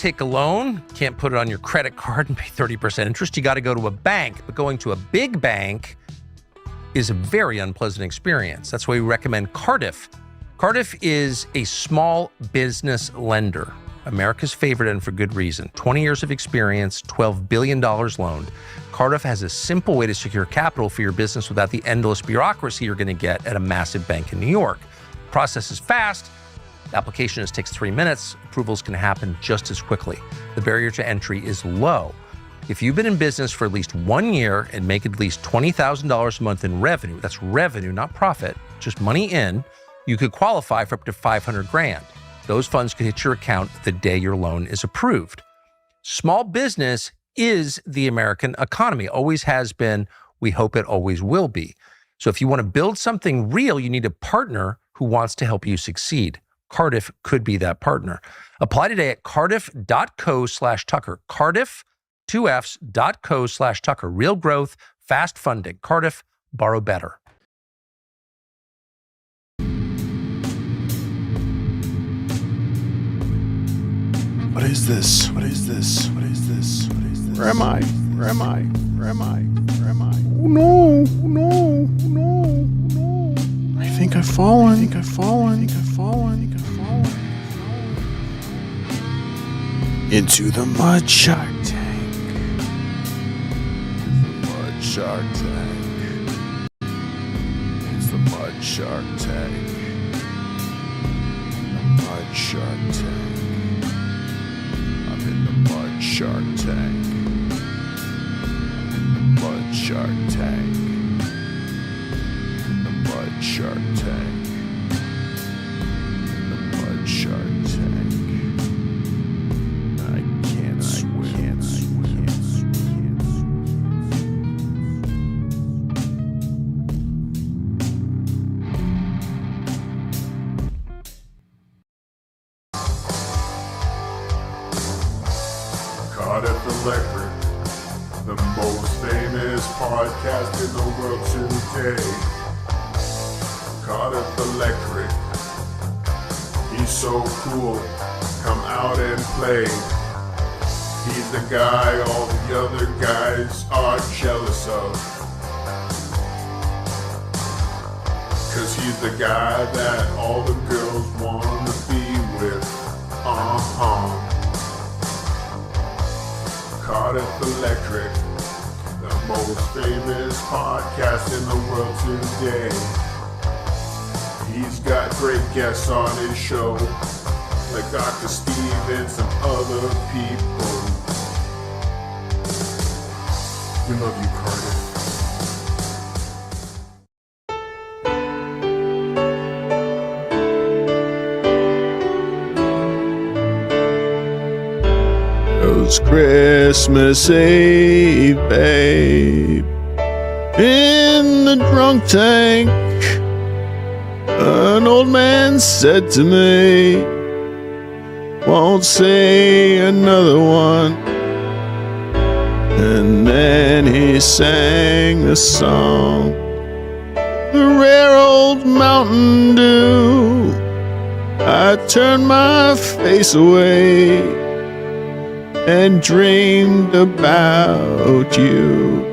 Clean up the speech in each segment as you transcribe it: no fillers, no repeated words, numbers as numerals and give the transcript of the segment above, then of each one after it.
take a loan, can't put it on your credit card and pay 30% interest. You got to go to a bank, but going to a big bank is a very unpleasant experience. That's why we recommend Cardiff. Cardiff is a small business lender, America's favorite, and for good reason. 20 years of experience, $12 billion loaned. Cardiff has a simple way to secure capital for your business without the endless bureaucracy you're going to get at a massive bank in New York. Process is fast. The application just takes 3 minutes. Approvals can happen just as quickly. The barrier to entry is low. If you've been in business for at least 1 year and make at least $20,000 a month in revenue, that's revenue, not profit, just money in, you could qualify for up to $500,000. Those funds could hit your account the day your loan is approved. Small business is the American economy, always has been. We hope it always will be. So if you want to build something real, you need a partner who wants to help you succeed. Cardiff could be that partner. Apply today at cardiff.co/Tucker. Cardiff, 2fs.co/Tucker. Real growth, fast funding. Cardiff, borrow better. What is this? What is this? What is this? What is this? Where am I? Where am I? Where am I? Where am I? Oh no! No! No! No! I think I've fallen. I think I've fallen. I think I've fallen. I think I've fallen. Into the Mudshark tank. Mudshark tank. It's the Mudshark tank. The Mudshark tank. In the Mudshark tank. In the Mudshark tank. In the Mudshark tank. In the Mudshark tank. I can't swim. Cardiff Electric, the most famous podcast in the world today. Cardiff Electric, he's so cool, come out and play. He's the guy all the other guys are jealous of. 'Cause he's the guy that all the girls wanna be with. Cardiff Electric, the most famous podcast in the world today. He's got great guests on his show, like Dr. Steve and some other people. We love you, Cardiff. It's Christmas Eve, babe. In the drunk tank, an old man said to me, won't say another one. And then he sang the song, the rare old Mountain Dew. I turned my face away and dreamed about you.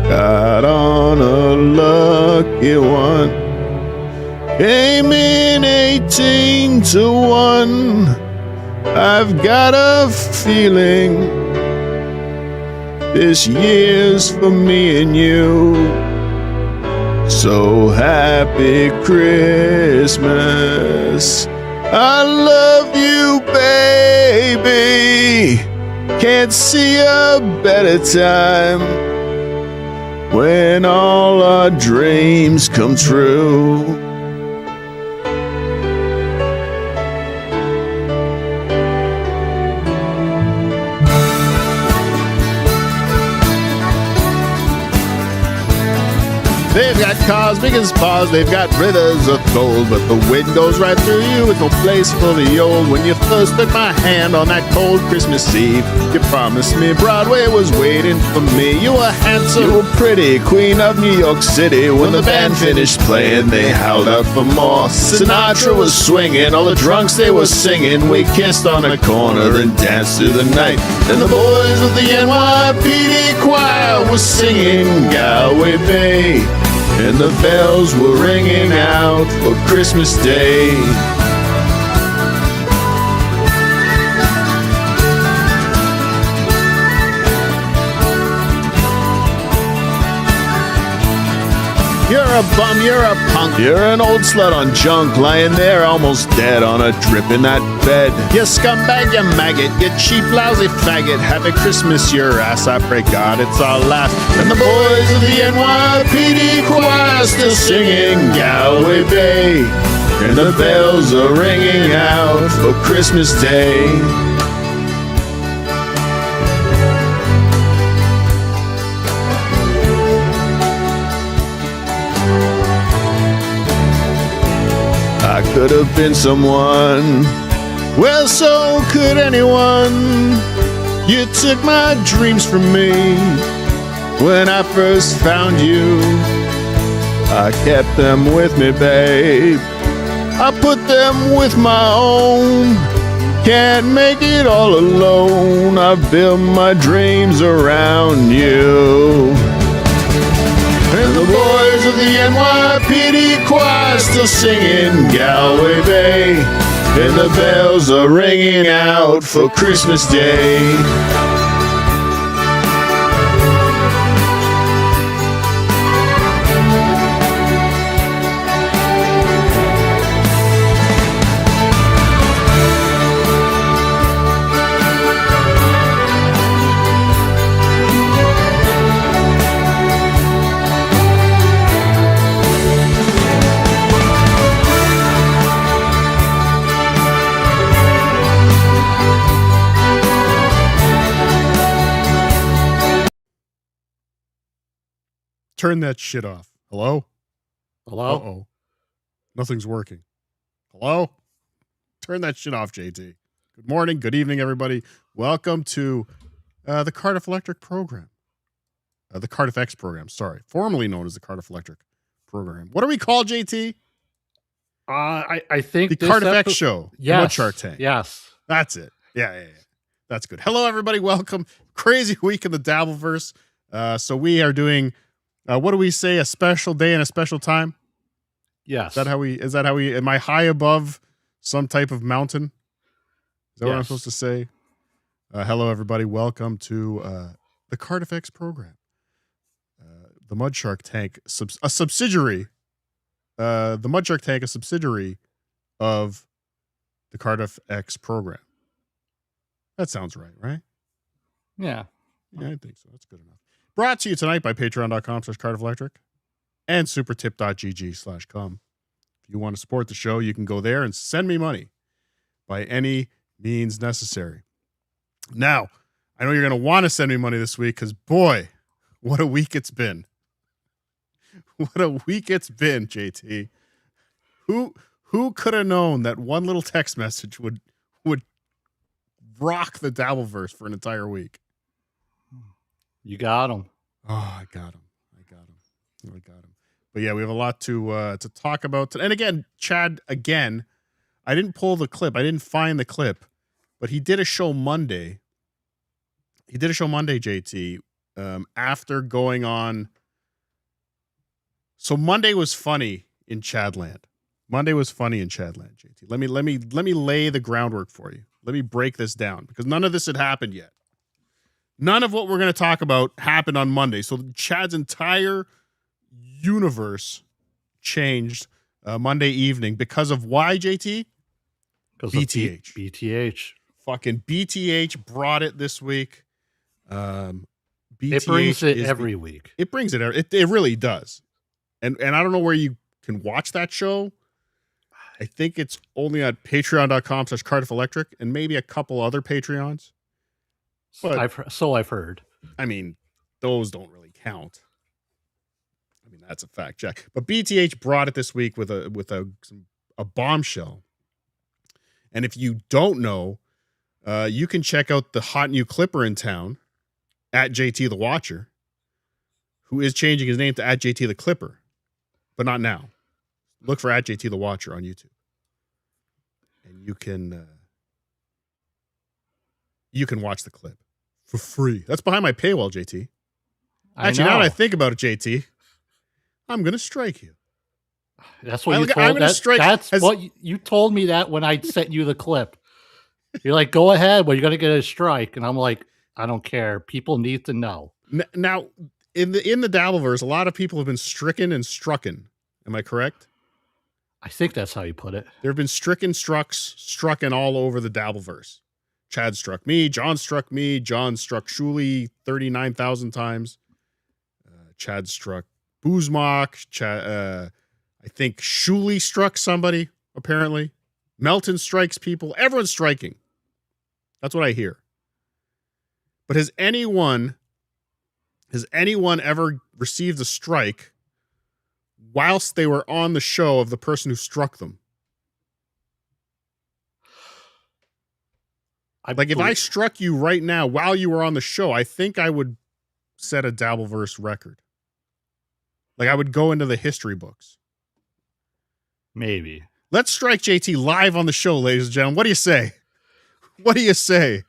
Got on a lucky one, came in 18-1. I've got a feeling this year's for me and you. So happy Christmas, I love you, baby. Can't see a better time when all our dreams come true. They've got cars big as paws, they've got rivers of gold, but the wind goes right through you with no place for the old. When you first took my hand on that cold Christmas Eve, you promised me Broadway was waiting for me. You were handsome, you were pretty, queen of New York City. When the band finished playing, they howled out for more. Sinatra was swinging, all the drunks they were singing. We kissed on a corner and danced through the night. And the boys of the NYPD choir were singing Galway Bay, and the bells were ringing out for Christmas Day. You're a bum, you're a punk, you're an old slut on junk, lying there almost dead on a drip in that bed. You scumbag, you maggot, you cheap, lousy faggot. Happy Christmas, your ass, I pray God it's our last. And the boys of the NYPD choir still singing Galway Bay, and the bells are ringing out for Christmas Day. I could have been someone, well, so could anyone. You took my dreams from me when I first found you. I kept them with me, babe. I put them with my own. Can't make it all alone. I built my dreams around you. And the boys of the NYPD choir still singing Galway Bay, and the bells are ringing out for Christmas Day. Turn that shit off. Hello? Hello? Uh-oh. Nothing's working. Hello? Turn that shit off, JT. Good morning, good evening, everybody. Welcome to the Cardiff Electric program. The Cardiff X program, sorry. Formerly known as the Cardiff Electric program. What are we called, JT? I think The Cardiff X show. Yes. The Mudshark tank. Yes. That's it. Yeah. That's good. Hello, everybody. Welcome. Crazy week in the Dabbleverse. So we are doing... what do we say? A special day and a special time? Yes. Is that how we, am I high above some type of mountain? Is that what I'm Yes. supposed to say? Hello, everybody. Welcome to the Cardiff X program. The Mudshark tank, a subsidiary. The Mudshark tank, a subsidiary of the Cardiff X program. That sounds right? Yeah. Yeah, I think so. That's good enough. Brought to you tonight by patreon.com/Cardiff Electric and supertip.gg/come. If you want to support the show, you can go there and send me money by any means necessary. Now, I know you're going to want to send me money this week because, boy, what a week it's been. What a week it's been, JT. Who could have known that one little text message would rock the Dabbleverse for an entire week? You got him. Oh, I got him. But yeah, we have a lot to talk about. And again, Chad, I didn't pull the clip. I didn't find the clip, but he did a show Monday. JT, after going on. So Monday was funny in Chadland. JT. Let me lay the groundwork for you. Let me break this down because none of this had happened yet. None of what we're going to talk about happened on Monday. So Chad's entire universe changed Monday evening because of why, JT? BTH. BTH. Fucking BTH brought it this week. BTH It brings it every week. It brings it. It really does. And I don't know where you can watch that show. I think it's only on patreon.com/Cardiff Electric and maybe a couple other Patreons. But I've heard. I mean, those don't really count. I mean, That's a fact, Jack. But BTH brought it this week with a bombshell. And if you don't know, you can check out the hot new Clipper in town, at JT the Watcher, who is changing his name to at JT the Clipper, but not now. Look for at JT the Watcher on YouTube, and you can watch the clip for free. That's behind my paywall, JT. Actually, now that I think about it, JT, I'm gonna strike you. That's what you told. That's what you told me that when I sent you the clip. You're like, go ahead, but you're gonna get a strike, and I'm like, I don't care. People need to know. Now, in the Dabbleverse, a lot of people have been stricken and strucken. Am I correct? I think that's how you put it. There have been strucken all over the Dabbleverse. Chad struck me. John struck me. John struck Shuli 39,000 times. Chad struck Boozmock. I think Shuli struck somebody, apparently. Melton strikes people. Everyone's striking. That's what I hear. But has anyone ever received a strike whilst they were on the show of the person who struck them? If I struck you right now while you were on the show, I think I would set a Dabbleverse record. Like, I would go into the history books. Maybe. Let's strike JT live on the show, ladies and gentlemen. What do you say? What do you say?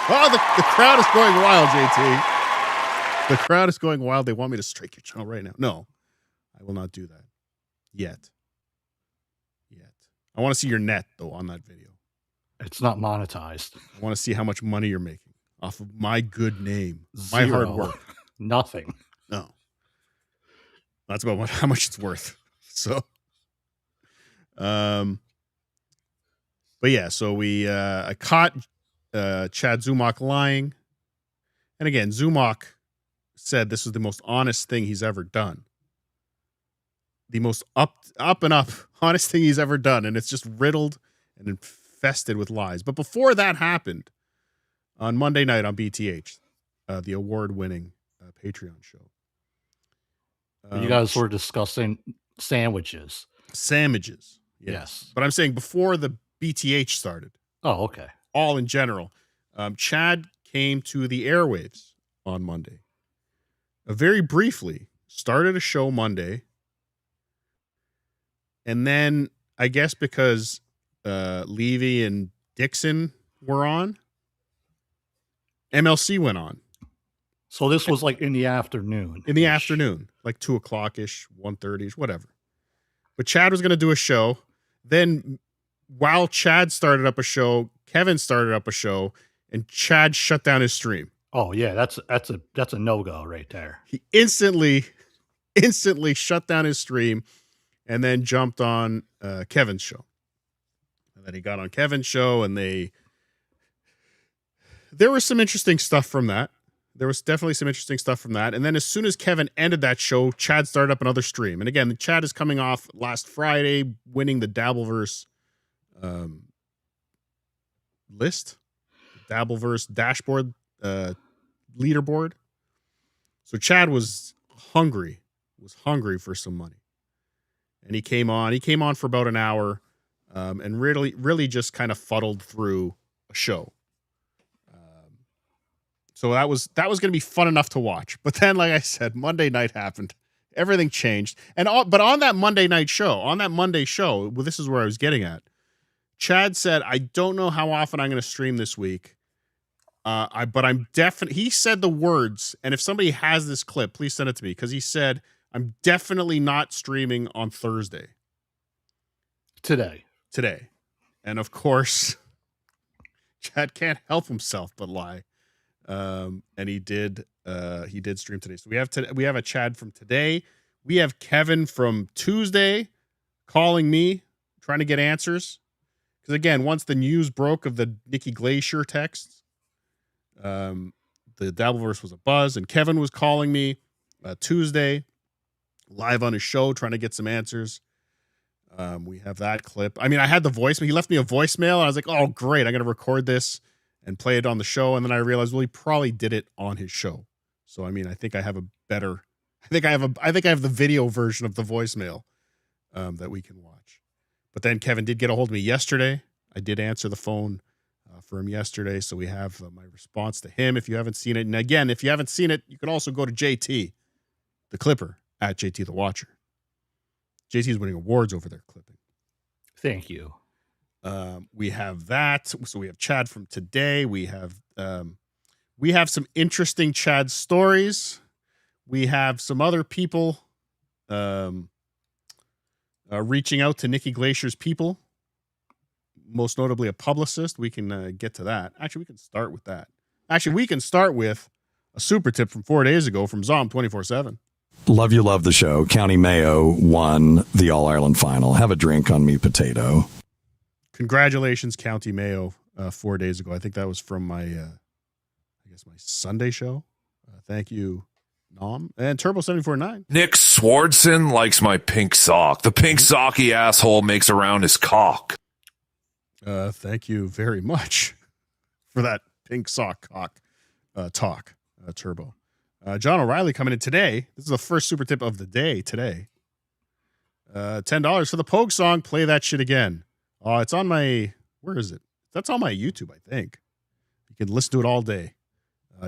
Oh, the crowd is going wild, JT. The crowd is going wild. They want me to strike your channel right now. No, I will not do that. Yet. I want to see your net, though, on that video. It's not monetized. I want to see how much money you're making off of my good name. Zero. My hard work. Nothing. No. That's about how much it's worth. So, but yeah, so I caught Chad Zumach lying. And again, Zumach said this was the most honest thing he's ever done. The most up and up honest thing he's ever done. And it's just riddled and infested with lies. But before that happened, on Monday night on BTH, the award-winning Patreon show, you guys were discussing sandwiches. Yes. But I'm saying before the BTH started. Oh, okay. All in general. Chad came to the airwaves on Monday. Very briefly, started a show Monday. And then, I guess because Levy and Dixon were on, MLC went on. So this was like in the afternoon. In the afternoon, like 2 o'clock-ish, 1:30-ish, whatever. But Chad was going to do a show. Then while Chad started up a show, Kevin started up a show, and Chad shut down his stream. Oh yeah, that's a no-go right there. He instantly shut down his stream and then jumped on Kevin's show. And then he got on Kevin's show, and there was some interesting stuff from that. There was definitely some interesting stuff from that. And then as soon as Kevin ended that show, Chad started up another stream. And again, Chad is coming off last Friday, winning the Dabbleverse list, Dabbleverse dashboard leaderboard. So Chad was hungry for some money. And he came on for about an hour and really just kind of fuddled through a show. So that was going to be fun enough to watch. But then, like I said, Monday night happened. Everything changed. But on that Monday night show, well, this is where I was getting at. Chad said, I don't know how often I'm going to stream this week. But I'm definitely, he said the words, and if somebody has this clip, please send it to me, because he said, I'm definitely not streaming on Thursday. Today. And of course, Chad can't help himself but lie. And he did stream today. So we have a Chad from today. We have Kevin from Tuesday calling me, trying to get answers. Because again, once the news broke of the Nikki Glacier texts, the Dabbleverse was a buzz, and Kevin was calling me Tuesday, live on his show, trying to get some answers. We have that clip. I mean, I had the voicemail. He left me a voicemail, and I was like, oh, great. I'm going to record this and play it on the show. And then I realized, well, he probably did it on his show. So, I mean, I think I have a better I think I have the video version of the voicemail that we can watch. But then Kevin did get a hold of me yesterday. I did answer the phone for him yesterday, so we have my response to him. If you haven't seen it, and again, if you haven't seen it, you can also go to JT, the Clipper, at JT the Watcher. JT is winning awards over there clipping. Thank you. We have that. So we have Chad from today. We have some interesting Chad stories. We have some other people reaching out to Nikki Glacier's people, most notably a publicist. We can get to that. Actually, we can start with that. Actually, we can start with a super tip from 4 days ago from Zom 24/7. Love you, love the show. County Mayo won the All-Ireland final. Have a drink on me, potato. Congratulations, County Mayo, 4 days ago. I think that was from my, my Sunday show. Thank you, Nom. And Turbo 74.9. Nick Swardson likes my pink sock. The pink socky asshole makes around his cock. Thank you very much for that pink sock cock talk, Turbo. John O'Reilly coming in today. This is the first super tip of the day today. $10 for the Pogue song. Play that shit again. Oh, it's on my, where is it? That's on my YouTube, I think. You can listen to it all day.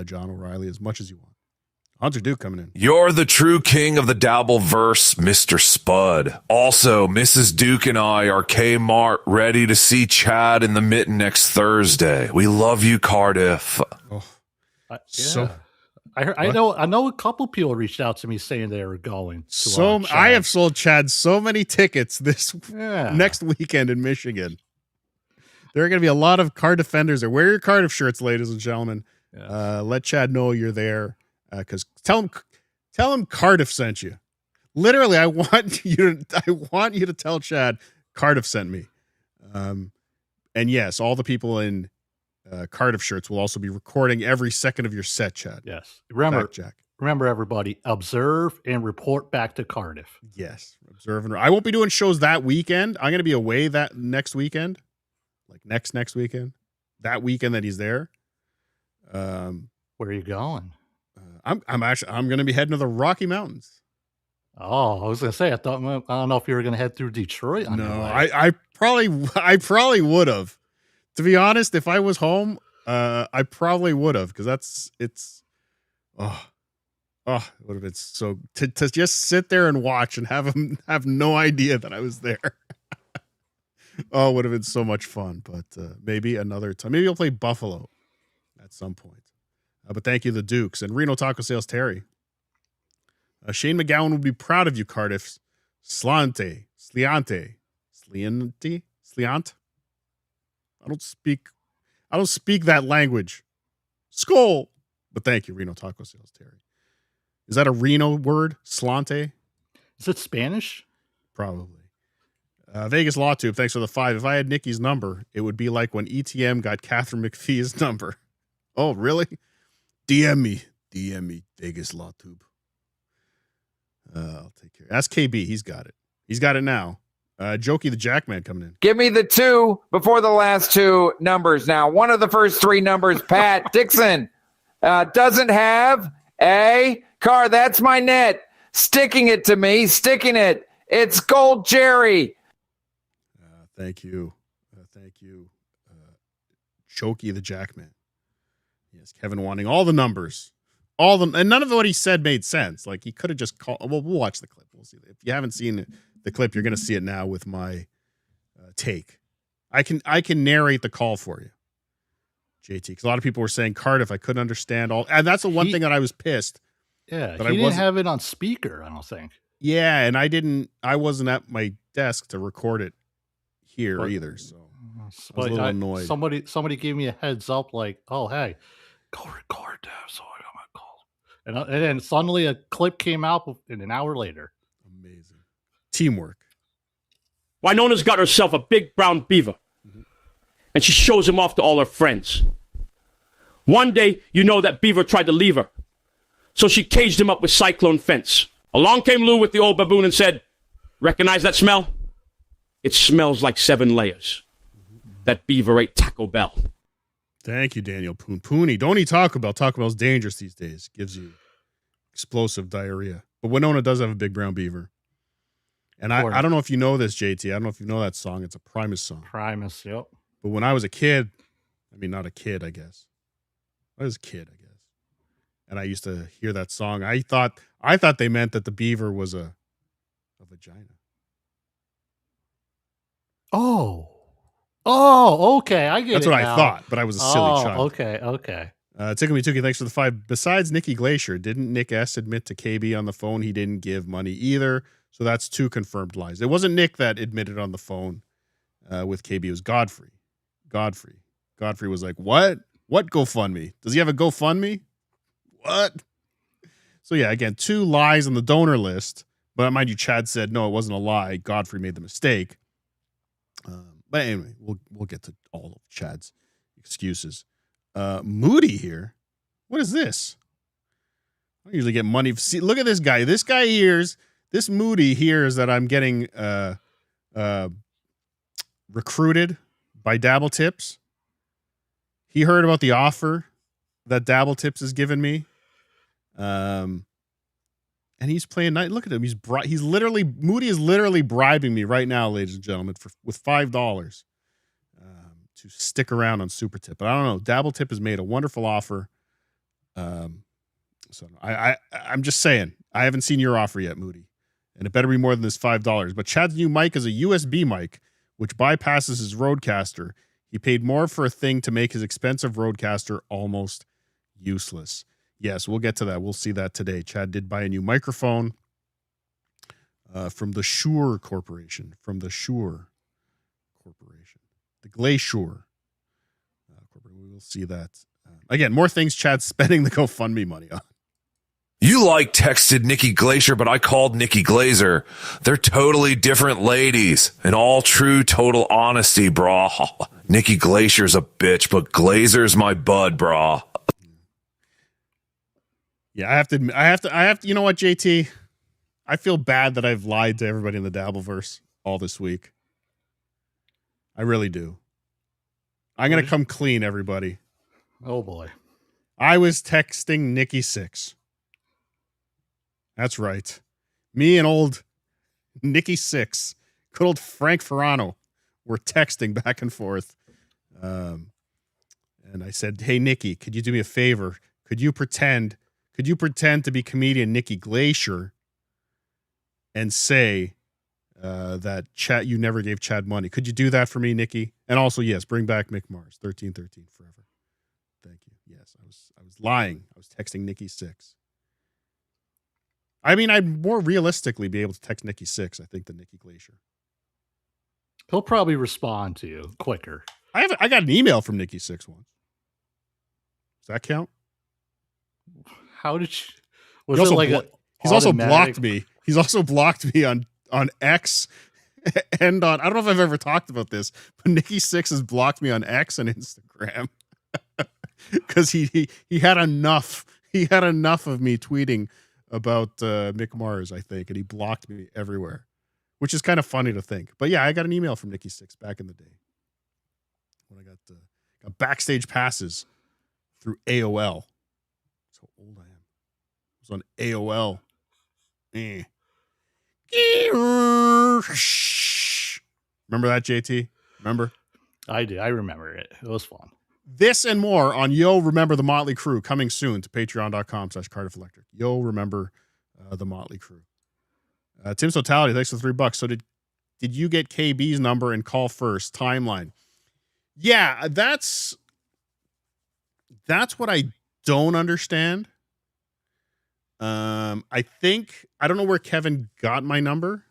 John O'Reilly, as much as you want. Hunter Duke coming in. You're the true king of the Dabbleverse, Mr. Spud. Also, Mrs. Duke and I are Kmart ready to see Chad in the Mitten next Thursday. We love you, Cardiff. Oh, Yeah. so I know a couple people reached out to me saying they were going. I have sold Chad so many tickets this next weekend in Michigan. There are going to be a lot of car defenders there. Wear your Cardiff shirts, ladies and gentlemen. Yes. Let Chad know you're there. Because tell him Cardiff sent you. Literally, I want you to tell Chad Cardiff sent me. And yes, all the people in Cardiff shirts will also be recording every second of your set, Chad. Yes. Remember, everybody, observe and report back to Cardiff. Yes, observe and I won't be doing shows that weekend. I'm going to be away that next weekend, like next weekend. That weekend that he's there. Where are you going? I'm going to be heading to the Rocky Mountains. Oh, I was going to say, I don't know if you were going to head through Detroit. No, I probably would have. To be honest, if I was home, I probably would have, because it would have been so to just sit there and watch and have no idea that I was there. Oh, it would have been so much fun. But maybe another time. Maybe I'll play Buffalo at some point. But thank you, the Dukes. And Reno Taco Sales Terry. Shane McGowan would be proud of you, Cardiff. Sliant. I don't speak that language. Skull. But thank you, Reno Taco Sales Terry. Is that a Reno word? Slante? Is it Spanish? Probably. Vegas Law Tube, thanks for the 5. If I had Nikki's number, it would be like when ETM got Catherine McPhee's number. Oh, really? DM me, Vegas Law Tube. I'll take care. Ask KB. He's got it. He's got it now. Jokey the Jackman coming in. Give me the 2 before the last 2 numbers. Now, one of the first 3 numbers, Pat Dixon, doesn't have a car. That's my net. Sticking it to me. Sticking it. It's Gold Jerry. Thank you. Jokey the Jackman. Yes, Kevin wanting all the numbers. And none of what he said made sense. Like, he could have just called. Well, we'll watch the clip. We'll see. If you haven't seen the clip, you're going to see it now with my take. I can narrate the call for you, JT, because a lot of people were saying Cardiff. I couldn't understand all. And that's the one thing that I was pissed. Yeah, he didn't have it on speaker, I don't think. Yeah, and I wasn't at my desk to record it here either. So I was a little annoyed. Somebody gave me a heads up, like, oh, hey, go record that. So I got my call. And then suddenly a clip came out in an hour later. Amazing. Teamwork. Winona's got herself a big brown beaver. Mm-hmm. And she shows him off to all her friends. One day, that beaver tried to leave her. So she caged him up with cyclone fence. Along came Lou with the old baboon and said, recognize that smell? It smells like 7 layers. That beaver ate Taco Bell. Thank you, Daniel Pooney. Don't eat Taco Bell. Taco Bell's dangerous these days. Gives you explosive diarrhea. But Winona does have a big brown beaver. And I don't know if you know this, JT. I don't know if you know that song. It's a Primus song. Primus, yep. But when I was a kid, I mean, not a kid, I guess. I was a kid, I guess. And I used to hear that song. I thought they meant that the beaver was a vagina. Oh, okay. I get That's it what now. I thought, but I was a silly child. Okay. Tickle Me Tookie, thanks for the 5. Besides Nikki Glacier, didn't Nick S admit to KB on the phone he didn't give money either? So that's 2 confirmed lies. It wasn't Nick that admitted on the phone with KB. It was Godfrey. Godfrey was like, what? What GoFundMe? Does he have a GoFundMe? What? So yeah, again, 2 lies on the donor list. But mind you, Chad said, no, it wasn't a lie. Godfrey made the mistake. But anyway, we'll get to all of Chad's excuses. Moody here. What is this? I don't usually get money. See, look at this guy. This Moody hears that I'm getting recruited by Dabble Tips. He heard about the offer that Dabble Tips has given me. And he's playing night. Look at him. Moody is literally bribing me right now, ladies and gentlemen, with $5 to stick around on Supertip. But I don't know. Dabble Tip has made a wonderful offer. So I'm just saying, I haven't seen your offer yet, Moody. And it better be more than this $5. But Chad's new mic is a USB mic, which bypasses his Rodecaster. He paid more for a thing to make his expensive Rodecaster almost useless. Yes, we'll get to that. We'll see that today. Chad did buy a new microphone from the Shure Corporation. The Glacier Corporation. We will see that. Again, more things Chad's spending the GoFundMe money on. You texted Nikki Glacier, but I called Nikki Glazer. They're totally different ladies. In all true, total honesty, brah. Nikki Glacier's a bitch, but Glazer's my bud, brah. Yeah, I have to, you know what, JT? I feel bad that I've lied to everybody in the Dabbleverse all this week. I really do. I'm going to come clean, everybody. Oh, boy. I was texting Nikki 6. That's right. Me and old Nikki 6, good old Frank Ferrano, were texting back and forth. And I said, hey, Nikki, could you do me a favor? Could you pretend to be comedian Nikki Glacier and say that you never gave Chad money? Could you do that for me, Nikki? And also, yes, bring back Mick Mars, 1313 forever. Thank you. Yes, I was lying. I was texting Nikki 6. I mean, I'd more realistically be able to text Nikki 6, I think, than Nikki Glacier. He'll probably respond to you quicker. I got an email from Nikki 6 once. Does that count? How did you? He's also blocked me. He's also blocked me on X and on. I don't know if I've ever talked about this, but Nikki 6 has blocked me on X and Instagram because he had enough. He had enough of me tweeting about Mick Mars, I think, and he blocked me everywhere, which is kind of funny to think. But yeah, I got an email from Nikki 6 back in the day when I got backstage passes through AOL. That's how old I am. It was on AOL. Remember that, JT? Remember? I do. I remember it. It was fun. This and more on Yo Remember the Motley Crew, coming soon to patreon.com/Cardiff Electric. Yo Remember the Motley Crew. Tim's Totality, thanks for $3. So did you get KB's number and call first? Timeline. Yeah, that's what I don't understand. I don't know where Kevin got my number.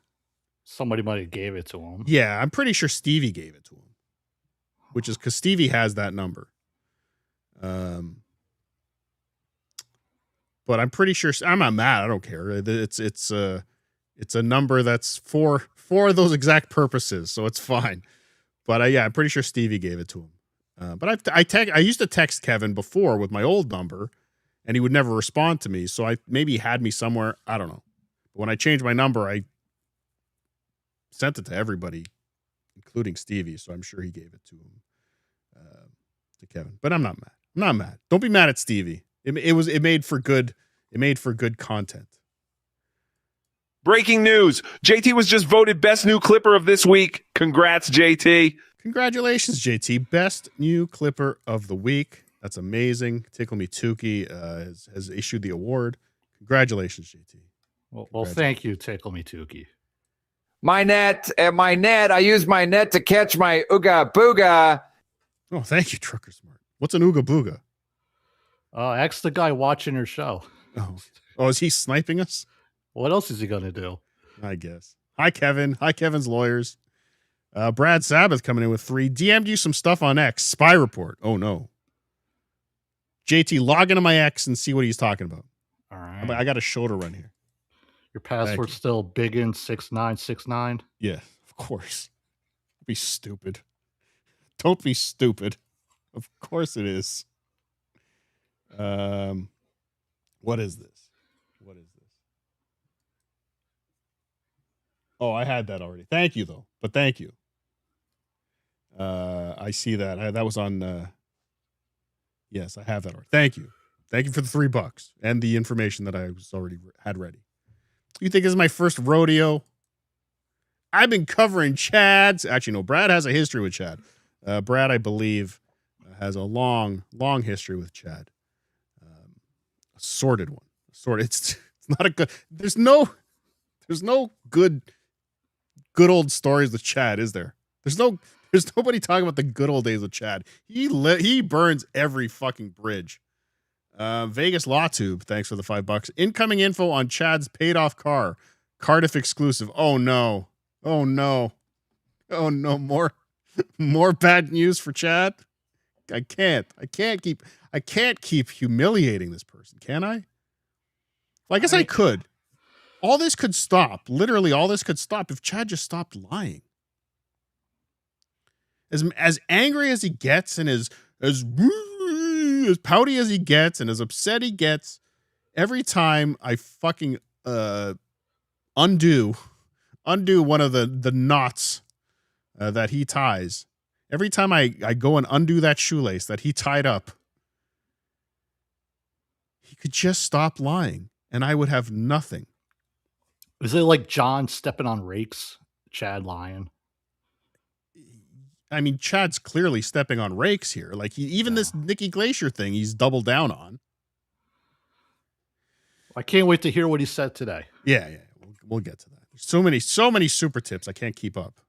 Somebody might have gave it to him. Yeah, I'm pretty sure Stevie gave it to him, which is because Stevie has that number. But I'm pretty sure I'm not mad. I don't care. It's a number that's for those exact purposes, so it's fine. But yeah, I'm pretty sure Stevie gave it to him. But I used to text Kevin before with my old number, and he would never respond to me. So maybe he had me somewhere. I don't know. But when I changed my number, I sent it to everybody, including Stevie. So I'm sure he gave it to him, to Kevin. But I'm not mad. I'm not mad. Don't be mad at Stevie. It made for good content. Breaking news. JT was just voted best new clipper of this week. Congrats, JT. Congratulations, JT. Best new clipper of the week. That's amazing. Tickle Me Tukey has issued the award. Congratulations, JT. Well, thank you, Tickle Me Tukey. My net. I used my net to catch my ooga booga. Oh, thank you, Trucker Smart. What's an ooga booga? Ask the guy watching your show. Oh, is he sniping us? What else is he going to do? I guess. Hi, Kevin. Hi, Kevin's lawyers. Brad Sabbath coming in with 3. DM'd you some stuff on X. Spy report. Oh, no. JT, log into my X and see what he's talking about. All right. I got a show to run here. Your password's still biggin6969? Yeah, of course. Don't be stupid. Don't be stupid. Of course it is. What is this? Oh, I had that already. Thank you, though. But thank you. I see that. That was on. Yes, I have that already. Thank you. Thank you for the $3 and the information that I was already had ready. You think this is my first rodeo? I've been covering Chad's. Actually, no, Brad has a history with Chad. Brad, I believe, has a long history with Chad. A sordid one. It's not a good. There's no good old stories with Chad, is there? There's nobody talking about the good old days with Chad. He burns every fucking bridge. Vegas Law Tube, thanks for the $5. Incoming info on Chad's paid off car. Cardiff exclusive. Oh no. More bad news for Chad. I can't keep humiliating this person, can I? Well, I guess I could. All this could stop. Literally, all this could stop if Chad just stopped lying. As angry as he gets and as pouty as he gets and as upset he gets, every time I fucking undo one of the knots that he ties, every time I go and undo that shoelace that he tied up, he could just stop lying and I would have nothing. Is it like John stepping on rakes, Chad lying? I mean, Chad's clearly stepping on rakes here. Like this Nikki Glacier thing, he's doubled down on. I can't wait to hear what he said today. Yeah. We'll get to that. There's so many super tips. I can't keep up.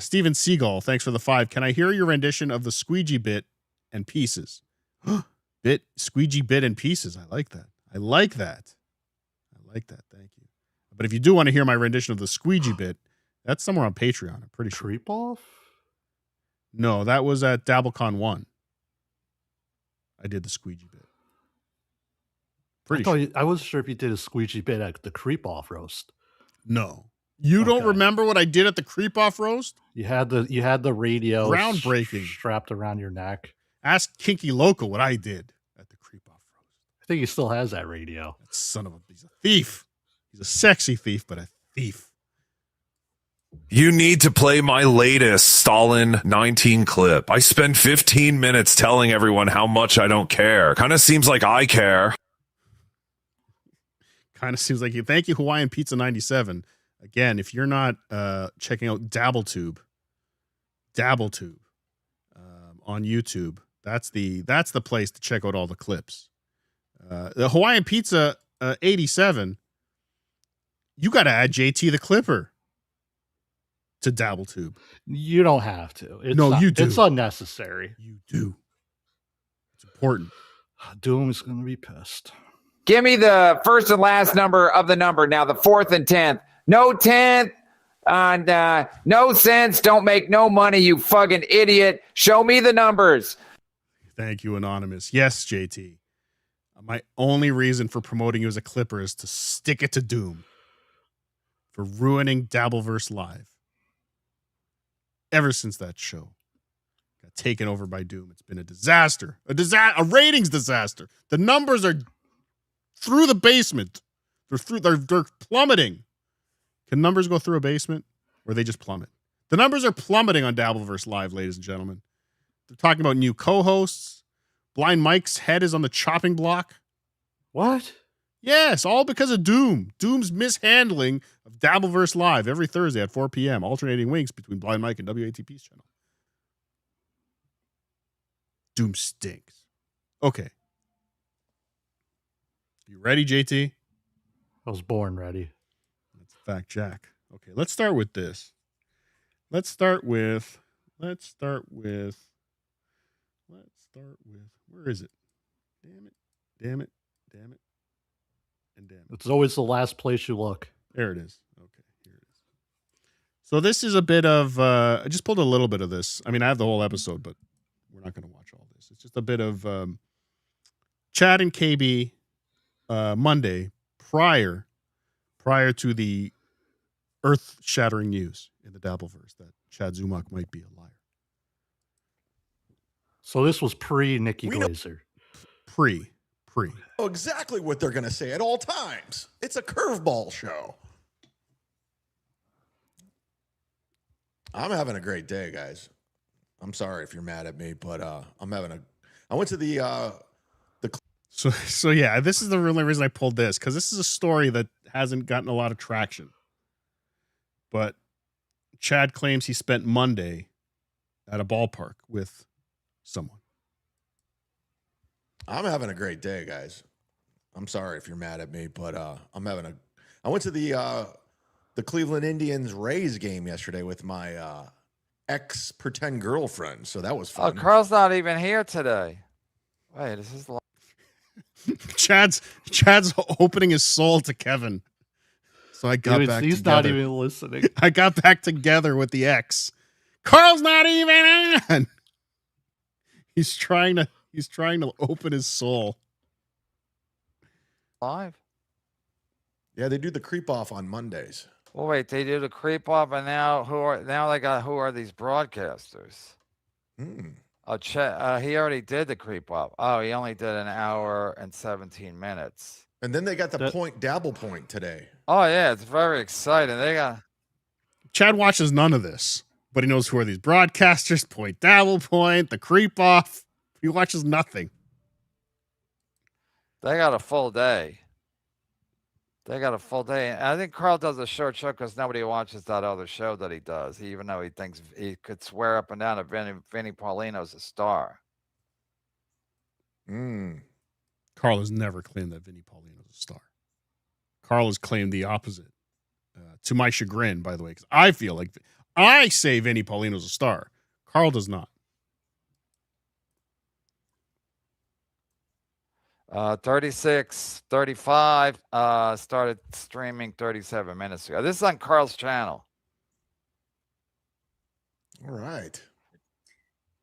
Steven Seagull, thanks for the 5. Can I hear your rendition of the squeegee bit and pieces? Squeegee bit and pieces. I like that. Thank you. But if you do want to hear my rendition of the squeegee bit, that's somewhere on Patreon. I'm pretty sure. Creep off? No, that was at DabbleCon 1. I did the squeegee bit. I wasn't sure if you did a squeegee bit at the creep off roast. No. You don't remember what I did at the creep off roast? You had the radio groundbreaking strapped around your neck. Ask Kinky Loco what I did at the creep off roast. I think he still has that radio. That son of he's a thief. He's a sexy thief, but a thief. You need to play my latest Stalin 19 clip. I spend 15 minutes telling everyone how much I don't care. Kind of seems like I care. Kind of seems like you. Thank you, Hawaiian Pizza 97. Again, if you're not checking out DabbleTube on YouTube, that's the place to check out all the clips. The Hawaiian Pizza 87. You got to add JT the Clipper to DabbleTube. You don't have to. You do. It's unnecessary. You do. It's important. Doom is going to be pissed. Give me the first and last number of the number. Now the 4th and 10th. No 10th. And no sense. Don't make no money, you fucking idiot. Show me the numbers. Thank you, Anonymous. Yes, JT. My only reason for promoting you as a Clipper is to stick it to Doom. For ruining Dabbleverse Live. Ever since that show got taken over by Doom, it's been a disaster. A ratings disaster. The numbers are through the basement. They're plummeting. Can numbers go through a basement? Or they just plummet? The numbers are plummeting on Dabbleverse Live, ladies and gentlemen. They're talking about new co-hosts. Blind Mike's head is on the chopping block. What? Yes, all because of Doom. Doom's mishandling of Dabbleverse Live every Thursday at 4 p.m., alternating weeks between Blind Mike and WATP's channel. Doom stinks. Okay. You ready, JT? I was born ready. That's a fact, Jack. Okay, let's start with this. Let's start with, where is it? Damn it. And damn it. It's always the last place you look. There it is. Okay, here it is. So this is a bit of, I just pulled a little bit of this. I mean, I have the whole episode, but we're not going to watch all this. It's just a bit of Chad and KB Monday prior to the earth-shattering news in the Dabbleverse that Chad Zumach might be a liar. So this was pre-Nikki Glaser. Pre. Oh, exactly what they're going to say at all times. It's a curveball show. I'm having a great day, guys. I'm sorry if you're mad at me, but I went to the So yeah, this is the only reason I pulled this, because this is a story that hasn't gotten a lot of traction. But Chad claims he spent Monday at a ballpark with someone. I'm having a great day, guys. I'm sorry if you're mad at me, but I went to the Cleveland Indians Rays game yesterday with my ex pretend girlfriend, so that was fun. Oh, Carl's not even here today. Wait, this is Chad's opening his soul to Kevin. So I got back he's together. not even listening. I got back together with the ex. Carl's not even on. He's trying to open his soul. live. Yeah, they do the creep off on Mondays. Well, wait, they do the creep off, and now who are these broadcasters? Oh, he already did the creep off. Oh, he only did an hour and 17 minutes. And then they got the dabble point today. Oh yeah, it's very exciting. Chad watches none of this, but he knows who are these broadcasters, point dabble point, the creep off. He watches nothing. They got a full day. And I think Carl does a short show because nobody watches that other show that he does, even though he thinks he could swear up and down that Vinny Paulino's a star. Carl has never claimed that Vinny Paulino's a star. Carl has claimed the opposite. To my chagrin, by the way, because I feel like I say Vinny Paulino's a star. Carl does not. 35 started streaming 37 minutes ago. This is on Carl's channel. All right.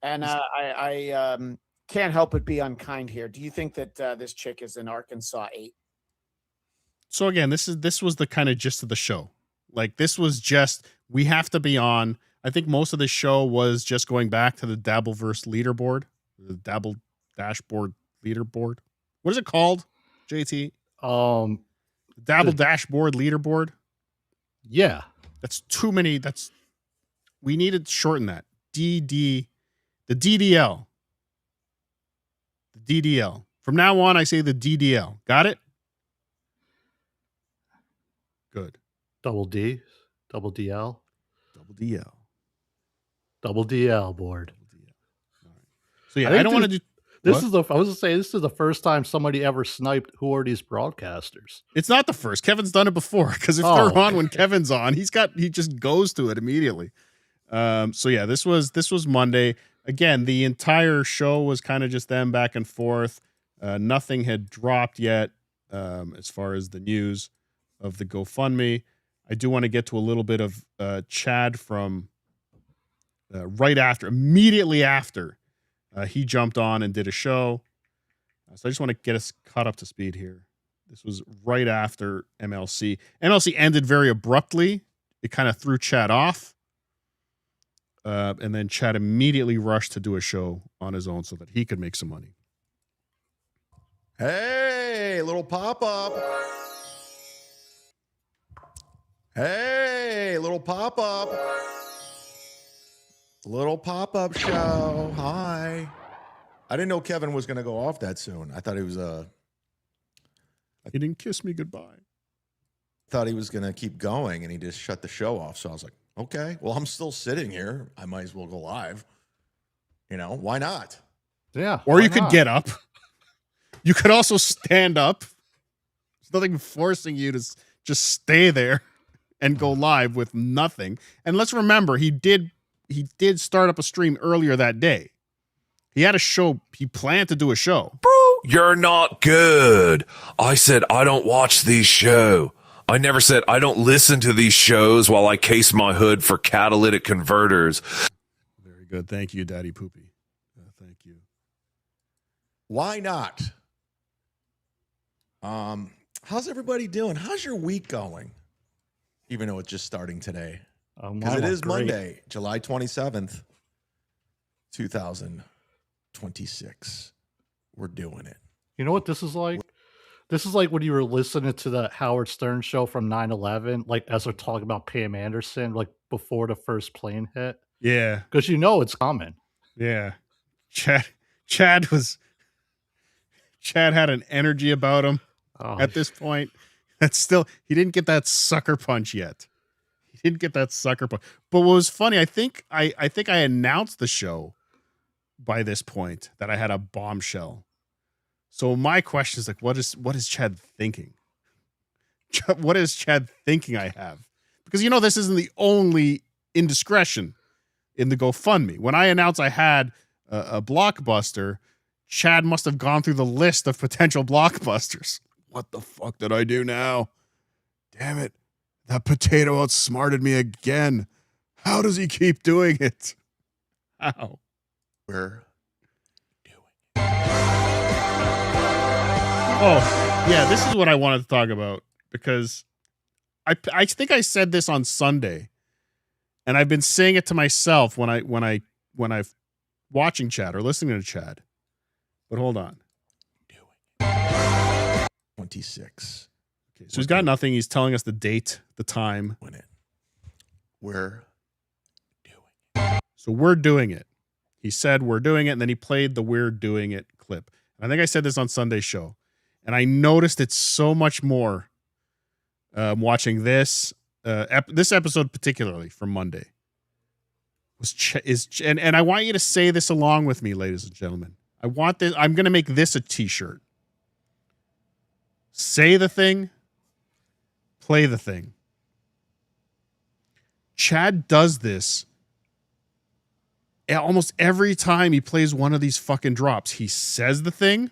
And I can't help but be unkind here. Do you think that this chick is an Arkansas 8? So again, this was the kind of gist of the show. Like, this was just, we have to be on. I think most of the show was just going back to the Dabbleverse leaderboard, the Dabble dashboard leaderboard. What is it called, JT? Dabble dashboard leaderboard. Yeah, that's too many. We need to shorten that. The DDL. The DDL. From now on, I say the DDL. Got it? Good. Double D, double DL. Double DL. Double DL board. So yeah, I don't want to do. I was going to say, this is the first time somebody ever sniped who are these broadcasters. It's not the first. Kevin's done it before, because if they're on when Kevin's on, he just goes to it immediately. So yeah, this was Monday. Again, the entire show was kind of just them back and forth. Nothing had dropped yet as far as the news of the GoFundMe. I do want to get to a little bit of Chad from immediately after he jumped on and did a show. So I just want to get us caught up to speed here. This was right after MLC. MLC ended very abruptly. It kind of threw Chad off. And then Chad immediately rushed to do a show on his own so that he could make some money. Hey, little pop-up. Hey, little pop-up. Little pop-up show. Hi. I didn't know Kevin was going to go off that soon. I thought he was He didn't kiss me goodbye. Thought he was going to keep going, and he just shut the show off. So I was like, okay, well, I'm still sitting here. I might as well go live. You know, why not? Yeah. Or you could get up. You could also stand up. There's nothing forcing you to just stay there and go live with nothing. And let's remember, he did start up a stream earlier that day. He had a show. He planned to do a show. Bro, you're not good. I said I don't watch these shows. I never said I don't listen to these shows while I case my hood for catalytic converters. Very good. Thank you, Daddy Poopy. Thank you. Why not? How's everybody doing? How's your week going? Even though it's just starting today. Because it is great. Monday, July 27th, 2026. We're doing it. You know what this is like? This is like when you were listening to the Howard Stern show from 9/11, like as they're talking about Pam Anderson, like before the first plane hit. Yeah. Because you know it's coming. Yeah. Chad had an energy about him at this point. That's still, he didn't get that sucker punch yet. He didn't get that sucker punch. But what was funny, I think I announced the show by this point that I had a bombshell. So my question is like, what is Chad thinking? What is Chad thinking I have? Because, you know, this isn't the only indiscretion in the GoFundMe. When I announced I had a blockbuster, Chad must have gone through the list of potential blockbusters. What the fuck did I do now? Damn it. That potato outsmarted me again. How does he keep doing it? How? We're Oh, yeah, this is what I wanted to talk about because I think I said this on Sunday, and I've been saying it to myself when I've watching Chad or listening to Chad. But hold on. 26. Okay, so he's got nothing. He's telling us the date, the time. We're doing it. So we're doing it. He said we're doing it, and then he played the we're doing it clip. I think I said this on Sunday's show. And I noticed it so much more watching this this episode particularly from Monday. And I want you to say this along with me, ladies and gentlemen. I want this. I'm going to make this a t-shirt. Say the thing, play the thing. Chad does this almost every time he plays one of these fucking drops. He says the thing.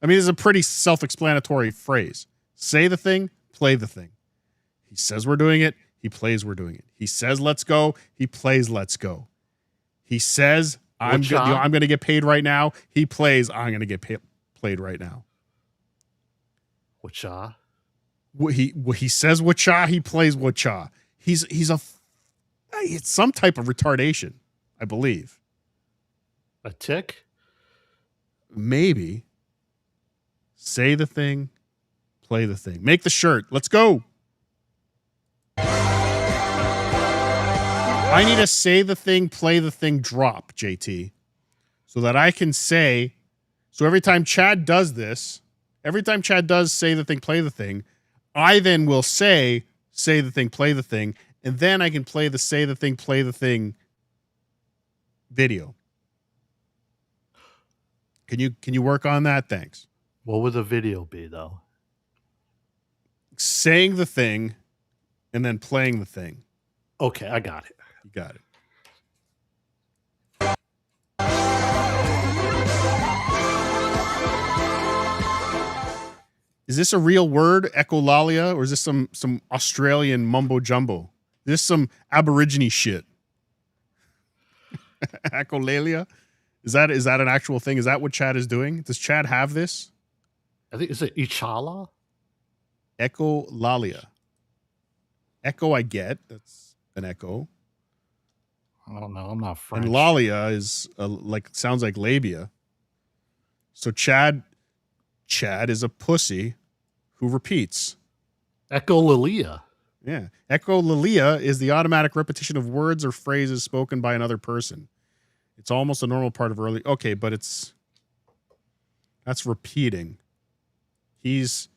I mean, it's a pretty self-explanatory phrase. Say the thing, play the thing. He says we're doing it, he plays we're doing it. He says let's go, he plays let's go. He says I'm going to get paid right now, he plays I'm going to get played right now. Wacha. He says wacha, he plays wacha. It's some type of retardation, I believe. A tick? Maybe. Say the thing, play the thing. Make the shirt. Let's go. I need a say the thing, play the thing drop, JT, so that I can say, so every time Chad does this, every time Chad does say the thing, play the thing, I then will say the thing, play the thing, and then I can play the say the thing, play the thing video. Can you work on that? Thanks. What would the video be, though? Saying the thing and then playing the thing. Okay, I got it. You got it. Is this a real word, echolalia, or is this some Australian mumbo jumbo? Is this some Aborigine shit? Echolalia? Is that an actual thing? Is that what Chad is doing? Does Chad have this? I think, is it Ichala? Echolalia. Echo, I get. That's an echo. I don't know. I'm not French. And lalia is sounds like labia. So Chad is a pussy who repeats. Echolalia. Yeah. Echolalia is the automatic repetition of words or phrases spoken by another person. It's almost a normal part of early. Okay, but that's repeating. He's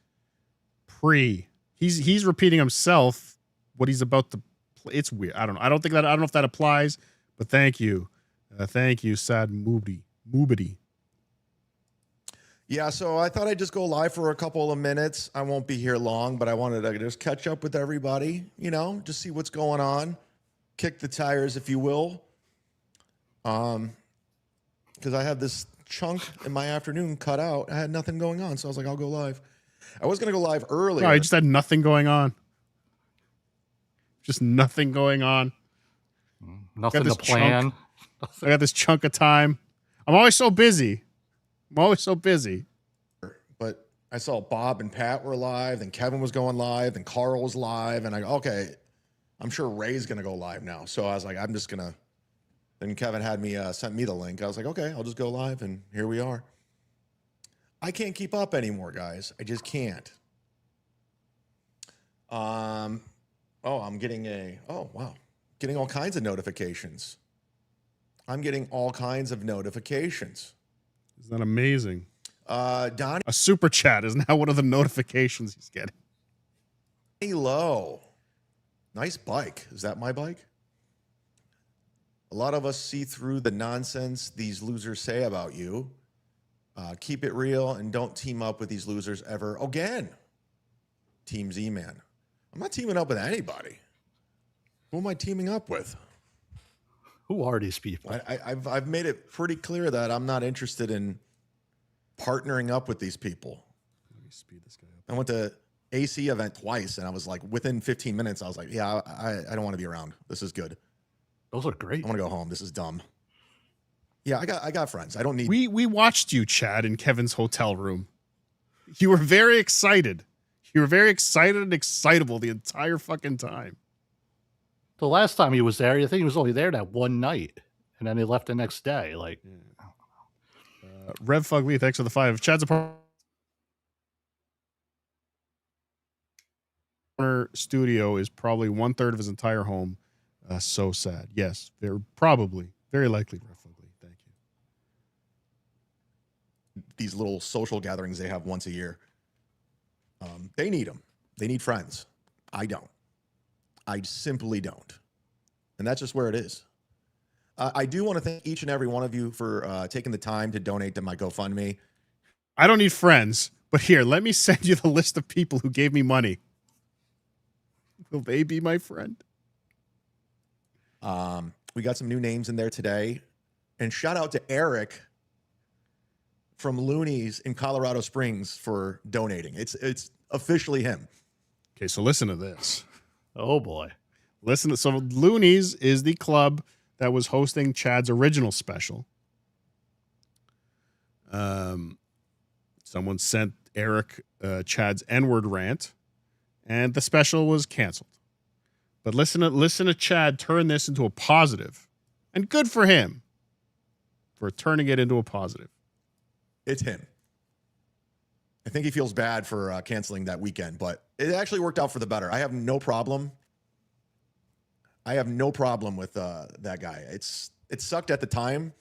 repeating himself what he's about to play. It's weird. I don't know. I don't know if that applies, but thank you. Thank you, Sad Moobity. Yeah, so I thought I'd just go live for a couple of minutes. I won't be here long, but I wanted to just catch up with everybody, just see what's going on. Kick the tires, if you will. Because I had this chunk in my afternoon cut out. I had nothing going on, so I was like, I'll go live. I was going to go live earlier. No, I just had nothing going on. Just nothing going on. Nothing to plan. I got this chunk of time. I'm always so busy. But I saw Bob and Pat were live, and Kevin was going live, and Carl was live, and I'm sure Ray's going to go live now. So I was like, I'm just going to. Then Kevin had me sent me the link. I was like, okay, I'll just go live, and here we are. I can't keep up anymore, guys. I just can't. I'm getting getting all kinds of notifications. I'm getting all kinds of notifications. Isn't that amazing? Donnie, a super chat is now one of the notifications he's getting. Low. Nice bike. Is that my bike? A lot of us see through the nonsense these losers say about you. Keep it real and don't team up with these losers ever again. Team Z-Man. I'm not teaming up with anybody. Who am I teaming up with? Who are these people? I've made it pretty clear that I'm not interested in partnering up with these people. Let me speed this guy up. I went to AC event twice, and I was like, within 15 minutes, I was like, yeah, I don't want to be around. This is good. Those are great. I want to go home. This is dumb. Yeah, I got friends. I don't need. We watched you, Chad, in Kevin's hotel room. You were very excited. You were very excited and excitable the entire fucking time. The last time he was there, I think he was only there that one night, and then he left the next day. Like, I don't know. Rev Fugly, thanks for the 5. Chad's studio is probably 1/3 of his entire home. So sad. Yes, very likely. Rev Fugly, thank you. These little social gatherings they have once a year. They need them. They need friends. I don't. I simply don't. And that's just where it is. I do want to thank each and every one of you for taking the time to donate to my GoFundMe. I don't need friends, but here, let me send you the list of people who gave me money. Will they be my friend? We got some new names in there today. And shout out to Eric from Looney's in Colorado Springs for donating. It's officially him. Okay, so listen to this. Oh boy. So Looney's is the club that was hosting Chad's original special. Someone sent Eric Chad's N-word rant, and the special was canceled. But listen to Chad turn this into a positive, and good for him for turning it into a positive. It's him. I think he feels bad for canceling that weekend, but it actually worked out for the better. I have no problem with that guy. It sucked at the time,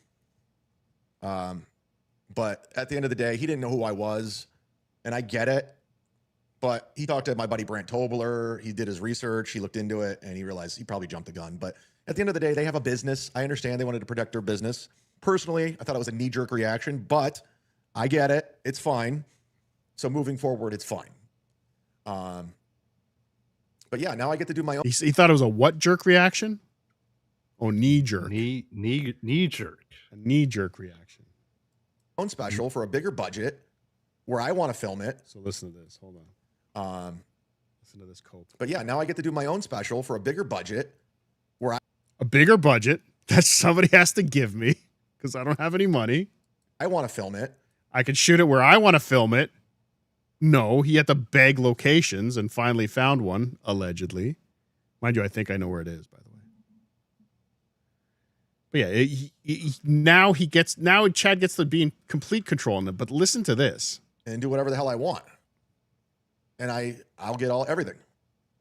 but at the end of the day, he didn't know who I was, and I get it. But he talked to my buddy Brant Tobler. He did his research. He looked into it, and he realized he probably jumped the gun. But at the end of the day, they have a business. I understand they wanted to protect their business. Personally, I thought it was a knee-jerk reaction, but I get it. It's fine. So moving forward, it's fine. But yeah, now I get to do my own. He thought it was a what jerk reaction? Oh, knee jerk. Knee jerk. A knee jerk reaction. Own special for a bigger budget where I want to film it. So listen to this. Hold on. Listen to this cope. But yeah, now I get to do my own special for a bigger budget where a bigger budget that somebody has to give me because I don't have any money. I want to film it. I can shoot it where I want to film it. No, he had to beg locations and finally found one, allegedly. Mind you, I think I know where it is, by the way. But yeah, now Chad gets to be in complete control in them. But listen to this. And do whatever the hell I want. And I'll get everything.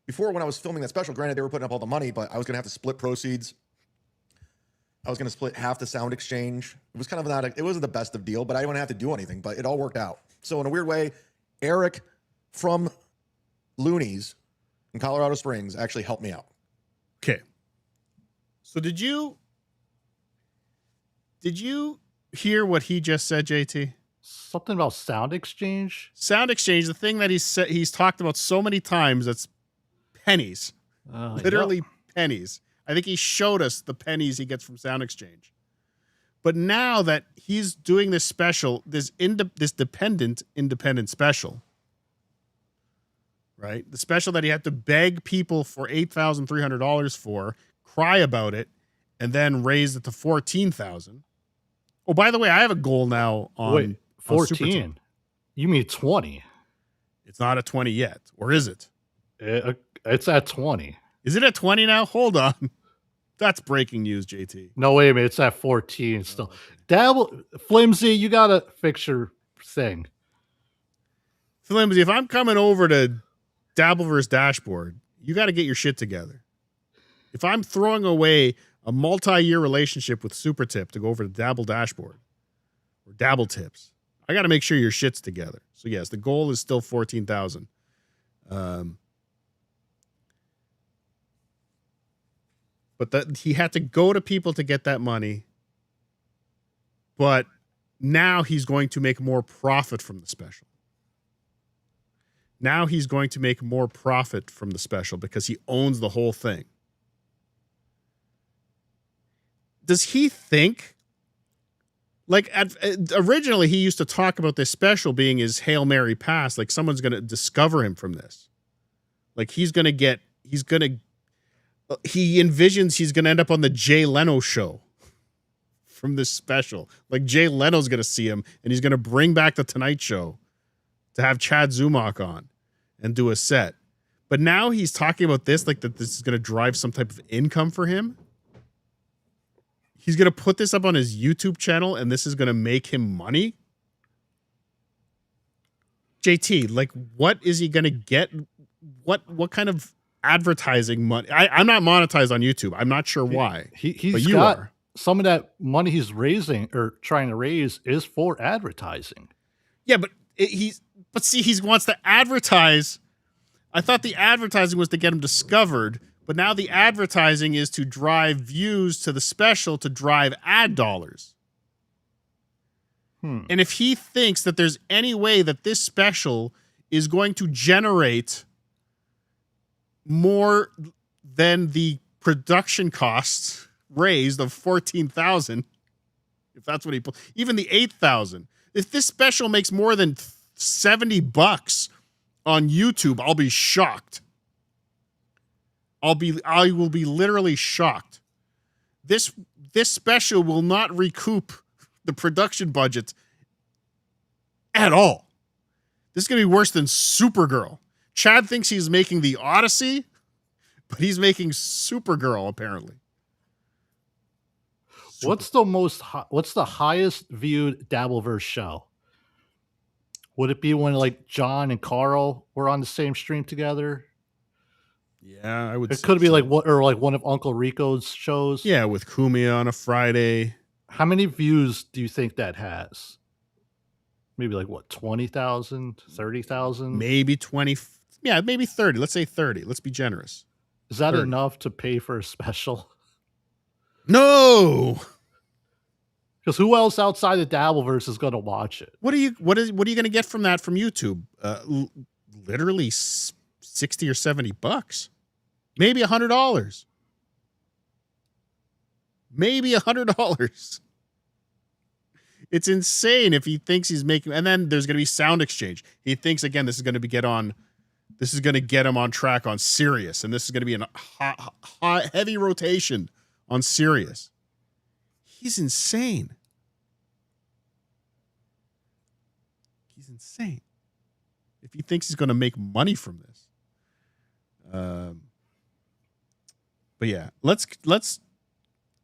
Before, when I was filming that special, granted, they were putting up all the money, but I was going to have to split proceeds. I was going to split half the sound exchange. It was kind of it wasn't the best of deal, but I didn't have to do anything, but it all worked out. So in a weird way, Eric from Looney's in Colorado Springs actually helped me out. Okay. So did you hear what he just said, JT? Something about Sound Exchange? Sound Exchange, the thing that he's talked about so many times, that's pennies. Literally pennies. I think he showed us the pennies he gets from Sound Exchange. But now that he's doing this special, this independent special, right? The special that he had to beg people for $8,300 for, cry about it, and then raise it to $14,000. Oh, by the way, I have a goal now on. Wait, 14? You mean 20? It's not at 20 yet, or is it? It's at 20. Is it at 20 now? Hold on. That's breaking news, JT. No, wait a minute. It's at 14 still. Dabble, Flimsy, you got to fix your thing. Flimsy, if I'm coming over to Dabbleverse Dashboard, you got to get your shit together. If I'm throwing away a multi-year relationship with Supertip to go over to Dabble Dashboard or Dabble Tips, I got to make sure your shit's together. So yes, the goal is still 14,000. But he had to go to people to get that money. But now he's going to make more profit from the special. Now he's going to make more profit from the special because he owns the whole thing. Does he think, like originally he used to talk about this special being his Hail Mary pass, like someone's going to discover him from this. Like he envisions he's going to end up on the Jay Leno show from this special. Like Jay Leno's going to see him and he's going to bring back the Tonight Show to have Chad Zumach on and do a set. But now he's talking about this, like that this is going to drive some type of income for him. He's going to put this up on his YouTube channel and this is going to make him money. JT, like what is he going to get? What kind of advertising money? I'm not monetized on YouTube. I'm not sure why. He's got some of that money he's raising or trying to raise is for advertising. Yeah, but he wants to advertise. I thought the advertising was to get him discovered, but now the advertising is to drive views to the special to drive ad dollars. And if he thinks that there's any way that this special is going to generate more than the production costs raised of 14,000, if that's what even the 8,000, if this special makes more than $70 on YouTube, I'll be shocked. I will be literally shocked. This special will not recoup the production budget at all. This is going to be worse than Supergirl. Chad thinks he's making the Odyssey, but he's making Supergirl apparently. What's the highest viewed Dabbleverse show? Would it be when like John and Carl were on the same stream together? Yeah, I would. It could be like one of Uncle Rico's shows. Yeah, with Kumia on a Friday. How many views do you think that has? Maybe like what, 20,000, 30,000? Maybe 20. Yeah, maybe 30. Let's say 30. Let's be generous. Is that 30. enough to pay for a special? No. Because who else outside the Dabbleverse is going to watch it? What are you going to get from that from YouTube? Literally 60 or $70. Maybe $100. Maybe $100. It's insane if he thinks he's making, and then there's going to be Sound Exchange. He thinks again, this is going to get him on track on Sirius, and this is going to be a heavy rotation on Sirius. He's insane. He's insane. If he thinks he's going to make money from this. But yeah, let's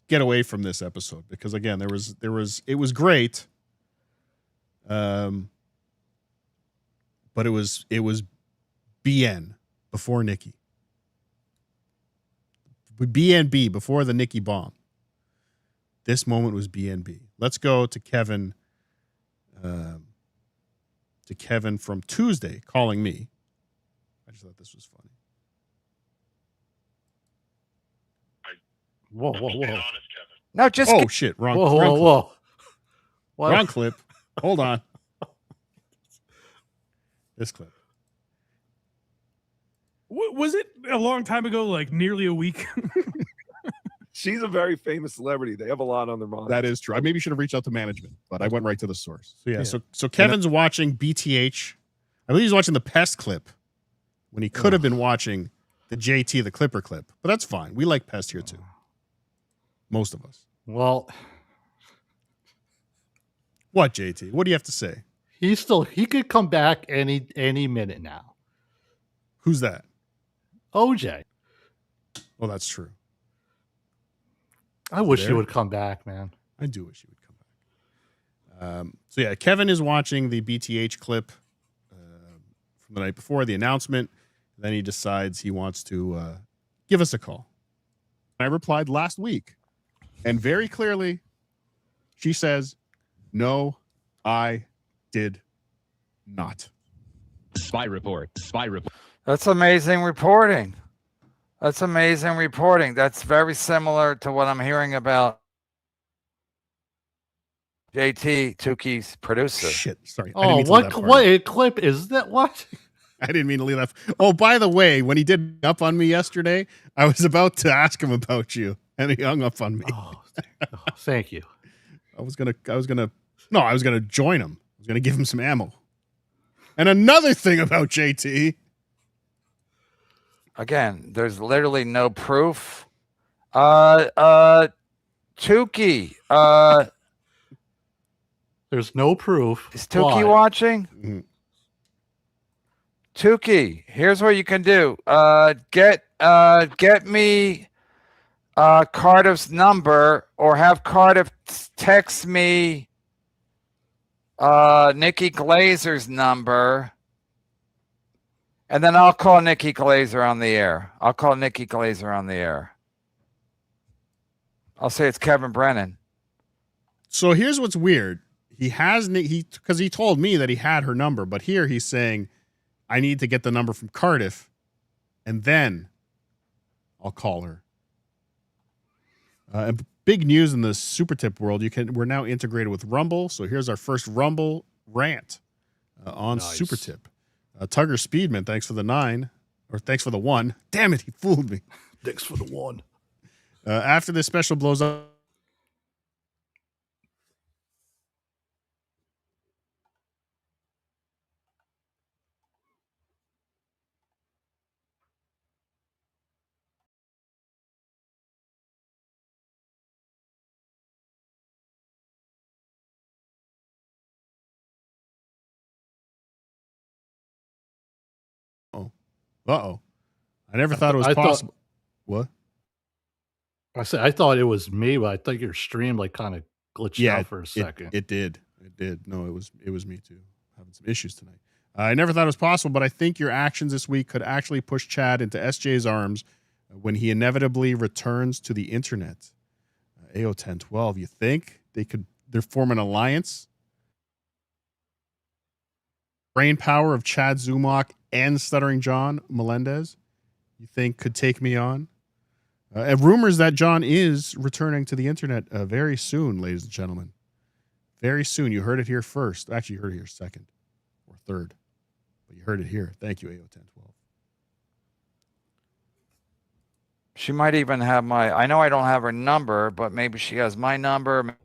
get away from this episode because again, it was great. But it was BN before Nikki. BNB before the Nikki bomb. This moment was BNB. Let's go to Kevin to Kevin from Tuesday calling me. I just thought this was funny. Whoa. No, just oh shit! Wrong. Whoa. Wrong clip. Hold on. This clip. Was it a long time ago? Like nearly a week. She's a very famous celebrity. They have a lot on their mind. That is true. I maybe should have reached out to management, but I went right to the source. So yeah. So Kevin's watching BTH. I believe he's watching the Pest clip when he could have been watching the JT the Clipper clip. But that's fine. We like Pest here too. Most of us. Well, what, JT? What do you have to say? He could come back any minute now. Who's that? OJ. Well, that's true. I wish he would come back, man. I do wish he would come back. So yeah, Kevin is watching the BTH clip from the night before the announcement. Then he decides he wants to give us a call. I replied last week, and very clearly, she says, "No, I did not." Spy report. That's amazing reporting. That's very similar to what I'm hearing about JT Tukey's producer. Shit, sorry. Oh, what clip is that? What? I didn't mean to leave that. Oh, by the way, when he did up on me yesterday, I was about to ask him about you, and he hung up on me. Thank you. I was gonna join him. I was gonna give him some ammo. And another thing about JT. Again, there's literally no proof. Tukey. There's no proof. Is Tukey watching? Mm-hmm. Tukey, here's what you can do. Get me Cardiff's number, or have Cardiff text me Nikki Glazer's number, and then I'll call Nikki Glazer on the air. I'll say it's Kevin Brennan. So here's what's weird. Because he told me that he had her number, but here he's saying, I need to get the number from Cardiff, and then I'll call her. And big news in the Supertip world. We're now integrated with Rumble. So here's our first Rumble rant on Supertip. Tugger Speedman, thanks for the 9, or thanks for the 1. Damn it, he fooled me. Thanks for the 1. After this special blows up. Uh-oh. I never thought it was possible. What? I thought it was me, but I think your stream kind of glitched out for a second. It did. No, it was me too. Having some issues tonight. I never thought it was possible, but I think your actions this week could actually push Chad into SJ's arms when he inevitably returns to the internet. AO1012, you think they're forming an alliance? Brain power of Chad Zumach and Stuttering John Melendez, you think could take me on? Rumors that John is returning to the internet very soon, ladies and gentlemen. Very soon. You heard it here first. Actually, you heard it here second or third. But you heard it here. Thank you, AO1012. She might even have I know I don't have her number, but maybe she has my number.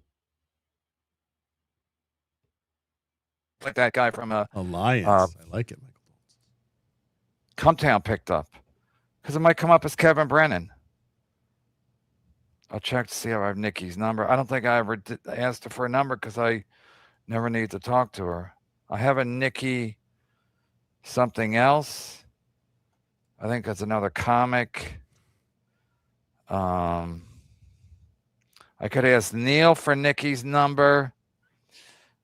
Like that guy from Alliance. I like it, Michael. Cometown picked up, because it might come up as Kevin Brennan. I'll check to see if I have Nikki's number. I don't think I ever asked her for a number because I never need to talk to her. I have a Nikki something else. I think that's another comic. I could ask Neil for Nikki's number,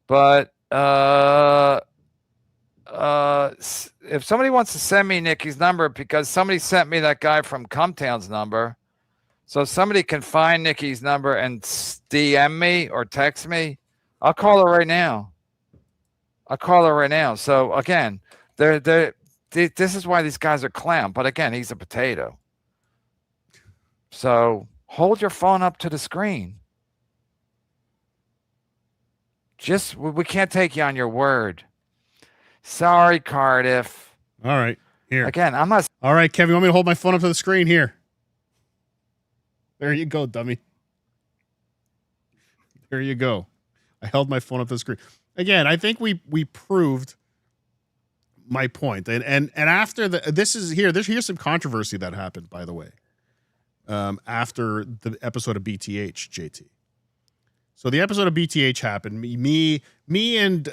but if somebody wants to send me Nikki's number, because somebody sent me that guy from Cometown's number, so if somebody can find Nikki's number and DM me or text me, I'll call her right now. I'll call her right now. So again, this is why these guys are clown. But again, he's a potato. So hold your phone up to the screen. We can't take you on your word. Sorry, Cardiff. All right. Here. Again, I'm not. All right, Kevin, you want me to hold my phone up to the screen here? There you go, dummy. There you go. I held my phone up to the screen. Again, I think we proved my point. And after here's some controversy that happened, by the way. After the episode of BTH, JT. So the episode of BTH happened. Me and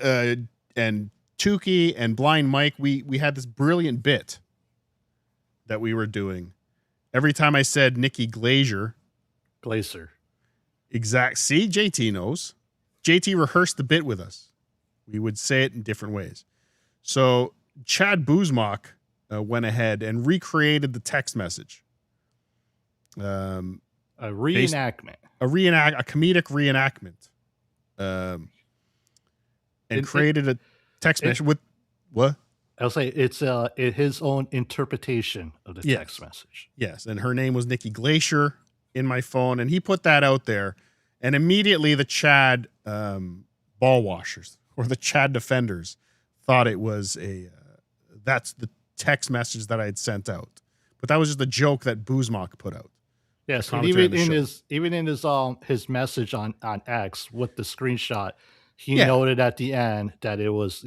Tukey and Blind Mike, we had this brilliant bit that we were doing. Every time I said Nikki Glazer. Exact. See, JT knows. JT rehearsed the bit with us. We would say it in different ways. So Chad Buzmak went ahead and recreated the text message. A reenactment. A comedic reenactment. And created a text message with what? I'll say it's his own interpretation of the text message. Yes, and her name was Nikki Glacier in my phone, and he put that out there, and immediately the Chad ball washers or the Chad defenders thought it was that's the text message that I had sent out, but that was just a joke that Buzmak put out. Yes, and even in his message on X with the screenshot, he noted at the end that it was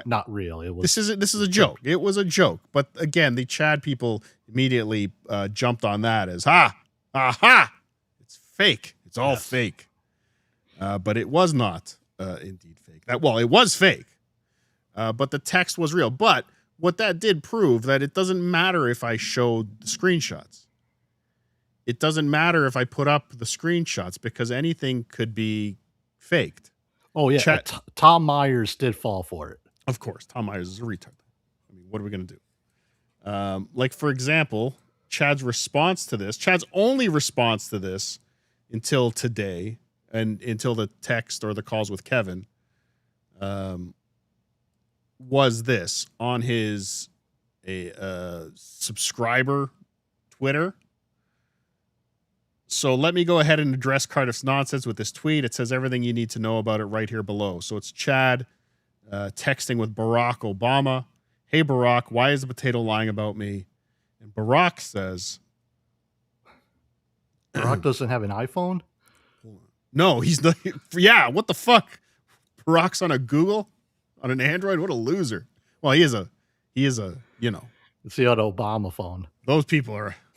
not real. It was this is a joke. It was a joke, but again, the Chad people immediately jumped on that as it's fake. It's all fake. But it was not indeed fake. It was fake. But the text was real. But what that did prove that it doesn't matter if I showed the screenshots. It doesn't matter if I put up the screenshots because anything could be faked. Oh, yeah. Tom Myers did fall for it. Of course. Tom Myers is a retard. I mean, what are we going to do? Like, for example, Chad's only response to this until today and until the text or the calls with Kevin was this on his subscriber Twitter. So let me go ahead and address Cardiff's nonsense with this tweet. It says everything you need to know about it right here below. So it's Chad texting with Barack Obama. Hey, Barack, why is the potato lying about me? And Barack says... Barack doesn't have an iPhone? No, he's not. Yeah, what the fuck? Barack's on a Google? On an Android? What a loser. Well, he is a It's the other Obama phone.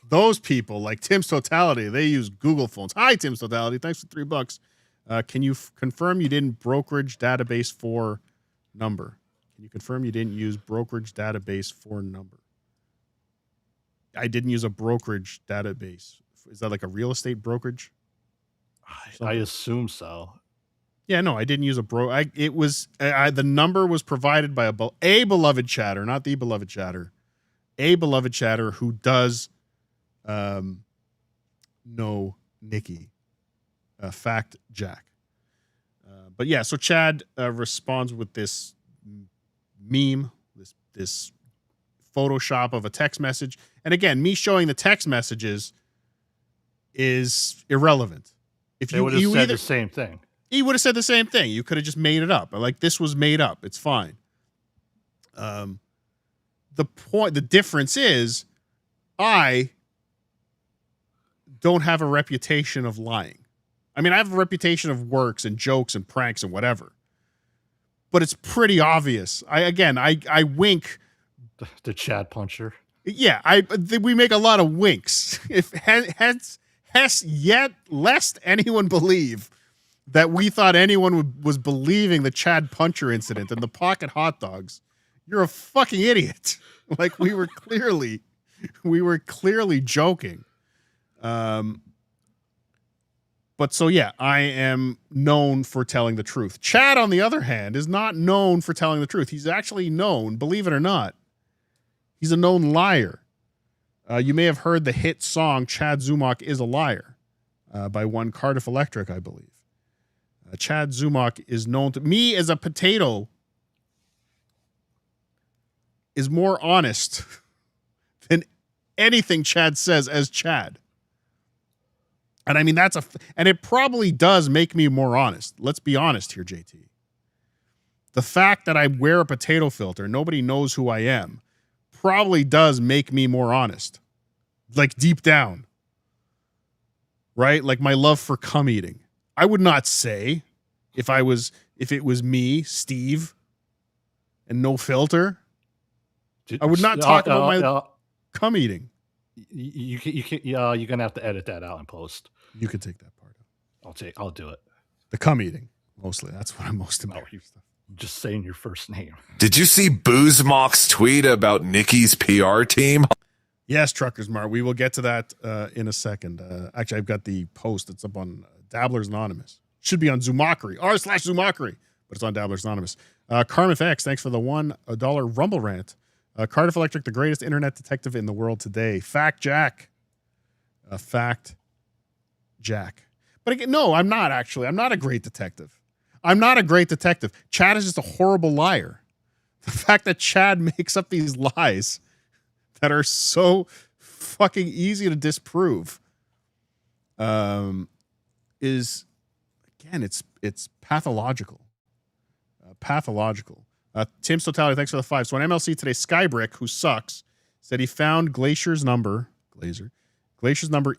Those people like Tim's Totality, they use Google phones. Hi, Tim's Totality. Thanks for $3. Can you confirm you didn't brokerage database for number? Can you confirm you didn't use brokerage database for number? I didn't use a brokerage database. Is that like a real estate brokerage? I assume so. Yeah, no, I didn't use the number was provided by a beloved chatter, not the beloved chatter. A beloved chatter who does know Nikki. Fact Jack. But yeah, so Chad responds with this meme, this Photoshop of a text message. And again, me showing the text messages is irrelevant. If they would have said the same thing. He would have said the same thing. You could have just made it up. Like, this was made up. It's fine. The difference is I don't have a reputation of lying. I mean, I have a reputation of works and jokes and pranks and whatever. But it's pretty obvious. I wink. The Chad puncher. Yeah, we make a lot of winks. Lest anyone believe that we thought anyone was believing the Chad puncher incident and the pocket hot dogs, you're a fucking idiot. Like, we were clearly joking. But so, yeah, I am known for telling the truth. Chad, on the other hand, is not known for telling the truth. He's actually known, believe it or not, he's a known liar. You may have heard the hit song Chad Zumock is a Liar by one Cardiff Electric, I believe. Chad Zumock is known to me as a potato is more honest than anything Chad says as Chad. And I mean, and it probably does make me more honest. Let's be honest here, JT. The fact that I wear a potato filter, nobody knows who I am, probably does make me more honest. Like deep down. Right? Like my love for cum eating. I would not say if it was me, Steve, and no filter, I would not talk about my cum eating. You're gonna have to edit that out in post. You can take that part out. I'll do it. The cum eating, mostly. That's what I'm most embarrassed of. Just saying your first name. Did you see Boozmock's tweet about Nikki's PR team? Yes, Truckers Mart. We will get to that in a second. Actually, I've got the post. It's up on Dabblers Anonymous. Should be on Zoomakery, r/Zoomakery, but it's on Dabblers Anonymous. Carmen X, thanks for the $1 Rumble rant. Cardiff Electric, the greatest internet detective in the world today. Fact Jack. Fact Jack. But again, no, I'm not actually. I'm not a great detective. I'm not a great detective. Chad is just a horrible liar. The fact that Chad makes up these lies that are so fucking easy to disprove is, again, it's pathological. Pathological. Tim's Totality, thanks for the 5. So on MLC today, Skybrick, who sucks, said he found Glacier's number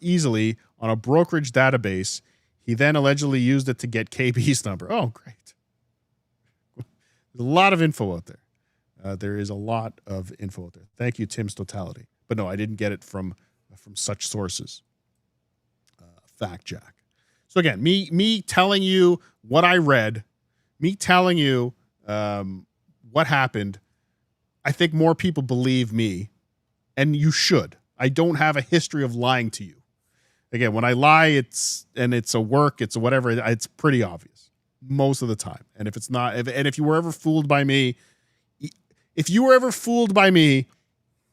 easily on a brokerage database. He then allegedly used it to get KB's number. Oh, great. There's a lot of info out there. There is a lot of info out there. Thank you, Tim's Totality. But no, I didn't get it from such sources. Fact Jack. So again, me telling you what I read, me telling you what happened, I think more people believe me, and you should. I don't have a history of lying to you. Again, when I lie, it's a work, it's a whatever, it's pretty obvious most of the time. And if it's not, if you were ever fooled by me,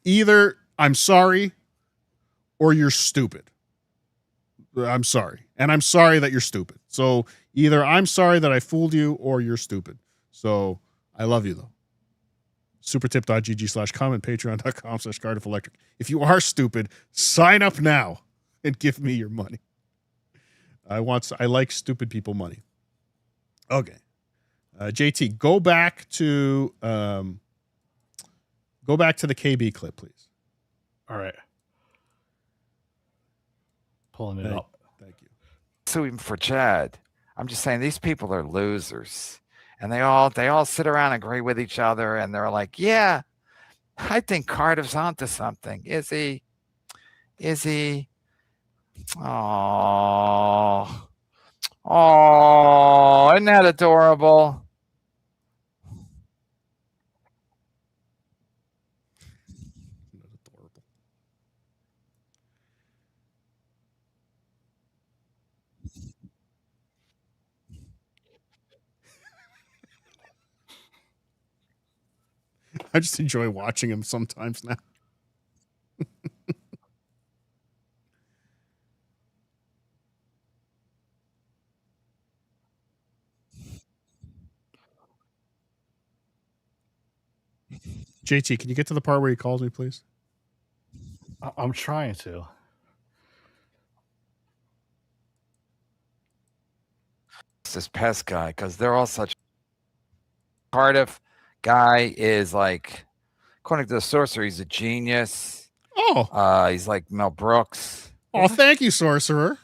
either I'm sorry or you're stupid. I'm sorry. And I'm sorry that you're stupid. So either I'm sorry that I fooled you or you're stupid. So I love you though. Supertip.gg/com and patreon.com/Cardiff Electric. If you are stupid, sign up now and give me your money. I like stupid people money. Okay. JT, go back to the KB clip, please. All right. Pulling it up. Thank you. So even for Chad, I'm just saying these people are losers. And they all sit around and agree with each other, and they're like, yeah, I think Cardiff's onto something. Is he? Oh, isn't that adorable? I just enjoy watching him sometimes now. JT, can you get to the part where he calls me, please? I'm trying to. It's this pest guy, because they're all such. Cardiff guy is like, according to the sorcerer, he's a genius. Oh. He's like Mel Brooks. Oh, thank you, sorcerer.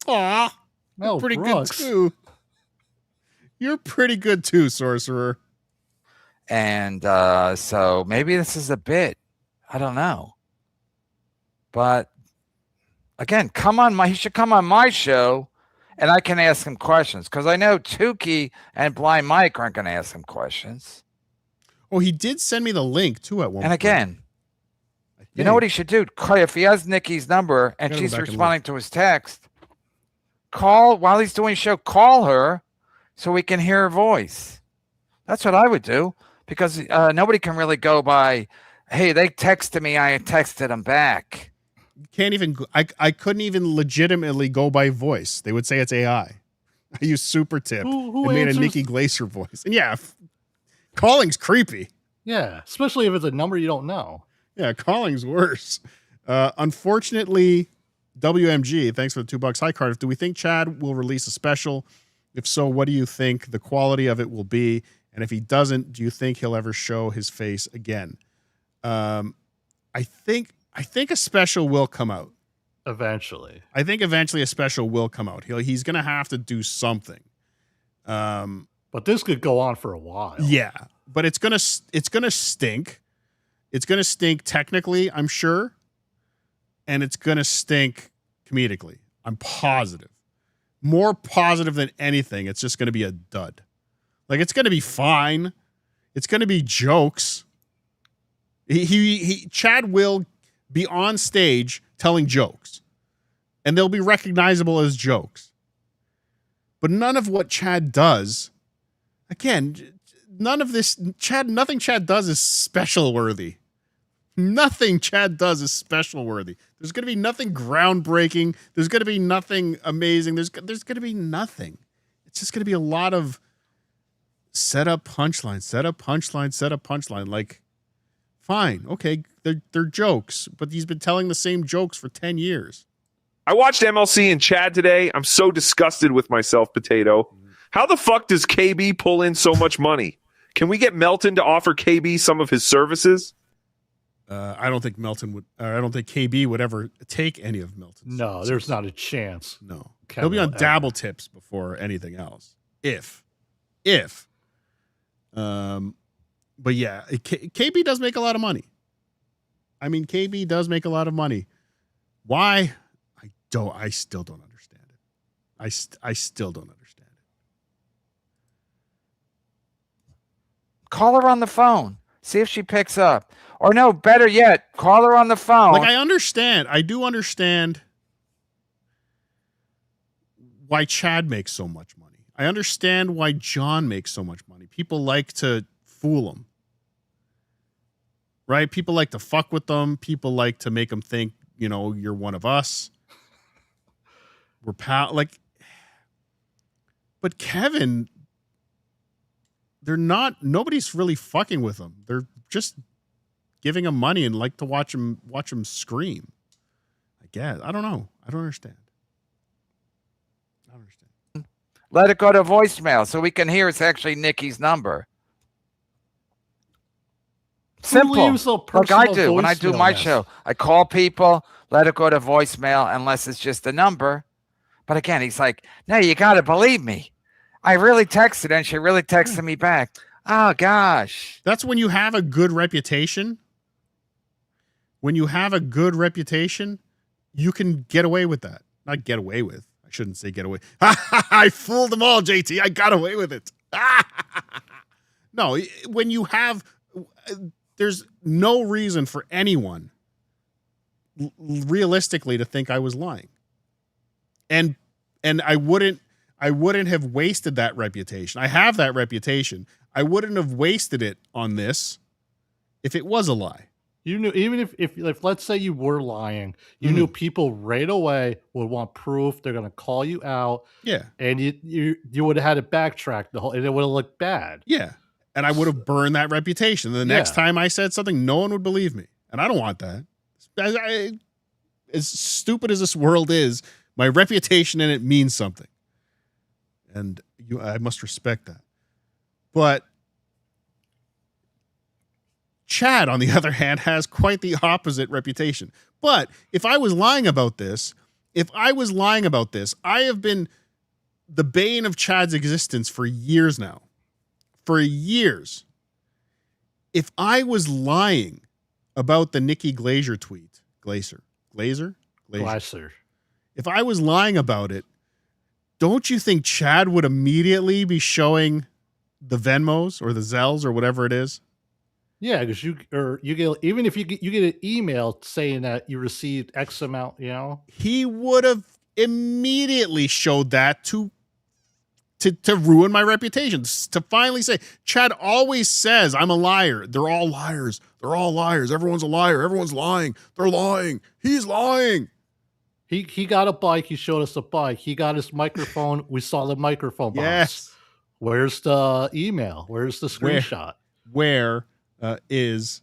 Aw. Mel You're pretty Brooks. good too. You're pretty good too, sorcerer. And so maybe this is a bit. I don't know. But again, he should come on my show and I can ask him questions, because I know Tukey and Blind Mike aren't going to ask him questions. Oh, he did send me the link too at one point. And again, you know what he should do? If he has Nikki's number and she's responding to his text, while he's doing a show, call her so we can hear her voice. That's what I would do, because nobody can really go by, hey, they texted me, I texted them back. Can't even. I couldn't even legitimately go by voice. They would say it's AI. I use Supertip Who and made answers? a Nikki Glacier voice. And yeah, calling's creepy. Yeah, especially if it's a number you don't know. Yeah, calling's worse. Unfortunately, WMG, thanks for the $2. Hi, Cardiff. Do we think Chad will release a special? If so, what do you think the quality of it will be? And if he doesn't, do you think he'll ever show his face again? I think a special will come out. Eventually. I think eventually a special will come out. He's going to have to do something. But this could go on for a while. Yeah, but it's going to stink. It's going to stink technically, I'm sure. And it's going to stink comedically. I'm positive. More positive than anything. It's just going to be a dud. Like, it's going to be fine. It's going to be jokes. Chad will be on stage telling jokes, and they'll be recognizable as jokes. But none of what Chad does, again, nothing Chad does is special worthy. Nothing Chad does is special worthy. There's going to be nothing groundbreaking. There's going to be nothing amazing. There's going to be nothing. It's just going to be a lot of set up punchline. Like, fine, okay, they're jokes, but he's been telling the same jokes for 10 years. I watched MLC and Chad today. I'm so disgusted with myself, Potato. How the fuck does KB pull in so much money? Can we get Melton to offer KB some of his services? I don't think KB would ever take any of Melton's. No, there's not a chance. No. He'll be on Dabble Tips before anything else. If. But yeah, KB does make a lot of money. I mean, KB does make a lot of money. Why? I still don't understand it. I still don't understand it. Call her on the phone. See if she picks up. Or no, better yet, call her on the phone. Like, I do understand why Chad makes so much money. I understand why John makes so much money. People like to fool him. Right? People like to fuck with them. People like to make them think, you're one of us. We're but Kevin, nobody's really fucking with him. They're just giving him money and like to watch him scream. I guess. I don't know. I don't understand. Let it go to voicemail so we can hear it's actually Nikki's number. Simple. Like I do when I do my show. I call people, let it go to voicemail unless it's just a number. But again, he's like, no, you got to believe me. I really texted and she really texted me back. Oh, gosh. That's when you have a good reputation. When you have a good reputation, you can get away with that. Not get away with. I shouldn't say get away. I fooled them all, JT. I got away with it. No, when you have... There's no reason for anyone realistically to think I was lying. And I wouldn't have wasted that reputation. I have that reputation. I wouldn't have wasted it on this if it was a lie. You knew, even if let's say you were lying, you knew people right away would want proof. They're going to call you out. Yeah. And you would have had to backtrack and it would have looked bad. Yeah. And I would have burned that reputation. The next time I said something, no one would believe me. And I don't want that. As stupid as this world is, my reputation in it means something. And I must respect that. But Chad, on the other hand, has quite the opposite reputation. But if I was lying about this, I have been the bane of Chad's existence for years now. For years. If I was lying about the Nikki Glaser tweet, Glaser. If I was lying about it, don't you think Chad would immediately be showing the Venmos or the Zells or whatever it is? Yeah, because you get, even if you get an email saying that you received X amount, he would have immediately showed that to ruin my reputation, to finally say, Chad always says I'm a liar. They're all liars. They're all liars. Everyone's a liar. Everyone's lying. They're lying. He's lying. He got a bike. He showed us a bike. He got his microphone. We saw the microphone box. Yes. Where's the email? Where's the screenshot? Where is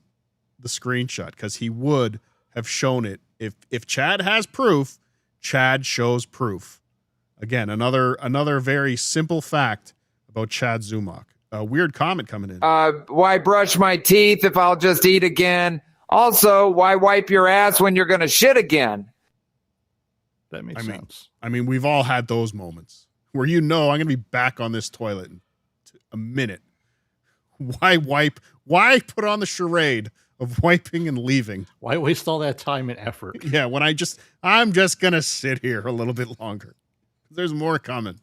the screenshot, because he would have shown it. If Chad has proof, Chad shows proof. Again, another very simple fact about Chad Zumach. A weird comment coming in. Why brush my teeth if I'll just eat again? Also, why wipe your ass when you're going to shit again? That makes sense. I mean, we've all had those moments where I'm going to be back on this toilet in a minute. Why wipe? Why put on the charade of wiping and leaving? Why waste all that time and effort? Yeah, when I'm just going to sit here a little bit longer. There's more coming.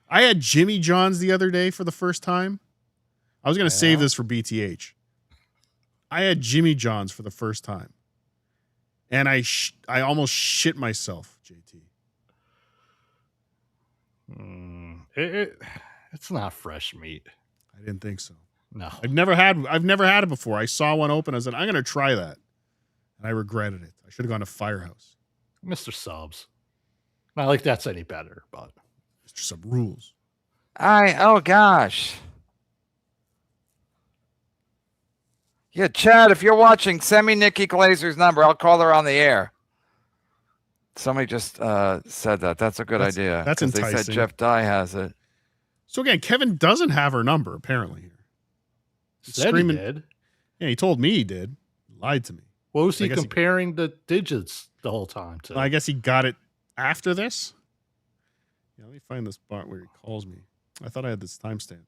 I had Jimmy John's the other day for the first time. I was going to save this for BTH. I had Jimmy John's for the first time. And I almost shit myself, JT. It's not fresh meat. I didn't think so. No. I've never had it before. I saw one open. I said, I'm going to try that. And I regretted it. I should have gone to Firehouse. Mr. Subs. Not like that's any better, but Mr. Sub rules. Oh gosh. Yeah, Chad, if you're watching, send me Nikki Glazer's number. I'll call her on the air. Somebody just said that. That's a good idea. That's enticing. They said Jeff Dye has it. So again, Kevin doesn't have her number, apparently. Here. Said he did. Yeah, he told me he did. He lied to me. What was he comparing the digits the whole time to? I guess he got it after this. Yeah, let me find this part where he calls me. I thought I had this timestamped.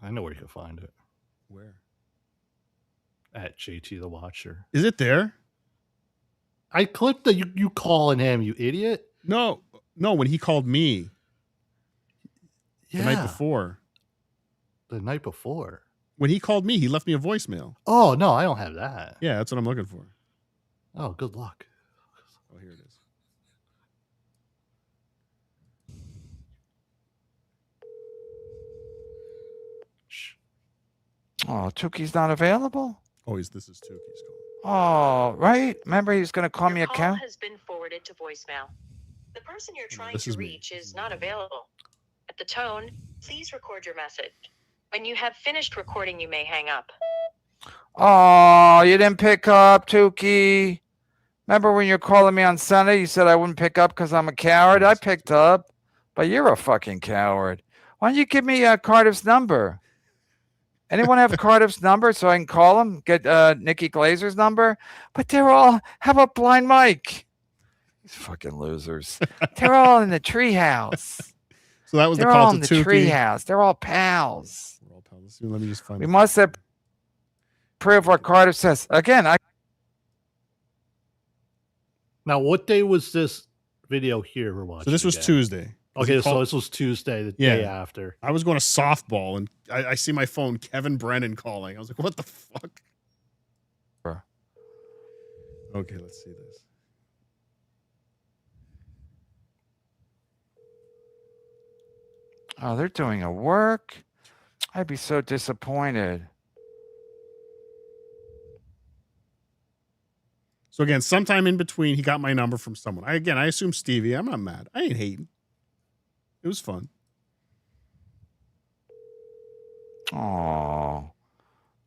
I know where you can find it. Where? At JT the Watcher. Is it there? I clipped the you calling him, you idiot. No, when he called me. The night before. The night before. When he called me, he left me a voicemail. Oh, no, I don't have that. Yeah, that's what I'm looking for. Oh, good luck. Oh, here it is. Oh, Tuki's not available? Oh, this is Tuki's call. Oh, right. Remember, he was going to call me a cow? Your call has been forwarded to voicemail. The person you're trying to reach is not available. At the tone, please record your message. When you have finished recording, you may hang up. Oh, you didn't pick up, Tuki. Remember when you were calling me on Sunday, you said I wouldn't pick up because I'm a coward? I picked up, but you're a fucking coward. Why don't you give me Cardiff's number? Anyone have Cardiff's number so I can call him? Get Nikki Glazer's number? But they're all, how about Blind Mike? These fucking losers. They're all in the treehouse. So that was they're the call all to in the Tuki. treehouse. They're all pals. We're all pals. Let me just find We must have prove what Cardiff says. Again, Now, what day was this video here we're watching? So this was Tuesday. Okay, so this was Tuesday, the day after. I was going to softball, and I see my phone, Kevin Brennan calling. I was like, what the fuck? Okay, let's see this. Oh, they're doing a work? I'd be so disappointed. So again, sometime in between, he got my number from someone. I assume Stevie. I'm not mad. I ain't hating. It was fun. Oh,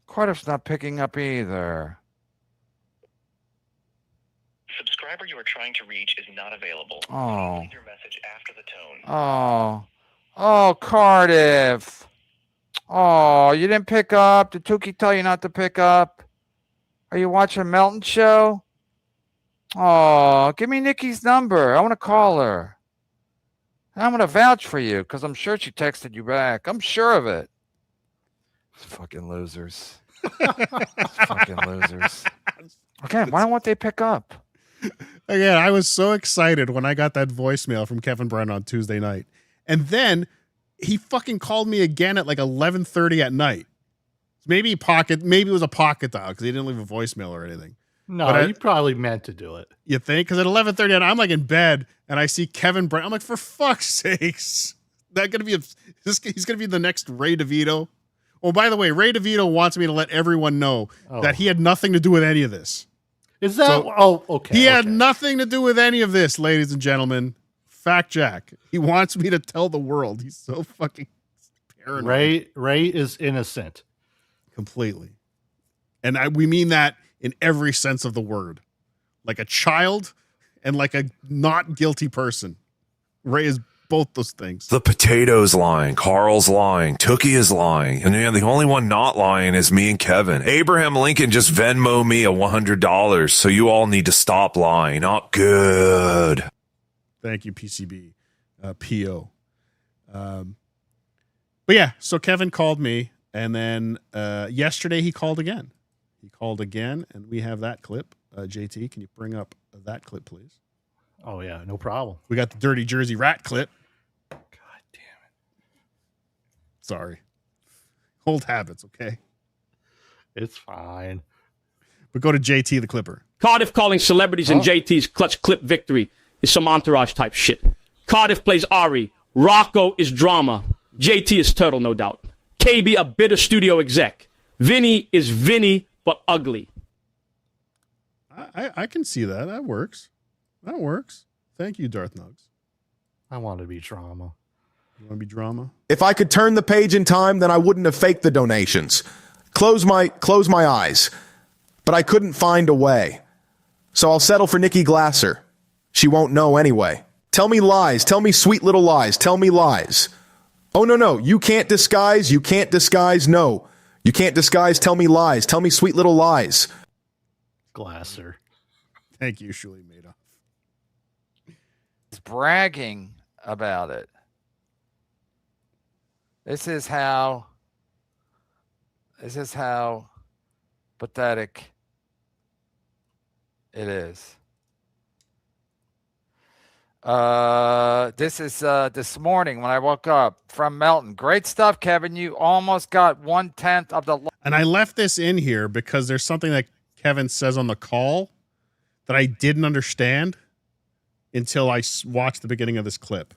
Cardiff's not picking up either. Subscriber you are trying to reach is not available. Oh. Leave your message after the tone. Oh, Cardiff. Oh, you didn't pick up. Did Tuki tell you not to pick up? Are you watching Melton show? Oh, give me Nikki's number. I want to call her. I'm going to vouch for you because I'm sure she texted you back. I'm sure of it. Fucking losers. Fucking losers. Again, why won't they pick up? Again, I was so excited when I got that voicemail from Kevin Brennan on Tuesday night. And then he fucking called me again at like 11:30 at night. Maybe it was a pocket dial because he didn't leave a voicemail or anything. No, you probably meant to do it. You think? Because at 11:30, I'm like in bed and I see Kevin Brennan. I'm like, for fuck's sakes, he's gonna be the next Ray DeVito. Oh, by the way, Ray DeVito wants me to let everyone know that he had nothing to do with any of this. Is that? Okay. He had nothing to do with any of this, ladies and gentlemen. Fact Jack. He wants me to tell the world. He's so fucking paranoid. Ray is innocent. completely. And we mean that in every sense of the word. Like a child and like a not guilty person. Ray is both those things. The potato's lying. Carl's lying. Tookie is lying. And the only one not lying is me and Kevin. Abraham Lincoln just Venmo me a $100. So you all need to stop lying. Not good. Thank you, PCB. PO. But yeah, so Kevin called me. And then yesterday he called again. And we have that clip. JT, can you bring up that clip, please? Oh, yeah, no problem. We got the Dirty Jersey Rat clip. God damn it. Sorry. Old habits, okay? It's fine. But go to JT the Clipper. Cardiff calling celebrities in JT's clutch clip victory is some entourage type shit. Cardiff plays Ari. Rocco is drama. JT is turtle, no doubt. KB a bitter studio exec. Vinny is Vinny, but ugly. I can see that. That works. Thank you, Darth Nugs. I want to be drama. You want to be drama? If I could turn the page in time, then I wouldn't have faked the donations. Close my eyes. But I couldn't find a way. So I'll settle for Nikki Glasser. She won't know anyway. Tell me lies. Tell me sweet little lies. Tell me lies. Oh, no. You can't disguise. No. You can't disguise. Tell me lies. Tell me sweet little lies. Glasser. Thank you, Shuli Madoff. He's bragging about it. This is how pathetic it is. This is this morning when I woke up from Melton. Great stuff, Kevin. You almost got 1/10 of the. And I left this in here because there's something that Kevin says on the call that I didn't understand until I watched the beginning of this clip.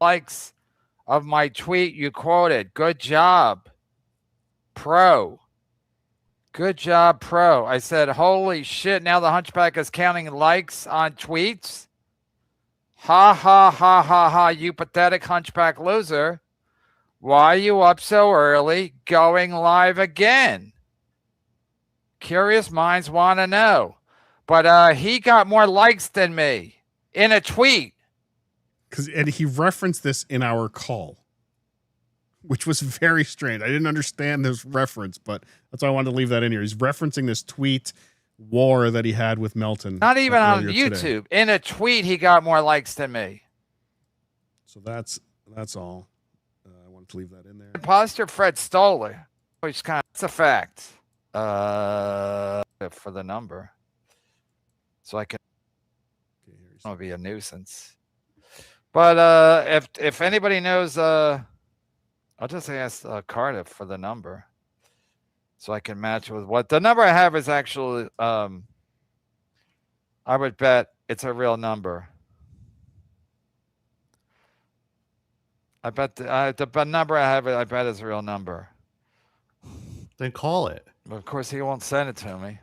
Likes of my tweet you quoted. Good job, pro. Good job, pro. I said, holy shit, now the Hunchback is counting likes on tweets? Ha, ha, ha, ha, ha, you pathetic Hunchback loser. Why are you up so early going live again? Curious minds want to know. But he got more likes than me in a tweet. And he referenced this in our call, which was very strange. I didn't understand this reference, but that's why I wanted to leave that in here. He's referencing this tweet war that he had with Melton. Not even on YouTube. Today. In a tweet, he got more likes than me. So that's all. I wanted to leave that in there. Imposter Fred Stoller, which it's a fact. For the number, so I can. It'll be a nuisance. But if anybody knows, I'll just ask Cardiff for the number, so I can match with what the number I have is actually. I would bet it's a real number. I bet the number I have, I bet is a real number. Then call it. But of course, he won't send it to me.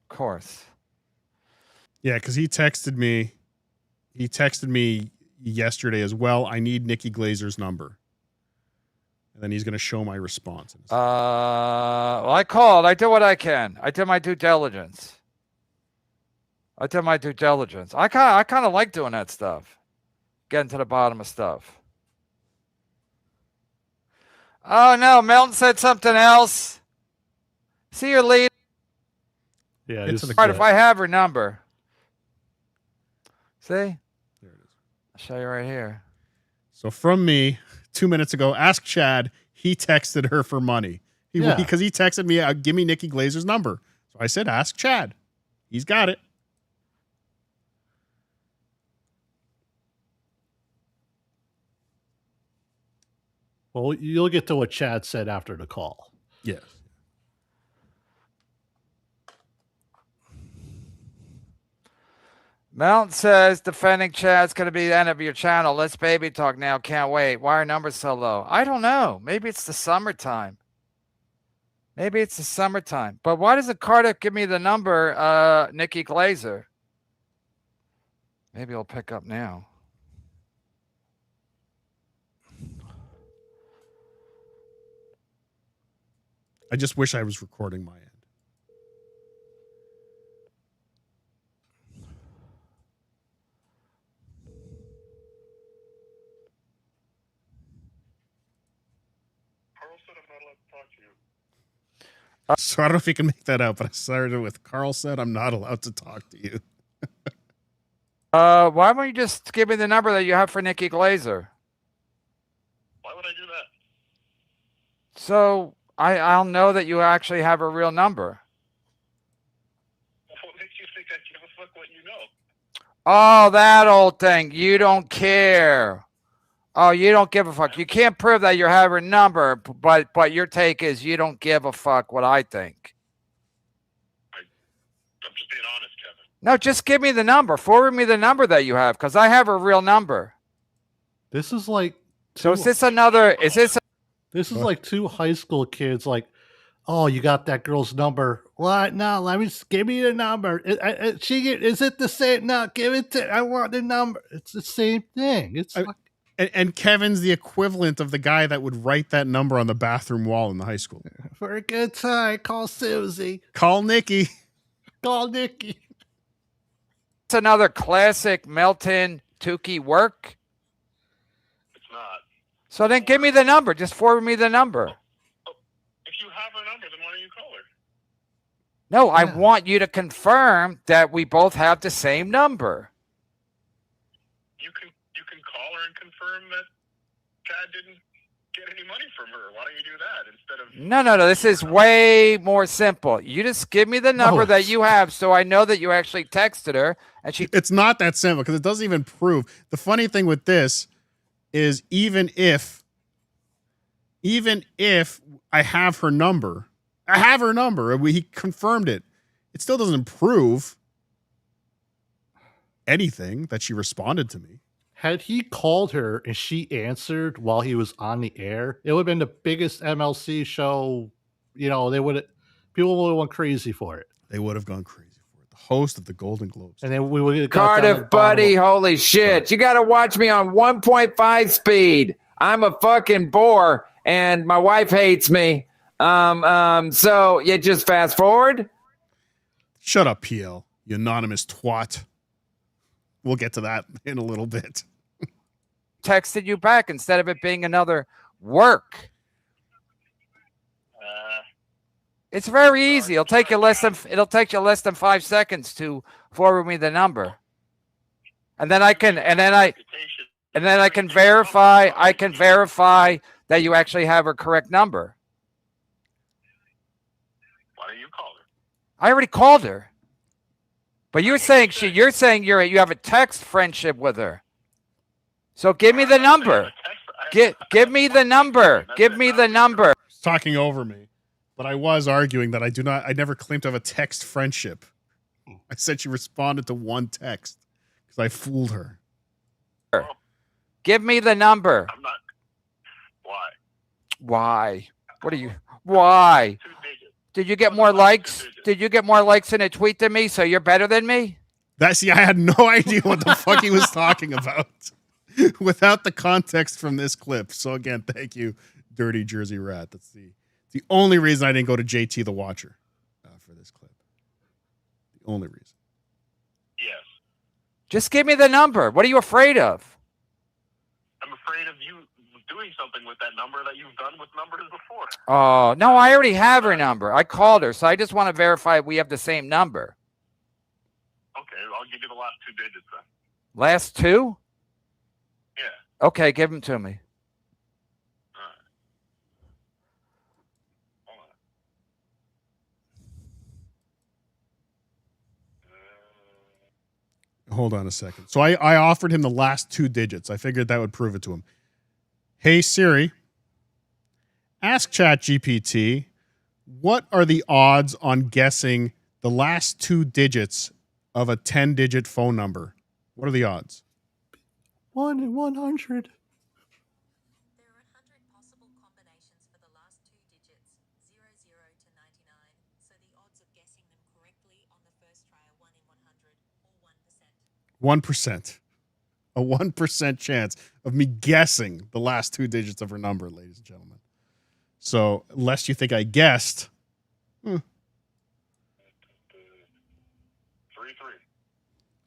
Of course. Yeah, because he texted me. He texted me yesterday as well. I need Nikki Glazer's number. And then he's going to show my response. Well, I called. I did what I can. I did my due diligence. I kind of like doing that stuff. Getting to the bottom of stuff. Oh, no. Melton said something else. See your lead. Yeah, it's hard if I have her number. See? There it is. I'll show you right here. So from me, 2 minutes ago, ask Chad. He texted her for money. Because he texted me, give me Nikki Glazer's number. So I said, ask Chad. He's got it. Well, you'll get to what Chad said after the call. Yes. Mountain says defending Chad's going to be the end of your channel. Let's baby talk now. Can't wait. Why are numbers so low? I don't know. Maybe it's the summertime. But why doesn't Cardiff give me the number, Nikki Glazer? Maybe I'll pick up now. I just wish I was recording my end. So I don't know if you can make that out, but I started with Carl said I'm not allowed to talk to you. Why don't you just give me the number that you have for Nikki Glazer? Why would I do that? So I'll know that you actually have a real number. What makes you think I give a fuck what you know? Oh, that old thing. You don't care. Oh, you don't give a fuck. You can't prove that you have her number, but your take is you don't give a fuck what I think. I'm just being honest, Kevin. No, just give me the number. Forward me the number that you have, because I have a real number. This is like. So is this another? Is this? This is like two high school kids. Like, oh, you got that girl's number? What? No, give me the number. Is it the same? No, give it to. I want the number. It's the same thing. It's. And Kevin's the equivalent of the guy that would write that number on the bathroom wall in the high school. For a good time, call Susie. Call Nikki. Call Nikki. It's another classic Melton Tukey work. It's not. So then give me the number. Just forward me the number. If you have her number, then why don't you call her? No, I want you to confirm that we both have the same number. You can call her and confirm that Chad didn't get any money from her. Why don't you do that instead of... No. This is way more simple. You just give me the number that you have so I know that you actually texted her. And she. It's not that simple because it doesn't even prove. The funny thing with this is even if I have her number, he confirmed it. It still doesn't prove anything that she responded to me. Had he called her and she answered while he was on the air, it would have been the biggest MLC show. You know, people would have went crazy for it. They would have gone crazy for it. The host of the Golden Globes. And then we would have Cardiff, buddy, holy shit. You got to watch me on 1.5 speed. I'm a fucking bore and my wife hates me. So you just fast forward. Shut up, PL, you anonymous twat. We'll get to that in a little bit. Texted you back instead of it being another work. It's very easy. It'll take you less than 5 seconds to forward me the number, and then I can verify. I can verify that you actually have her correct number. Why don't you call her? I already called her. But you're saying you have a text friendship with her. So give me the number. Give me the number. Give me the number. Talking over me. But I was arguing that I never claimed to have a text friendship. I said she responded to one text because I fooled her. Give me the number. I'm not. Why? Why? What are you? Why? Did you get more likes? Did you get more likes in a tweet than me? So you're better than me? I had no idea what the fuck he was talking about without the context from this clip. So again, thank you, Dirty Jersey Rat. That's the only reason I didn't go to JT the Watcher for this clip. The only reason. Yes. Just give me the number. What are you afraid of? I'm afraid of you doing something with that number that you've done with numbers before. Oh, no, I already have her number. I called her, so I just want to verify we have the same number. Okay, I'll give you the last 2 digits then. Last 2? Yeah. Okay, give them to me. All right. Hold on a second. So I offered him the last 2 digits. I figured that would prove it to him. Hey, Siri, ask ChatGPT, what are the odds on guessing the last 2 digits of a 10-digit phone number? What are the odds? 1 in 100. There are 100 possible combinations for the last 2 digits, 00 to 99, so the odds of guessing them correctly on the first try are 1 in 100, or 1%. 1%. A 1% chance of me guessing the last 2 digits of her number, ladies and gentlemen. So, lest you think I guessed. 3-3.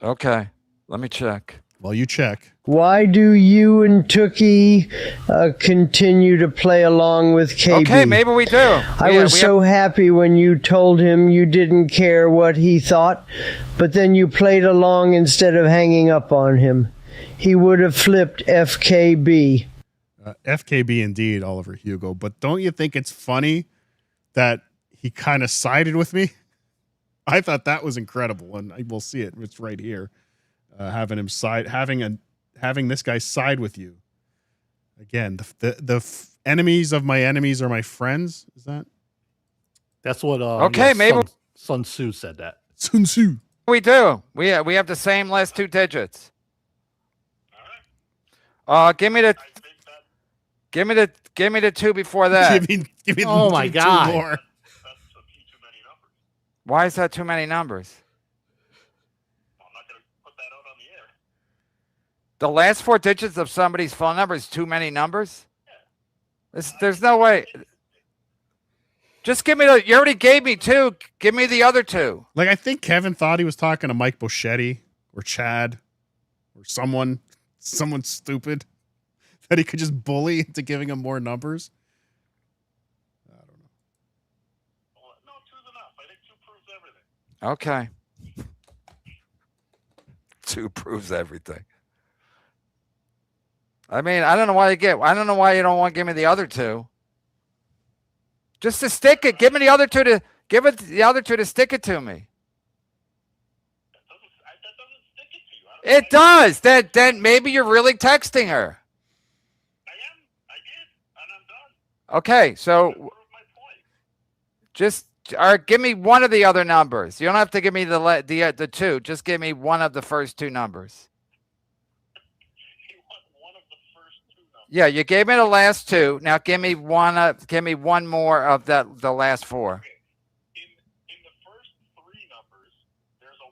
Okay, let me check. Well, you check. Why do you and Tookie continue to play along with KB? Okay, maybe we do. I was so happy when you told him you didn't care what he thought, but then you played along instead of hanging up on him. He would have flipped FKB. FKB indeed, Oliver Hugo. But don't you think it's funny that he kind of sided with me? I thought that was incredible, and we'll see it. It's right here. Having him side, having this guy side with you. Again, the enemies of my enemies are my friends. Is that? That's what. Okay, maybe Sun Tzu said that. Sun Tzu. We do. We have the same last two digits. Give me the two before that. give me Oh my God. Two more. Why is that too many numbers? The last four digits of somebody's phone number is too many numbers? There's no way. Just give me you already gave me two. Give me the other two. Like, I think Kevin thought he was talking to Mike Boschetti or Chad or someone stupid that he could just bully into giving him more numbers. I don't know. No, two's enough. I think 2 proves everything. Okay. 2 proves everything. I mean, I don't know why you don't want to give me the other two. Just to stick it. Give me the other two to stick it to me. That doesn't stick it to you. It does. Then maybe you're really texting her. I did, and I'm done. Okay, so just give me one of the other numbers. You don't have to give me the two. Just give me one of the first two numbers. Yeah, you gave me the last two. Now give me one. Give me one more of the last four. In the first 3 numbers, there's a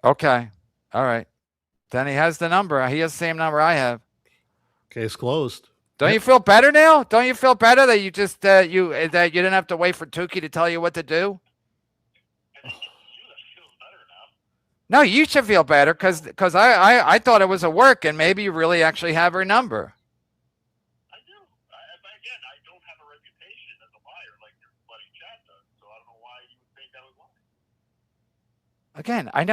1. Okay, all right. Then he has the number. He has the same number I have. Case closed. Don't you feel better now? Don't you feel better that you just that you didn't have to wait for Tukey to tell you what to do? No, you should feel better because I thought it was a work and maybe you really actually have her number. I do. Again, I don't have a reputation as a liar like your buddy Chad does, so I don't know why you would think I was lying. Again, I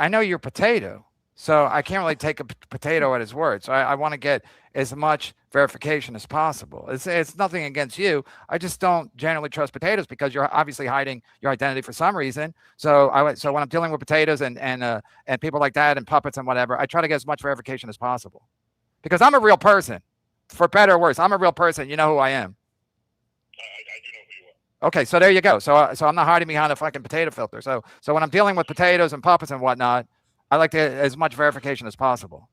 know you're potato, so I can't really take a potato at his word. So I want to get as much verification as possible. It's nothing against you. I just don't generally trust potatoes because you're obviously hiding your identity for some reason. So when I'm dealing with potatoes and people like that and puppets and whatever, I try to get as much verification as possible because I'm a real person, for better or worse. I'm a real person. You know who I am. I do know who you are. Okay, so there you go. So I'm not hiding behind a fucking potato filter. So when I'm dealing with potatoes and puppets and whatnot, I like to get as much verification as possible.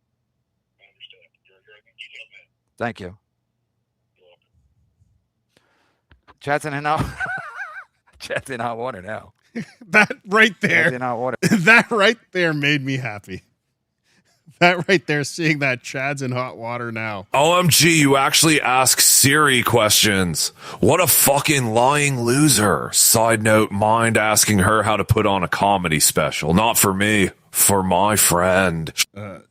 I understand. You're a detailed man. Thank you. Chad's in hot water now. That right there. Chad's in hot water. That right there made me happy. That right there, seeing that Chad's in hot water now. OMG, you actually ask Siri questions. What a fucking lying loser. Side note, mind asking her how to put on a comedy special. Not for me, for my friend.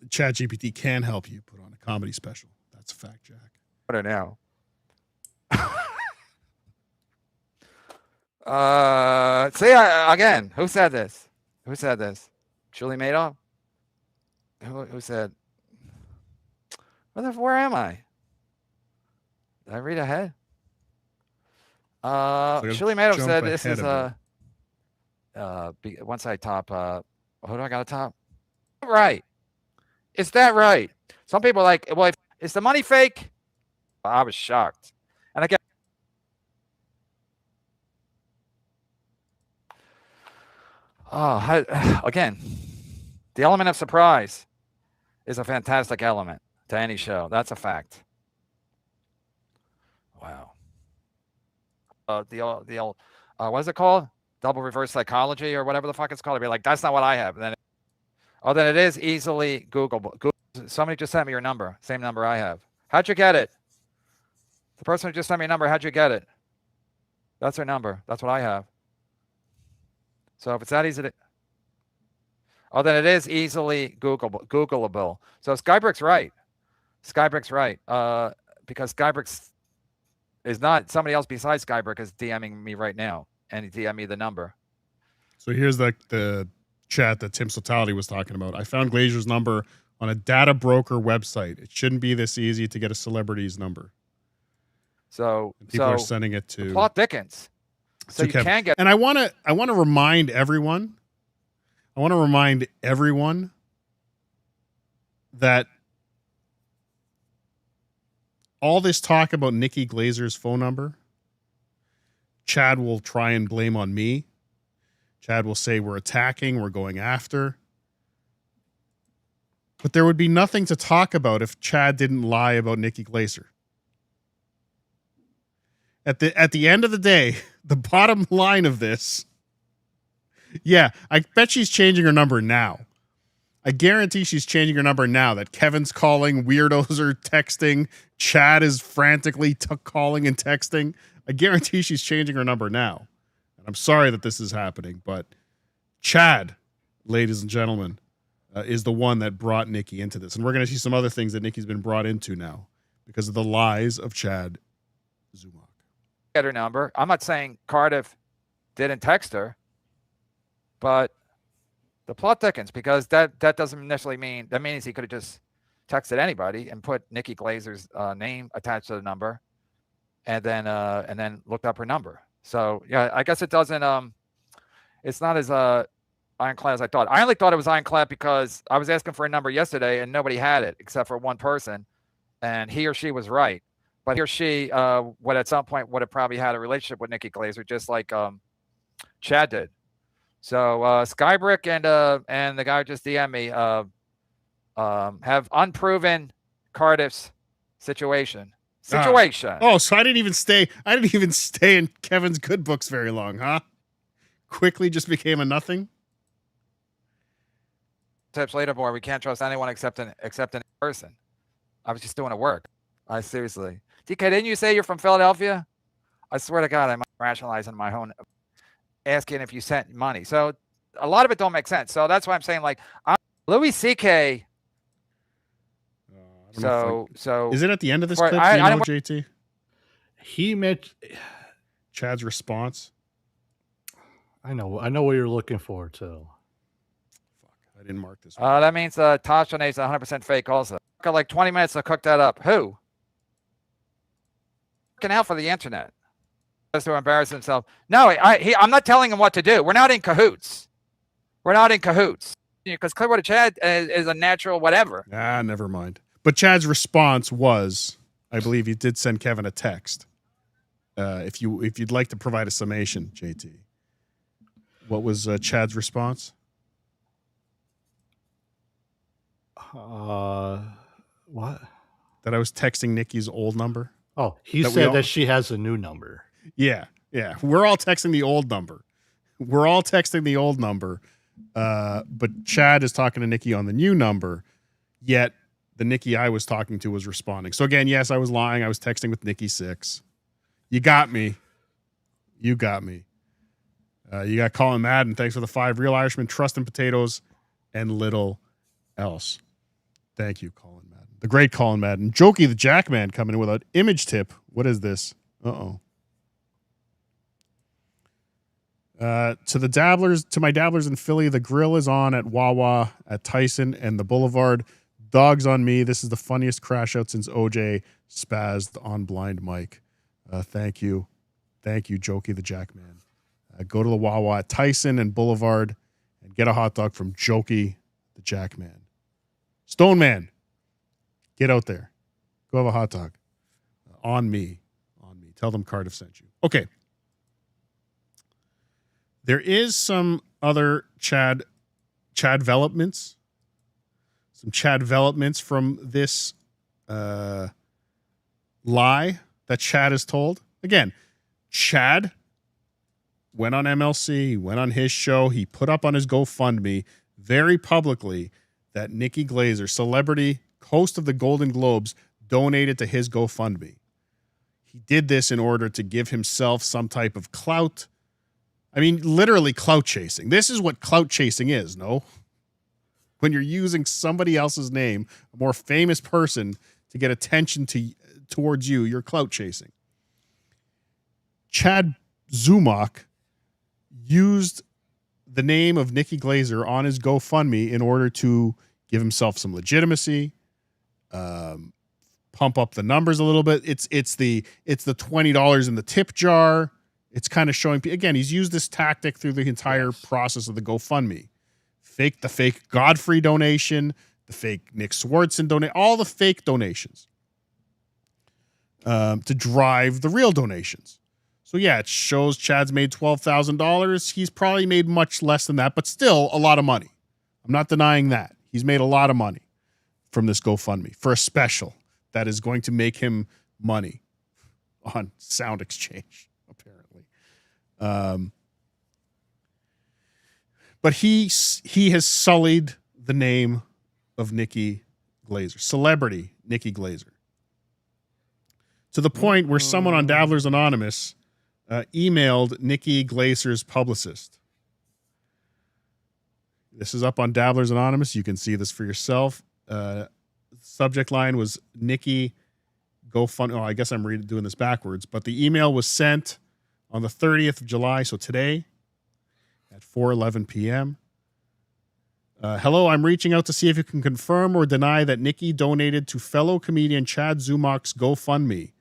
ChatGPT can help you put on a comedy special. That's a fact, Jack. Water now. Again, who said this? Julie Madoff? Who said? Where am I? Did I read ahead? Julie Madoff said this is once I top. Who do I got to top? Right. Is that right? Some people are like, well, is the money fake? I was shocked. And again, again, the element of surprise is a fantastic element to any show. That's a fact. Wow. The old what is it called? Double reverse psychology or whatever the fuck it's called. I'd be like, that's not what I have. And then, then it is easily Googleable. Somebody just sent me your number. Same number I have. How'd you get it? The person who just sent me a number, how'd you get it? That's her number. That's what I have. So if it's that easy to... Oh, then it is easily Googleable. So Skybrick's right. Skybrick's right. Because Skybrick's is not... Somebody else besides Skybrick is DMing me right now. And he DM'd me the number. So here's the chat that Tim Sotaldi was talking about. I found Glazer's number on a data broker website. It shouldn't be this easy to get a celebrity's number. So and people are sending it to Plot Dickens. So you Kevin. can get... And I want to remind everyone. That all this talk about Nikki Glazer's phone number, Chad will try and blame on me. Chad will say we're attacking, we're going after. But there would be nothing to talk about if Chad didn't lie about Nikki Glazer. At the end of the day, the bottom line of this, yeah, I bet she's changing her number now. I guarantee she's changing her number now that Kevin's calling, weirdos are texting, Chad is frantically calling and texting. I guarantee she's changing her number now. And I'm sorry that this is happening, but Chad, ladies and gentlemen, is the one that brought Nikki into this. And we're going to see some other things that Nikki's been brought into now because of the lies of Chad Zumach. Get her number. I'm not saying Cardiff didn't text her, but the plot thickens because that doesn't necessarily mean... That means he could have just texted anybody and put Nikki Glazer's name attached to the number and then looked up her number. So yeah, I guess it doesn't it's not as ironclad as I thought. I only thought it was ironclad because I was asking for a number yesterday and nobody had it except for one person, and he or she was right. But he or she would at some point would have probably had a relationship with Nikki Glazer, just like Chad did. So Skybrick and the guy who just DM'd me have unproven Cardiff's situation. So I didn't even stay in Kevin's good books very long, huh? Quickly just became a nothing. Tips later, boy. We can't trust anyone except in person. I was just doing a work. I seriously. DK, didn't you say you're from Philadelphia? I swear to God, I'm rationalizing my own, asking if you sent money. So a lot of it don't make sense. So that's why I'm saying, like, Louis C.K. So is it at the end of this clip? JT? He meant Chad's response. I know what you're looking for too. I didn't mark this. That means Tasha is 100% fake. Also, got like 20 minutes to cook that up. Who? Looking out for the internet. Just to embarrass himself. No, I'm not telling him what to do. We're not in cahoots. Because Clearwater Chad is a natural whatever. Never mind. But Chad's response was, I believe he did send Kevin a text. If you'd like to provide a summation, JT. What was Chad's response? What? That I was texting Nikki's old number. Oh, he said that she has a new number. Yeah. We're all texting the old number. But Chad is talking to Nikki on the new number, yet the Nikki I was talking to was responding. So again, yes, I was lying. I was texting with Nikki 6. You got me. You got Colin Madden. Thanks for the 5. Real Irishman, trust in potatoes, and little else. Thank you, Colin Madden. The great Colin Madden. Jokey the Jackman coming in with an image tip. What is this? To my dabblers in Philly, the grill is on at Wawa, at Tyson, and the Boulevard. Dogs on me. This is the funniest crash out since OJ spazzed on Blind Mike. Thank you, Jokey the Jackman. Go to the Wawa at Tyson and Boulevard and get a hot dog from Jokey the Jackman. Stone Man, get out there. Go have a hot dog. On me. Tell them Cardiff sent you. Okay. There is some other Chad developments. Some Chad developments from this lie that Chad has told. Again, Chad went on MLC, went on his show. He put up on his GoFundMe very publicly that Nikki Glazer, celebrity, host of the Golden Globes, donated to his GoFundMe. he did this in order to give himself some type of clout. I mean, literally clout chasing. This is what clout chasing is, no? When you're using somebody else's name, a more famous person, to get attention towards you, you're clout chasing. Chad Zumock used the name of Nikki Glazer on his GoFundMe in order to give himself some legitimacy, pump up the numbers a little bit. It's the $20 in the tip jar. It's kind of showing, again, he's used this tactic through the entire process of the GoFundMe. The fake Godfrey donation, the fake Nick Swartzen donation, all the fake donations to drive the real donations. So yeah, it shows Chad's made $12,000. He's probably made much less than that, but still a lot of money. I'm not denying that. He's made a lot of money from this GoFundMe for a special that is going to make him money on Sound Exchange, apparently. But he has sullied the name of Nikki Glazer, celebrity Nikki Glazer, to the point where someone on Dabblers Anonymous emailed Nikki Glazer's publicist. This is up on Dabblers Anonymous. You can see this for yourself. Subject line was Nikki GoFundMe. Oh, I guess I'm doing this backwards, but the email was sent on the 30th of July, so today at 4:11 p.m. Hello, I'm reaching out to see if you can confirm or deny that Nikki donated to fellow comedian Chad Zumock's GoFundMe.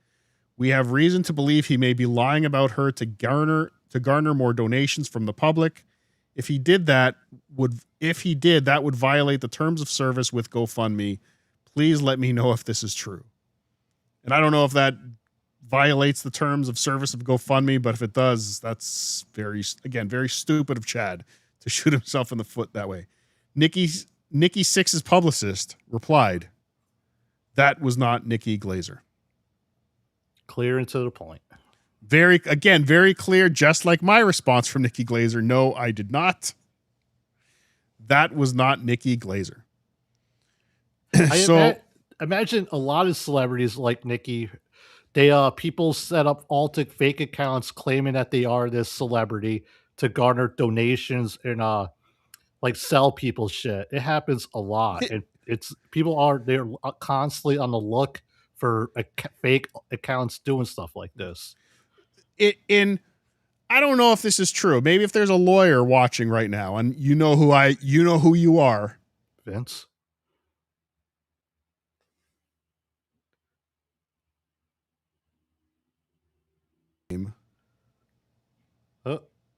We have reason to believe he may be lying about her to garner more donations from the public. If he did, that would violate the terms of service with GoFundMe. Please let me know if this is true. And I don't know if that violates the terms of service of GoFundMe, but if it does, that's very stupid of Chad to shoot himself in the foot that way. Nikki Sixx's publicist replied, "That was not Nikki Glazer." Clear and to the point. Very clear, just like my response from Nikki Glazer. No, I did not. That was not Nikki Glazer. Imagine a lot of celebrities like Nikki. People set up altered fake accounts claiming that they are this celebrity to garner donations and like sell people's shit. It happens a lot, and they're constantly on the look for fake accounts doing stuff like this. I don't know if this is true. Maybe if there's a lawyer watching right now, and you know who you are, Vince.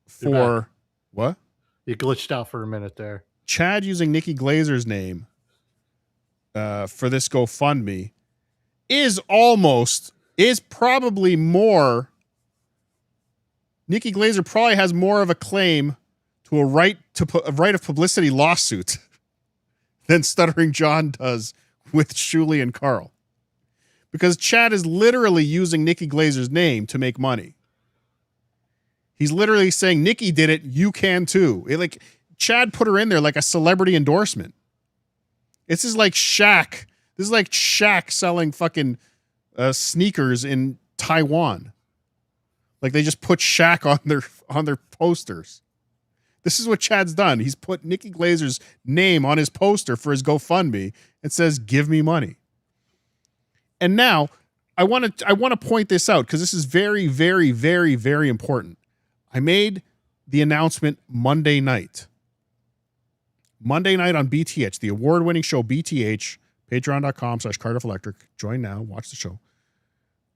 For what? You glitched out for a minute there. Chad using Nikki Glazer's name for this GoFundMe is probably more. Nikki Glazer probably has more of a claim to a right of publicity lawsuit than Stuttering John does with Shuli and Carl, because Chad is literally using Nikki Glazer's name to make money. He's literally saying, Nikki did it, you can too. Chad put her in there like a celebrity endorsement. This is like Shaq. This is like Shaq selling fucking sneakers in Taiwan. Like they just put Shaq on their posters. This is what Chad's done. He's put Nikki Glazer's name on his poster for his GoFundMe and says, "Give me money." And now I want to point this out because this is very, very, very, very important. I made the announcement Monday night on BTH, the award-winning show BTH, patreon.com/Cardiff Electric. Join now, watch the show,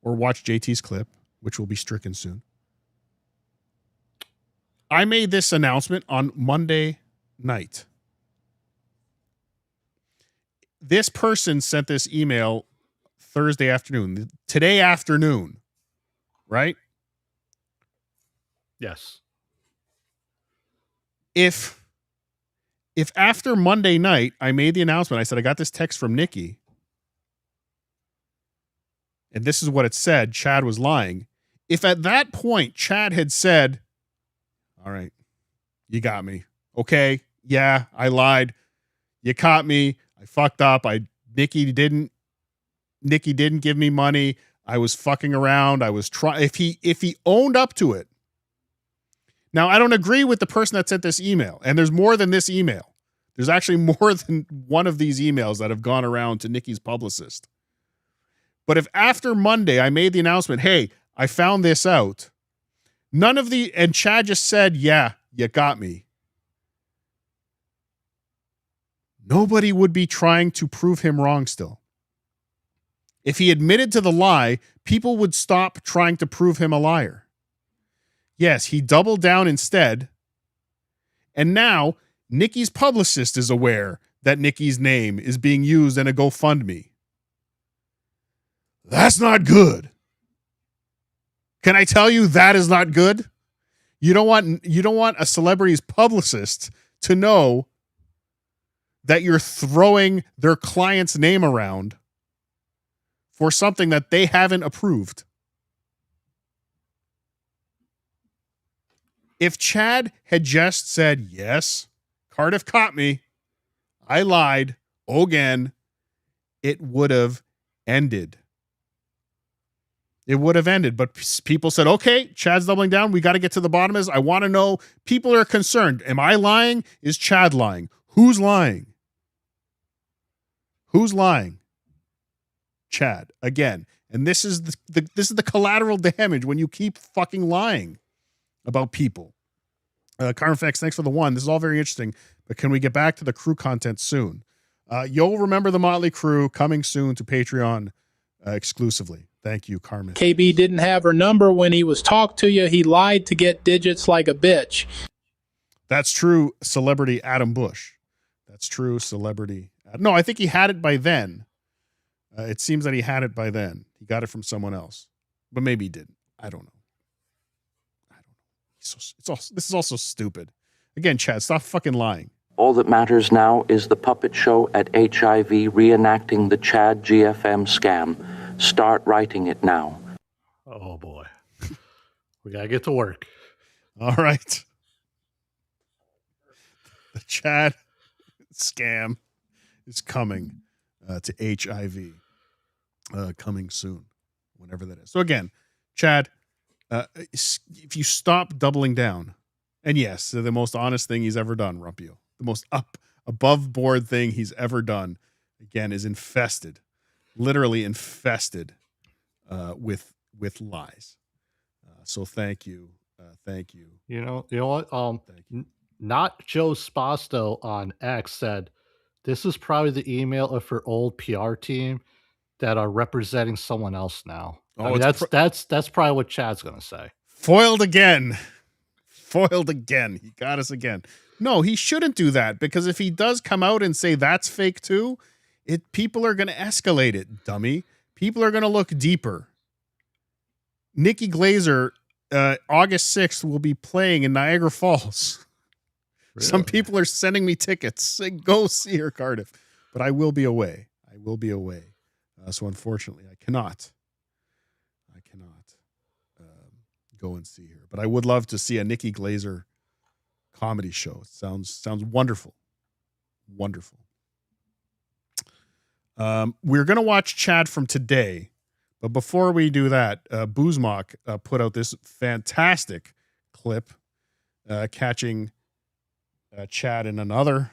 or watch JT's clip, which will be stricken soon. I made this announcement on Monday night. This person sent this email Thursday afternoon, today afternoon, right? Yes. If after Monday night I made the announcement, I said I got this text from Nikki, and this is what it said, Chad was lying. If at that point Chad had said, "All right, you got me. Okay, yeah, I lied. You caught me. I fucked up. Nikki didn't give me money. I was fucking around. I was trying. If he owned up to it. Now, I don't agree with the person that sent this email, and there's more than this email. There's actually more than one of these emails that have gone around to Nikki's publicist. But if after Monday I made the announcement, hey, I found this out, and Chad just said, yeah, you got me. Nobody would be trying to prove him wrong still. If he admitted to the lie, people would stop trying to prove him a liar. Yes, he doubled down instead. And now Nikki's publicist is aware that Nikki's name is being used in a GoFundMe. That's not good. Can I tell you that is not good? You don't want a celebrity's publicist to know that you're throwing their client's name around for something that they haven't approved. If Chad had just said, yes, Cardiff caught me, I lied, again, it would have ended. It would have ended. But people said, okay, Chad's doubling down. We got to get to the bottom of this. I want to know. People are concerned. Am I lying? Is Chad lying? Who's lying? Who's lying? Chad, again. And this is the collateral damage when you keep fucking lying about people. Carnifex, thanks for the one. This is all very interesting, but can we get back to the crew content soon? You'll remember the Motley Crew coming soon to Patreon exclusively. Thank you, Carmen. KB didn't have her number when he was talked to you. He lied to get digits like a bitch. That's true, celebrity Adam Bush. That's true, celebrity. No, I think he had it by then. It seems that he had it by then. He got it from someone else, but maybe he didn't. I don't know. This is also stupid. Again, Chad, stop fucking lying. All that matters now is the puppet show at HIV reenacting the Chad GFM scam. Start writing it now. Oh, boy. We got to get to work. All right. The Chad scam is coming to HIV coming soon, whenever that is. So again, Chad, if you stop doubling down, and yes, the most honest thing he's ever done, Rumpio, the most above board thing he's ever done, again, is infested, literally infested with lies. So thank you. Thank you. You know what? Not Joe Spasto on X said, this is probably the email of her old PR team that are representing someone else now. Oh, I mean, that's probably what Chad's going to say. Foiled again. Foiled again. He got us again. No, he shouldn't do that, because if he does come out and say that's fake too, people are going to escalate it, dummy. People are going to look deeper. Nikki Glazer, August 6th, will be playing in Niagara Falls. Really? Some people are sending me tickets. Say, go see her, Cardiff. But I will be away. So unfortunately, I cannot go and see her. But I would love to see a Nikki Glazer comedy show. It sounds wonderful. Wonderful. We're going to watch Chad from today. But before we do that, Boozmock put out this fantastic clip catching Chad in another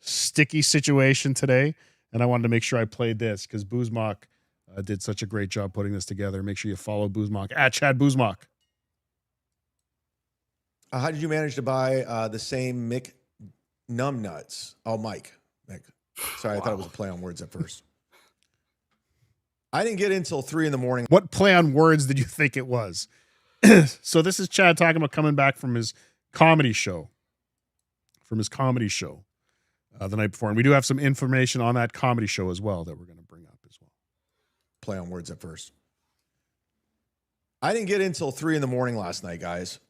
sticky situation today. And I wanted to make sure I played this because Boozmock did such a great job putting this together. Make sure you follow Boozmock at Chad Boozmock. How did you manage to buy the same Mick Numbnuts? Oh, Mike. Sorry, I thought it was a play on words at first. I didn't get in until 3 a.m. What play on words did you think it was? So this is Chad talking about coming back from his comedy show. The night before. And we do have some information on that comedy show as well that we're going to bring up as well. Play on words at first. I didn't get in until 3 a.m. last night, guys.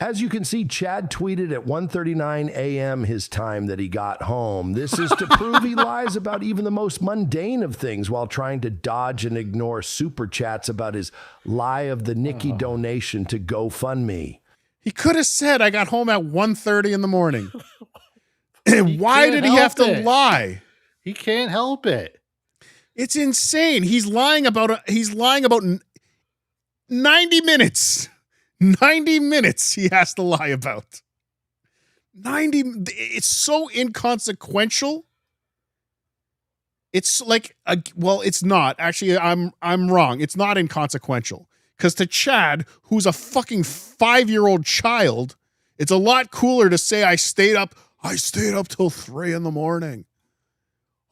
As you can see, Chad tweeted at 1:39 a.m. his time that he got home. This is to prove he lies about even the most mundane of things while trying to dodge and ignore super chats about his lie of the Nikki donation to GoFundMe. He could have said, I got home at 1:30 in the morning. Why did he have to lie? He can't help it. It's insane. He's lying about 90 minutes. 90 minutes he has to lie about. 90. It's so inconsequential. It's like it's not. Actually, I'm wrong. It's not inconsequential. Because to Chad, who's a fucking 5-year-old child, it's a lot cooler to say I stayed up till 3 a.m.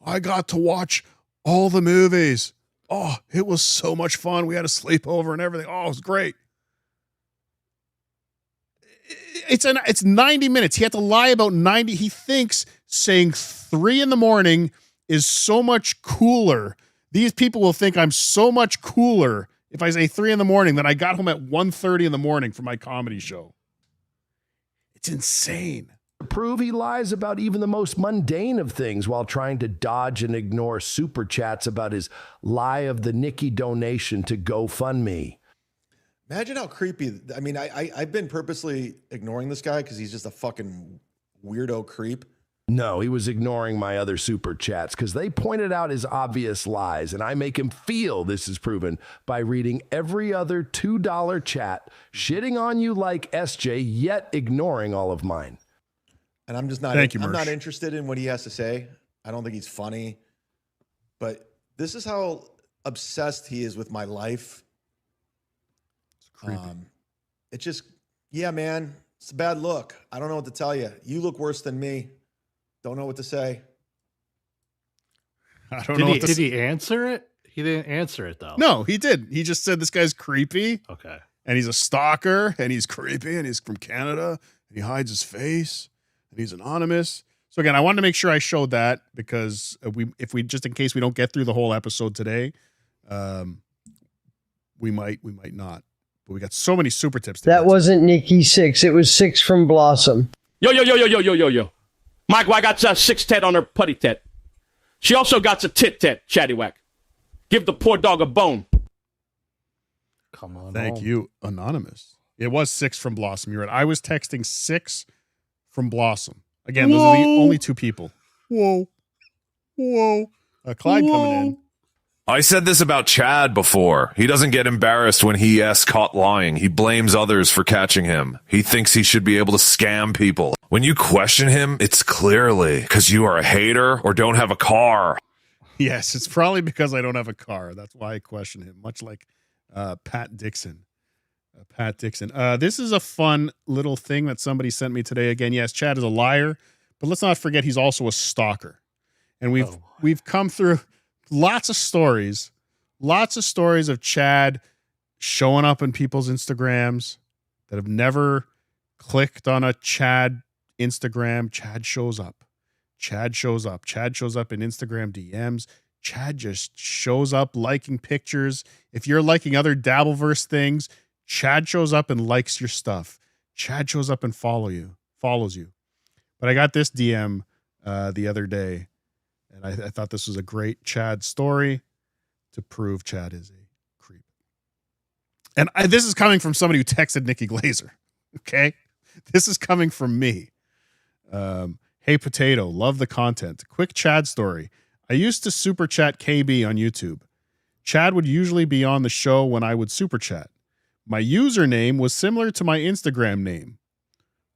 I got to watch all the movies. Oh, it was so much fun. We had a sleepover and everything. Oh, it was great. It's 90 minutes. He had to lie about 90. He thinks saying 3 a.m. is so much cooler. These people will think I'm so much cooler if I say 3 a.m. that I got home at 1:30 in the morning for my comedy show. It's insane. Prove he lies about even the most mundane of things while trying to dodge and ignore super chats about his lie of the Nikki donation to GoFundMe. Imagine how creepy. I mean, I've been purposely ignoring this guy because he's just a fucking weirdo creep. No, he was ignoring my other super chats because they pointed out his obvious lies, and I make him feel this is proven by reading every other $2 chat, shitting on you like SJ, yet ignoring all of mine. And I'm just not. I'm not interested in what he has to say. I don't think he's funny. But this is how obsessed he is with my life. It's creepy. It just, yeah, man, it's a bad look. I don't know what to tell you. You look worse than me. Don't know what to say. I don't know. Did he answer it? He didn't answer it though. No, he did. He just said this guy's creepy. Okay. And he's a stalker, and he's creepy, and he's from Canada, and he hides his face, and he's anonymous. So again, I wanted to make sure I showed that because if we just in case we don't get through the whole episode today, we might not. But we got so many super tips. That wasn't Nikki 6. It was 6 from Blossom. Yo. Mike, I got 6 tet on her putty tet. She also got a tit tet, Chattywhack. Give the poor dog a bone. Come on. Thank you, Anonymous. It was 6 from Blossom. You're right. I was texting 6 from Blossom. Again, those are the only 2 people. Whoa. Clyde coming in. I said this about Chad before. He doesn't get embarrassed when he gets caught lying. He blames others for catching him. He thinks he should be able to scam people. When you question him, it's clearly because you are a hater or don't have a car. Yes, it's probably because I don't have a car. That's why I question him, much like Pat Dixon. This is a fun little thing that somebody sent me today. Again, yes, Chad is a liar, but let's not forget he's also a stalker. And we've come through lots of stories of Chad showing up in people's Instagrams that have never clicked on a Chad Instagram. Chad shows up in Instagram DMs. Chad just shows up liking pictures. If you're liking other Dabbleverse things, Chad shows up and likes your stuff. Chad shows up and follows you. But I got this DM the other day, and I thought this was a great Chad story to prove Chad is a creep. And this is coming from somebody who texted Nikki Glazer. Okay? This is coming from me. Hey, Potato, love the content. Quick Chad story. I used to super chat KB on YouTube. Chad would usually be on the show when I would super chat. My username was similar to my Instagram name.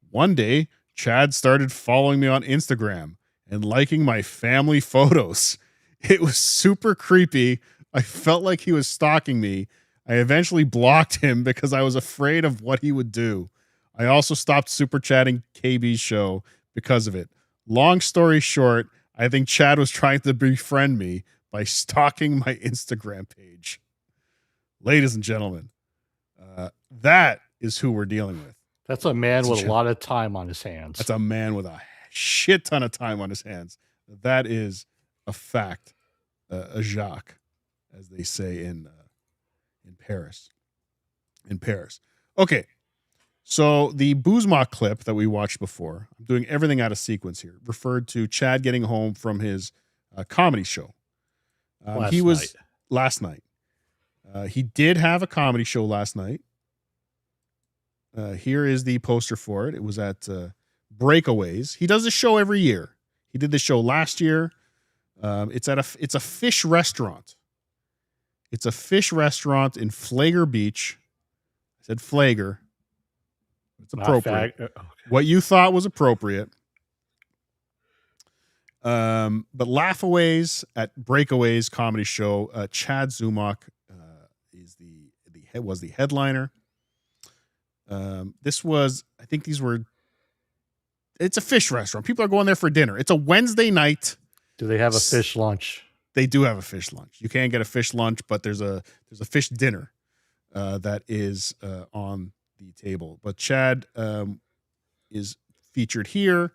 One day, Chad started following me on Instagram and liking my family photos. It was super creepy. I felt like he was stalking me. I eventually blocked him because I was afraid of what he would do. I also stopped super chatting KB's show because of it. Long story short, I think Chad was trying to befriend me by stalking my Instagram page. Ladies and gentlemen, that is who we're dealing with. That's a man with a lot of time on his hands. That's a man with a shit ton of time on his hands. That is a fact. A Jacques, as they say in Paris. In Paris. Okay. So the Boozma clip that we watched before, I'm doing everything out of sequence here, referred to Chad getting home from his comedy show. Last night. He did have a comedy show last night. Here is the poster for it. It was at Breakaways. He does this show every year. He did the show last year. It's a fish restaurant. It's a fish restaurant in Flagler Beach. I said Flagler. It's Not appropriate. okay. What you thought was appropriate. But Laughaways at Breakaways comedy show. Chad Zumach was the headliner. This was, I think these were. It's a fish restaurant. People are going there for dinner. It's a Wednesday night. Do they have a fish lunch? They do have a fish lunch. You can get a fish lunch, but there's a fish dinner that is on the table. But Chad is featured here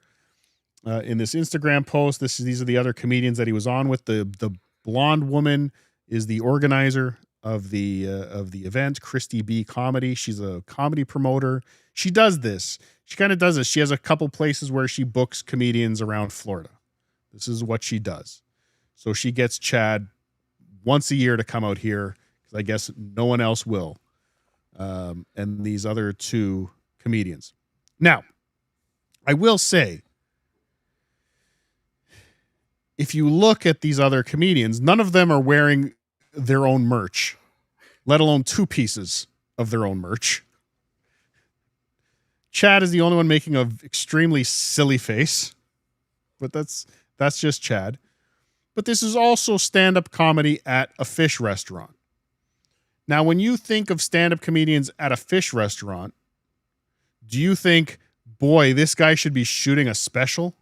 in this Instagram post. These are the other comedians that he was on with. The blonde woman is the organizer of the event, Christy B Comedy. She's a comedy promoter. She does this. She kind of does this. She has a couple places where she books comedians around Florida. This is what she does. So she gets Chad once a year to come out here because I guess no one else will. And these other two comedians. Now, I will say, if you look at these other comedians, none of them are wearing their own merch, let alone two pieces of their own merch. Chad is the only one making an extremely silly face, but that's just Chad. But this is also stand-up comedy at a fish restaurant. Now, when you think of stand-up comedians at a fish restaurant, do you think, boy, this guy should be shooting a special?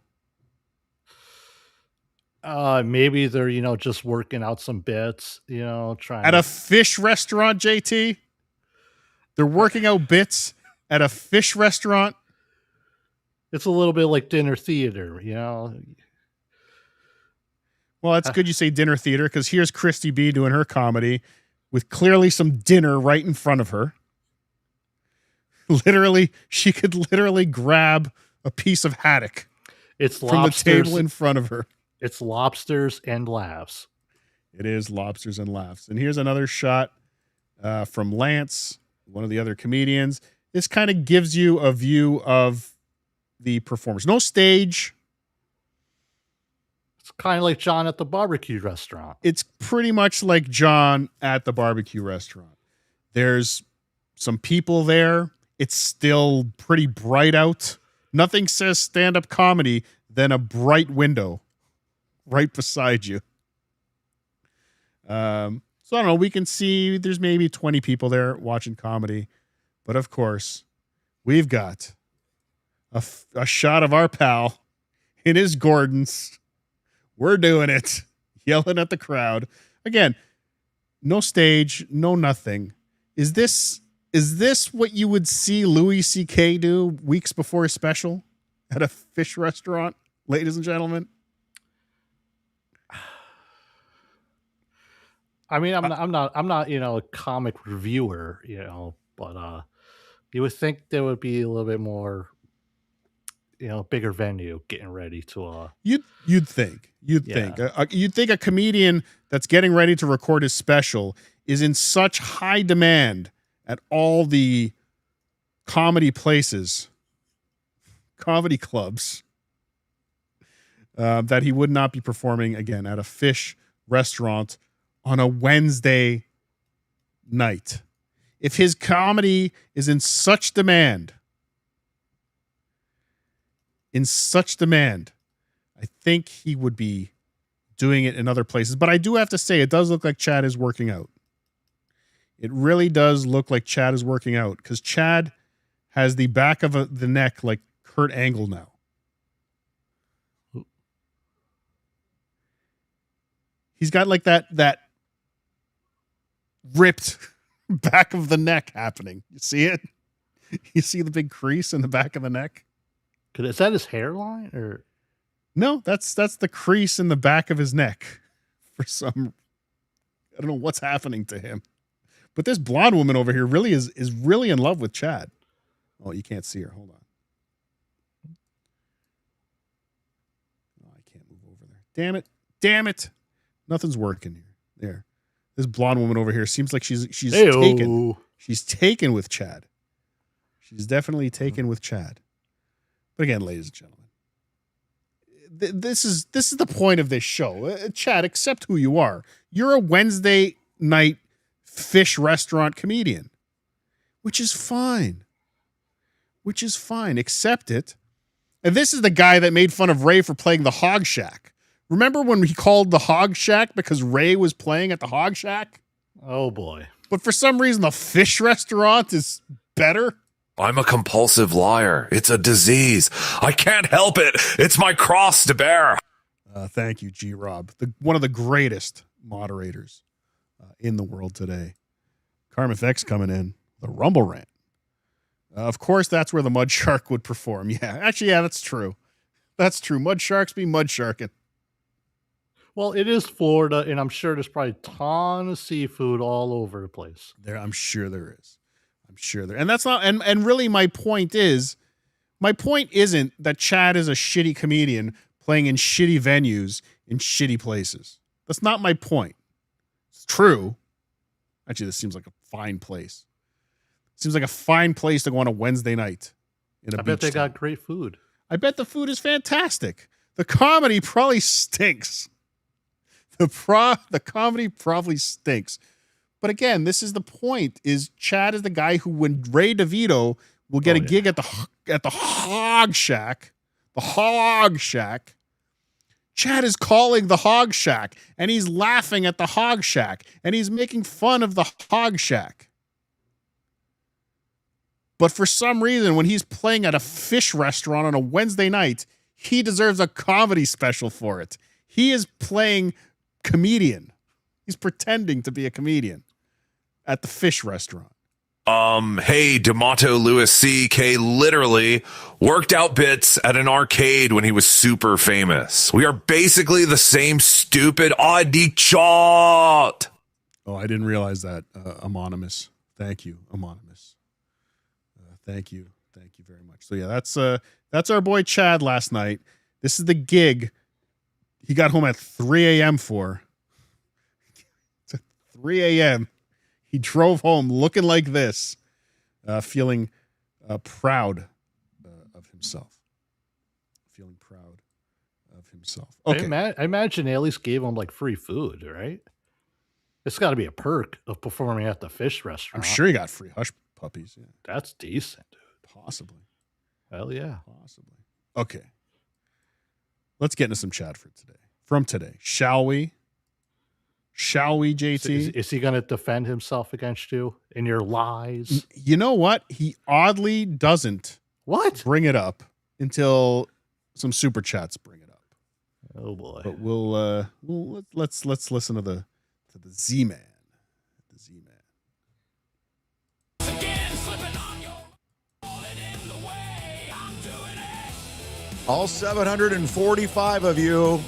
Maybe they're, just working out some bits, trying at a fish restaurant, JT. They're working out bits at a fish restaurant. It's a little bit like dinner theater, Well, that's good you say dinner theater, because here's Christy B doing her comedy with clearly some dinner right in front of her. Literally, she could literally grab a piece of haddock from the table in front of her. It's lobsters and laughs. It is lobsters and laughs. And here's another shot from Lance, one of the other comedians. This kind of gives you a view of the performers. No stage. It's kind of like John at the barbecue restaurant. It's pretty much like John at the barbecue restaurant. There's some people there. It's still pretty bright out. Nothing says stand-up comedy than a bright window right beside you. So I don't know. We can see there's maybe 20 people there watching comedy. But of course, we've got a shot of our pal in his Gordons. We're doing it. Yelling at the crowd. Again, no stage, no nothing. Is this what you would see Louis C.K. do weeks before his special at a fish restaurant, ladies and gentlemen? I mean, I'm not a comic reviewer, but you would think there would be a little bit more, bigger venue getting ready to. You'd think you'd think a comedian that's getting ready to record his special is in such high demand at all the comedy places, comedy clubs, that he would not be performing again at a fish restaurant on a Wednesday night. If his comedy is in such demand, I think he would be doing it in other places. But I do have to say, it does look like Chad is working out. It really does look like Chad is working out, because Chad has the back of the neck like Kurt Angle now. He's got like that ripped back of the neck happening. You see it? You see the big crease in the back of the neck? Is that his hairline or? No, that's the crease in the back of his neck. I don't know what's happening to him. But this blonde woman over here really is really in love with Chad. Oh, you can't see her. Hold on. Oh, I can't move over there. Damn it. Nothing's working here. There. This blonde woman over here seems like she's taken. She's taken with Chad. She's definitely taken with Chad. But again, ladies and gentlemen, this is the point of this show. Chad, accept who you are. You're a Wednesday night fish restaurant comedian, which is fine. Accept it. And this is the guy that made fun of Ray for playing the Hog Shack. Remember when he called the Hog Shack because Ray was playing at the Hog Shack? Oh, boy. But for some reason, the fish restaurant is better. I'm a compulsive liar. It's a disease. I can't help it. It's my cross to bear. Thank you, G-Rob. One of the greatest moderators in the world today. Cardiff X coming in. The Rumble Rant. Of course, that's where the Mudshark would perform. Yeah, actually, yeah, that's true. That's true. Mudsharks be mudsharking. Well, it is Florida, and I'm sure there's probably a ton of seafood all over the place. I'm sure there is. And that's not, and really my point isn't that Chad is a shitty comedian playing in shitty venues in shitty places. That's not my point. It's true. Actually, this seems like a fine place. Seems like a fine place to go on a Wednesday night. I bet they got great food. I bet the food is fantastic. The comedy probably stinks. The comedy probably stinks. But again, this is the point, is Chad is the guy who, when Ray DeVito will get a gig at the Hog Shack, Chad is calling the Hog Shack, and he's laughing at the Hog Shack, and he's making fun of the Hog Shack. But for some reason, when he's playing at a fish restaurant on a Wednesday night, he deserves a comedy special for it. He is playing comedian. He's pretending to be a comedian at the fish restaurant. Hey, D'Amato Louis C.K. literally worked out bits at an arcade when he was super famous. We are basically the same stupid ID chart. Oh, I didn't realize that. Anonymous. Thank you, Anonymous. Thank you very much. So yeah, that's our boy Chad last night. This is the gig he got home at 3 a.m. for. 3 a.m. He drove home looking like this, feeling proud of himself. Okay. I imagine they at least gave him like free food, right? It's got to be a perk of performing at the fish restaurant. I'm sure he got free hush puppies. Yeah. That's decent, dude. Possibly. Hell yeah. Possibly. Okay. Let's get into some chat from today. Shall we, JT? Is he going to defend himself against you in your lies? You know what? He oddly doesn't bring it up until some super chats bring it up. Oh boy. But let's listen to the Z-Man. The Z-Man. All 745 of you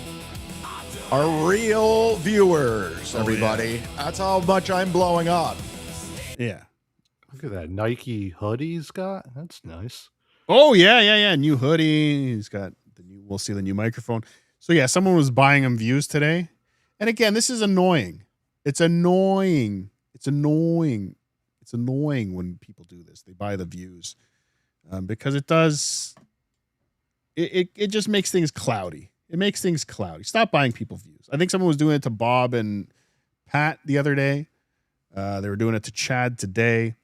are real viewers, everybody. Yeah. That's how much I'm blowing up. Yeah. Look at that Nike hoodie he's got. That's nice. Oh, yeah. New hoodie. He's got we'll see the new microphone. So yeah, someone was buying him views today. And again, this is annoying. It's annoying when people do this. They buy the views because it does. It just makes things cloudy. It makes things cloudy. Stop buying people views. I think someone was doing it to Bob and Pat the other day. They were doing it to Chad today.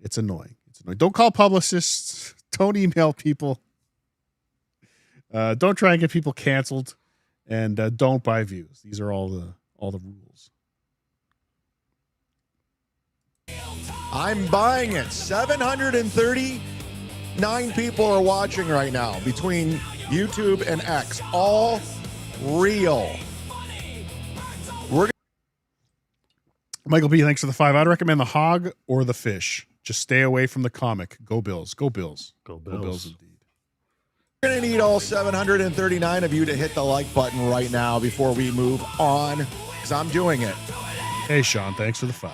It's annoying. Don't call publicists. Don't email people. Don't try and get people canceled. And don't buy views. These are all the rules. I'm buying it. 739 people are watching right now between YouTube and X. All real. Michael B, thanks for the 5. I'd recommend the hog or the fish. Just stay away from the comic. Go Bills. Go Bills. Go Bills. Go Bills indeed. We're going to need all 739 of you to hit the like button right now before we move on, because I'm doing it. Hey, Sean, thanks for the 5.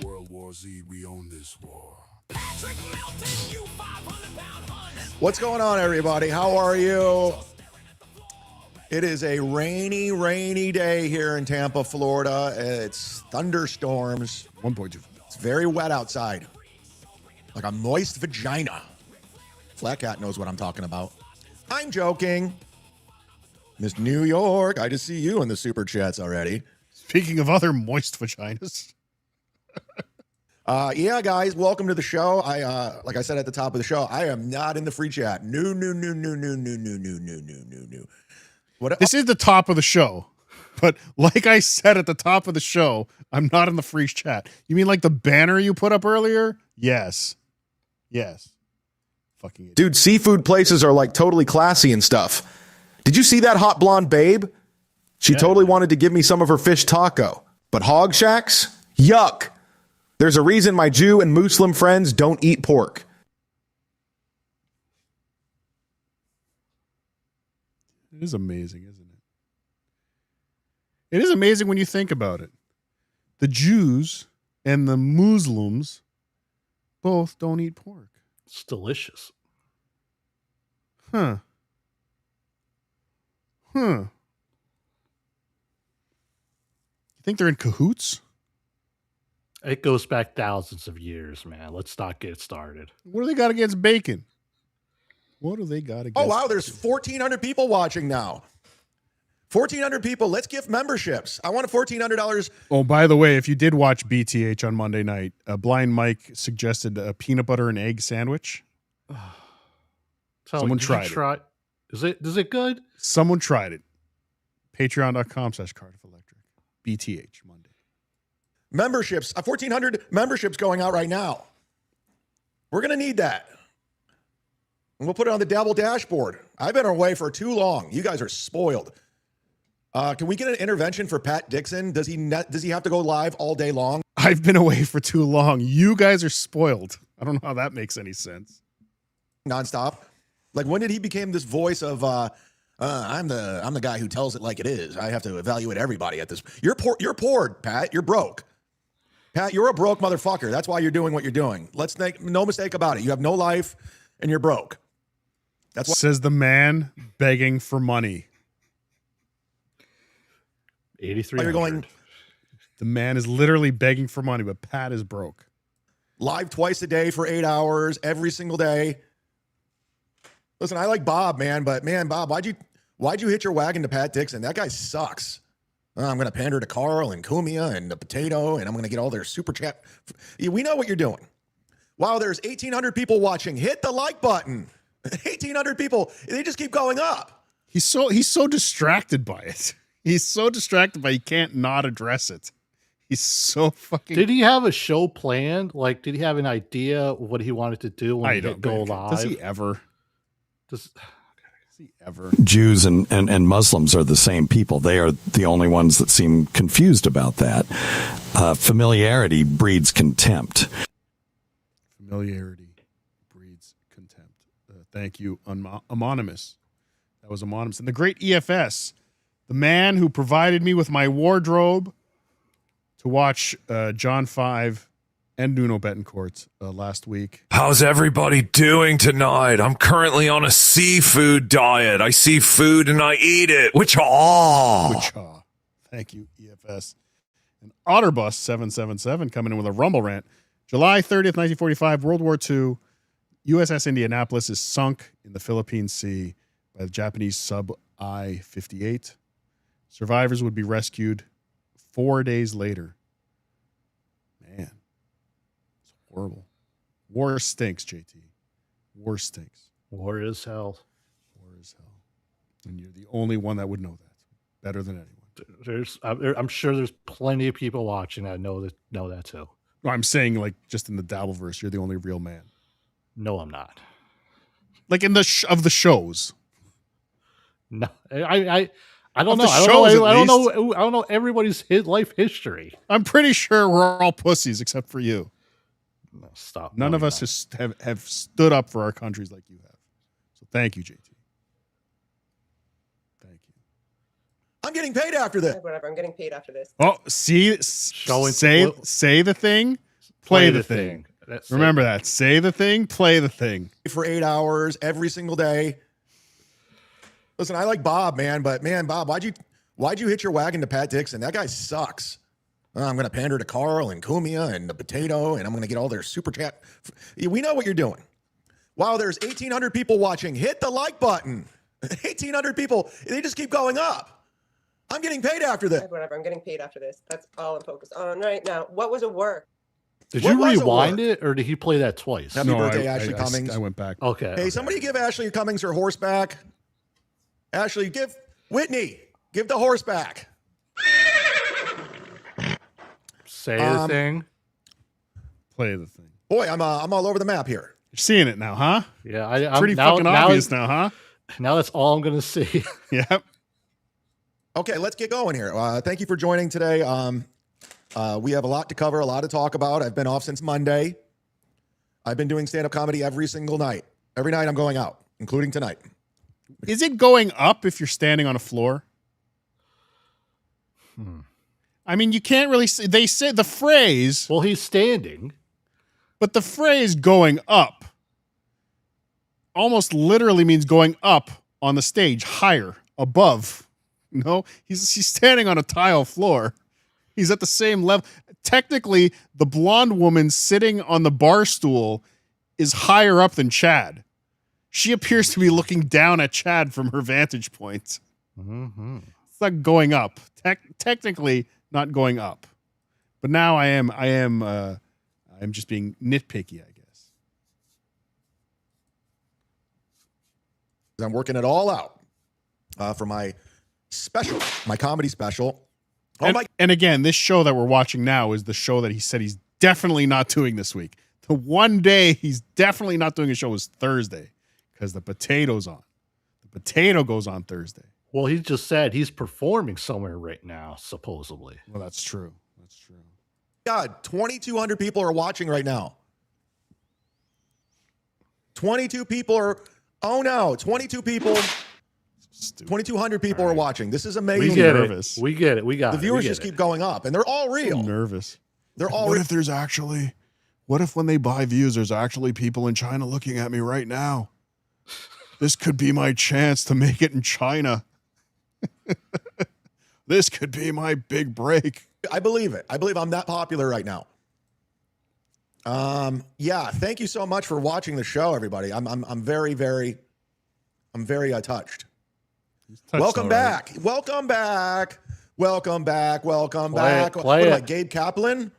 World War Z, we own this war. What's going on, everybody? How are you? It is a rainy day here in Tampa, Florida. It's thunderstorms. 1.2. It's very wet outside. Like a moist vagina. Flat Cat knows what I'm talking about. I'm joking. Miss New York, I just see you in the super chats already. Speaking of other moist vaginas. Yeah, guys, welcome to the show. Like I said at the top of the show, I am not in the free chat. No. This is the top of the show. But like I said at the top of the show, I'm not in the free chat. You mean like the banner you put up earlier? Yes. Fucking idiot. Dude, seafood places are like totally classy and stuff. Did you see that hot blonde babe? She totally wanted to give me some of her fish taco. But hog shacks? Yuck. There's a reason my Jew and Muslim friends don't eat pork. It is amazing, isn't it? It is amazing when you think about it. The Jews and the Muslims both don't eat pork. It's delicious. Huh. You think they're in cahoots? It goes back thousands of years, man. Let's not get started. What do they got against bacon? What do they got against? Oh, wow, there's 1,400 people watching now. 1,400 people. Let's gift memberships. I want a $1,400. Oh, by the way, if you did watch BTH on Monday night, Blind Mike suggested a peanut butter and egg sandwich. Someone tried it. Is it good? Someone tried it. Patreon.com/Cardiff Electric. BTH Monday. Memberships. 1,400 memberships going out right now. We're going to need that. And we'll put it on the Dabble dashboard. I've been away for too long. You guys are spoiled. Can we get an intervention for Pat Dixon? Does he have to go live all day long? I've been away for too long. You guys are spoiled. I don't know how that makes any sense. Nonstop. Like, when did he become this voice of I'm the guy who tells it like it is. I have to evaluate everybody at this. You're poor, Pat. You're broke. Pat, you're a broke motherfucker. That's why you're doing what you're doing. Let's make no mistake about it. You have no life and you're broke. That's what says the man begging for money. 83. You're going. The man is literally begging for money, but Pat is broke. Live twice a day for 8 hours every single day. Listen, I like Bob, man, but man, Bob, why'd you hit your wagon to Pat Dixon? That guy sucks. I'm going to pander to Carl and Kumia and the Potato, and I'm going to get all their super chat. We know what you're doing. Wow, there's 1,800 people watching. Hit the like button. 1,800 people. They just keep going up. He's so distracted by it. He's so distracted by he can't not address it. He's so fucking. Did he have a show planned? Like, did he have an idea of what he wanted to do when he hit go live? Does he ever? Jews and Muslims are the same people. They are the only ones that seem confused about that. Familiarity breeds contempt. Familiarity breeds contempt. Thank you, Anonymous. That was Anonymous. And the great EFS, the man who provided me with my wardrobe to watch John 5 and Nuno Betancourt last week. How's everybody doing tonight? I'm currently on a seafood diet. I see food and I eat it. Which-haw. Thank you, EFS. And Otterbus 777 coming in with a rumble rant. July 30th, 1945, World War II. USS Indianapolis is sunk in the Philippine Sea by the Japanese sub I-58. Survivors would be rescued 4 days later. Man. Horrible. War stinks, JT. War stinks. War is hell. War is hell. And you're the only one that would know that better than anyone. I'm sure there's plenty of people watching that know that too. No, I'm saying, like, just in the Dabbleverse, you're the only real man. No, I'm not. Like in the of the shows. No, I don't Of know. the I shows, don't know. at I don't know everybody's life history. I'm pretty sure we're all pussies except for you. No, stop. None of us have stood up for our countries like you have. So thank you, JT. Thank you. I'm getting paid after this. Whatever. I'm getting paid after this. Oh, see, say the thing, play the thing. Remember that. Say the thing, play the thing. For 8 hours every single day. Listen, I like Bob, man, but man, Bob, why'd you hit your wagon to Pat Dixon? That guy sucks. I'm going to pander to Carl and Kumia and the Potato, and I'm going to get all their super chat. We know what you're doing. Wow, there's 1,800 people watching. Hit the like button. 1,800 people. They just keep going up. I'm getting paid after this. Whatever, I'm getting paid after this. That's all I'm focused on right now. What was a work? Did What you was a rewind work? it, or did he play that twice? Happy birthday, Ashley Cummings. I went back. Okay. Hey, somebody give Ashley Cummings her horse back. Ashley, give Whitney, give the horse back. Say the thing. Play the thing. Boy, I'm all over the map here. You're seeing it now, huh? Yeah, I'm pretty now, fucking now obvious it's- now, huh? Now that's all I'm gonna see. Yep. Okay, let's get going here. Thank you for joining today. We have a lot to cover, a lot to talk about. I've been off since Monday. I've been doing stand-up comedy every single night. Every night I'm going out, including tonight. Is it going up if you're standing on a floor? I mean, you can't really say, they say the phrase. Well, he's standing. But the phrase going up almost literally means going up on the stage, higher, above. No, he's standing on a tile floor. He's at the same level. Technically, the blonde woman sitting on the bar stool is higher up than Chad. She appears to be looking down at Chad from her vantage point. Mm-hmm. It's not going up. Technically, not going up. But now I'm just being nitpicky, I guess. I'm working it all out for my special, my comedy special. And again, this show that we're watching now is the show that he said he's definitely not doing this week. The one day he's definitely not doing a show is Thursday because the potato's on. The potato goes on Thursday. Well, he just said he's performing somewhere right now, supposedly. Well, that's true. That's true. God, 2,200 people are watching right now. 22 people are, oh no, 22 people, 2,200 people are watching. This is amazing. We get it. We get it. We got the it. viewers just keep going up, and they're all real. I'm nervous. They're all What real. if there's actually, what if when they buy views, there's actually people in China looking at me right now? This could be my chance to make it in China. This could be my big break. I believe it. I believe I'm that popular right now. Yeah. Thank you so much for watching the show, everybody. I'm very touched. Welcome back. Welcome back. Welcome back. Welcome back. Play What am I, it. Gabe Kaplan?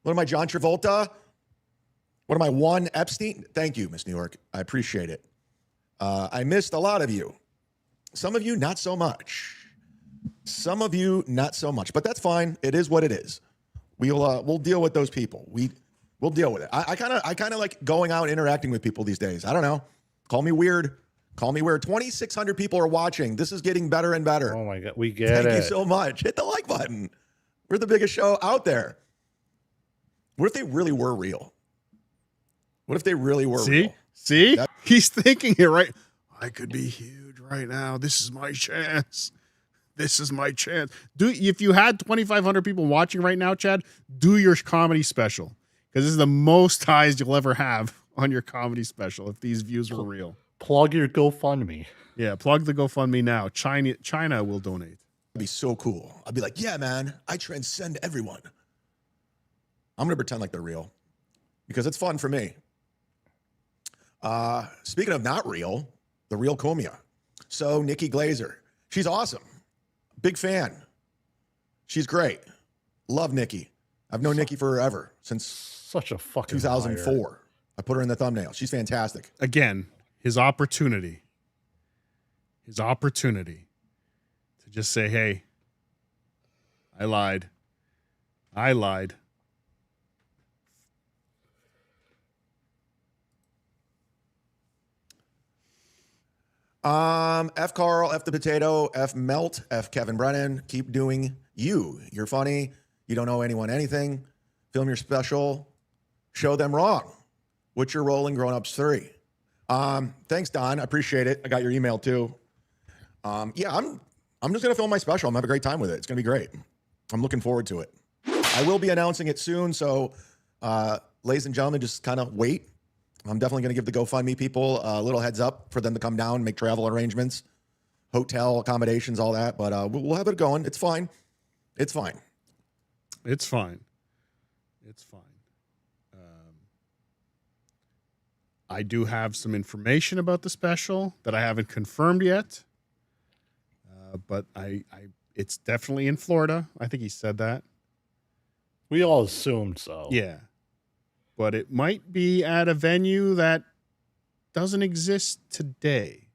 What am I, John Travolta? What am I, Juan Epstein? Thank you, Miss New York. I appreciate it. I missed a lot of you. Some of you, not so much. Some of you, not so much. But that's fine. It is what it is. We'll deal with those people. We'll deal with it. I kind of like going out and interacting with people these days. I don't know. Call me weird. Call me weird. 2,600 people are watching. This is getting better and better. Oh my God. We get Thank it. you so much. Hit the like button. We're the biggest show out there. What if they really were real? What if they really were real? See? He's thinking it right. I could be huge right now. This is my chance. This is my chance. If you had 2,500 people watching right now, Chad, do your comedy special. Because this is the most eyes you'll ever have on your comedy special if these views were real. Plug your GoFundMe. Yeah, plug the GoFundMe now. China will donate. That'd be so cool. I'd be like, yeah, man, I transcend everyone. I'm going to pretend like they're real because it's fun for me. Speaking of not real, the real Comia. So Nikki Glazer, she's awesome. Big fan. She's great. Love Nikki. I've known Nikki forever, since such a fucking 2004. liar. I put her in the thumbnail. She's fantastic. Again, his opportunity to just say, hey, I lied. F Carl, F the potato, F Melt, F Kevin Brennan. Keep doing you. You're funny. You don't owe anyone anything. Film your special. Show them wrong. What's your role in Grown Ups 3? Thanks, Don. I appreciate it. I got your email too. Yeah, I'm just gonna film my special. I'm gonna have a great time with it. It's gonna be great. I'm looking forward to it. I will be announcing it soon, so ladies and gentlemen, just kind of wait. I'm definitely going to give the GoFundMe people a little heads up for them to come down, make travel arrangements, hotel accommodations, all that. But we'll have it going. It's fine. It's fine. It's fine. I do have some information about the special that I haven't confirmed yet. But it's definitely in Florida. I think he said that. We all assumed so. Yeah. But it might be at a venue that doesn't exist today.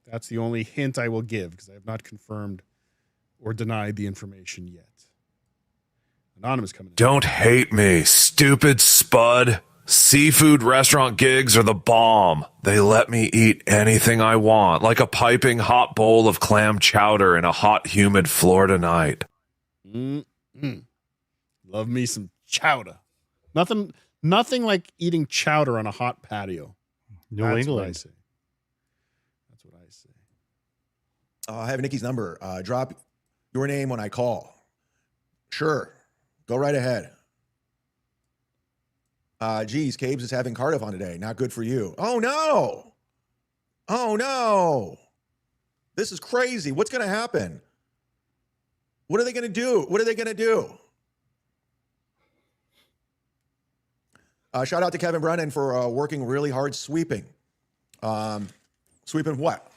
That's the only hint I will give because I have not confirmed or denied the information yet. Anonymous coming in. Don't hate me, stupid spud. Seafood restaurant gigs are the bomb. They let me eat anything I want, like a piping hot bowl of clam chowder in a hot, humid Florida night. Love me some chowder. Nothing like eating chowder on a hot patio. New England. That's what I say. I have Nikki's number. Drop your name when I call. Sure. Go right ahead. Geez, Cabes is having Cardiff on today. Not good for you. Oh, no. Oh, no. This is crazy. What's going to happen? What are they going to do? What are they going to do? Shout out to Kevin Brennan for working really hard sweeping. Sweeping what?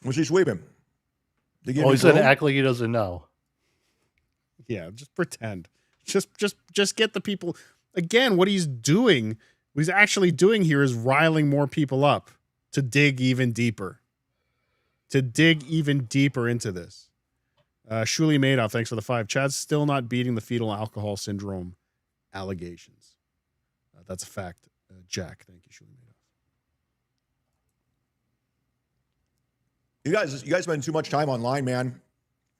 What's he sweeping? He's going to act like he doesn't know. Yeah, just pretend. Just get the people. Again, what he's actually doing here is riling more people up to dig even deeper. To dig even deeper into this. Shuli Madoff, thanks for the 5. Chad's still not beating the fetal alcohol syndrome allegations. That's a fact. Jack, thank you, Shuli Madoff. You guys spend too much time online, man.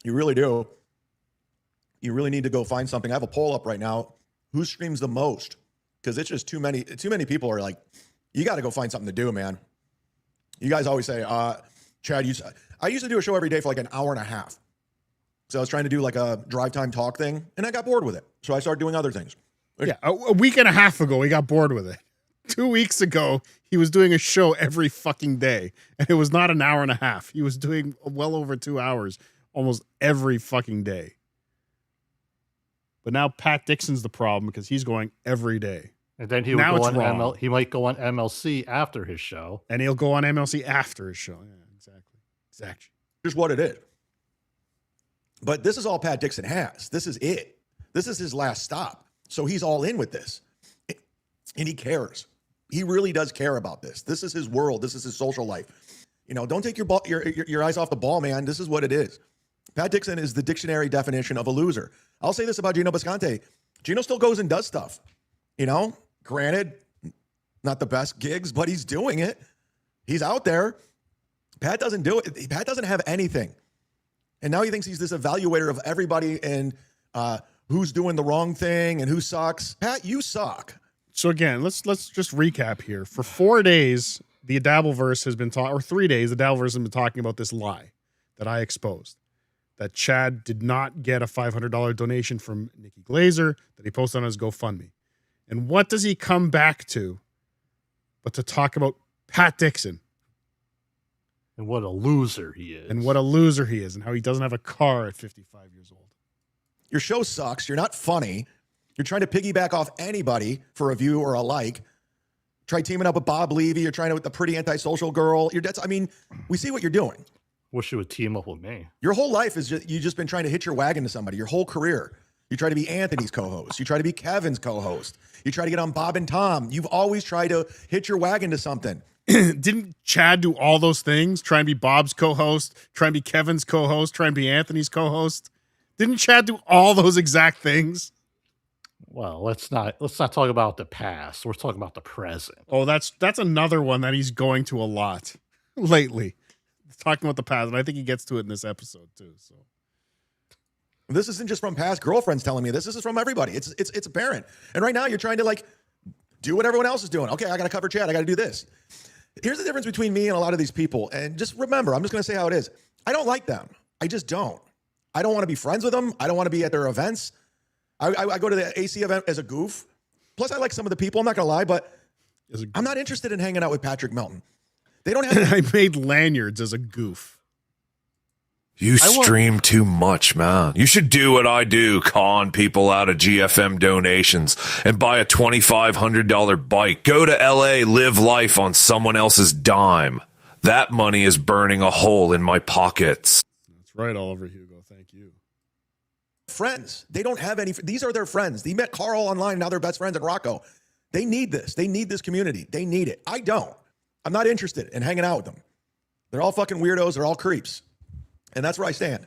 You really do. You really need to go find something. I have a poll up right now. Who streams the most? Because it's just too many people are like, you got to go find something to do, man. You guys always say, Chad, I used to do a show every day for like an hour and a half. So I was trying to do like a drive time talk thing, and I got bored with it. So I started doing other things. Yeah, a week and a half ago, he got bored with it. 2 weeks ago, he was doing a show every fucking day, and it was not an hour and a half. He was doing well over 2 hours almost every fucking day. But now Pat Dixon's the problem because he's going every day. And then he might go on MLC after his show. And he'll go on MLC after his show. Yeah, exactly. Just what it is. But this is all Pat Dixon has. This is it. This is his last stop. So he's all in with this. And he cares. He really does care about this. This is his world. This is his social life. Don't take your eyes off the ball, man. This is what it is. Pat Dixon is the dictionary definition of a loser. I'll say this about Gino Bisconte. Gino still goes and does stuff. Granted, not the best gigs, but he's doing it. He's out there. Pat doesn't do it. Pat doesn't have anything. And now he thinks he's this evaluator of everybody and who's doing the wrong thing and who sucks. Pat, you suck. So again, let's just recap here. For 4 days, the Dabbleverse has been talking, or 3 days, the Dabbleverse has been talking about this lie that I exposed. That Chad did not get a $500 donation from Nikki Glazer that he posted on his GoFundMe. And what does he come back to but to talk about Pat Dixon? And what a loser he is. And how he doesn't have a car at 55 years old. Your show sucks. You're not funny. You're trying to piggyback off anybody for a view or a like. Try teaming up with Bob Levy. You're trying to with the pretty antisocial girl. We see what you're doing. Wish you would team up with me. Your whole life is you've just been trying to hitch your wagon to somebody. Your whole career. You try to be Anthony's co-host. You try to be Kevin's co-host. You try to get on Bob and Tom. You've always tried to hitch your wagon to something. Didn't Chad do all those things? Try and be Bob's co-host, try and be Kevin's co-host, try and be Anthony's co-host. Didn't Chad do all those exact things? Well, let's not talk about the past. We're talking about the present. Oh, that's another one that he's going to a lot lately. Talking about the past, and I think he gets to it in this episode too. So this isn't just from past girlfriends telling me this. This is from everybody. It's apparent. And right now you're trying to do what everyone else is doing. Okay, I got to cover Chad. I got to do this. Here's the difference between me and a lot of these people. And just remember, I'm just going to say how it is. I don't like them. I just don't. I don't want to be friends with them. I don't want to be at their events. I go to the AC event as a goof. Plus, I like some of the people. I'm not going to lie, but I'm not interested in hanging out with Patrick Melton. They don't have. I made lanyards as a goof. You stream too much, man. You should do what I do, con people out of GFM donations and buy a $2,500 bike. Go to LA, live life on someone else's dime. That money is burning a hole in my pockets. That's right, Oliver Hugo. Thank you. Friends. They don't have any. These are their friends. They met Carl online. Now they're best friends at Rocco. They need this. They need this community. They need it. I don't. I'm not interested in hanging out with them. They're all fucking weirdos. They're all creeps. And that's where I stand.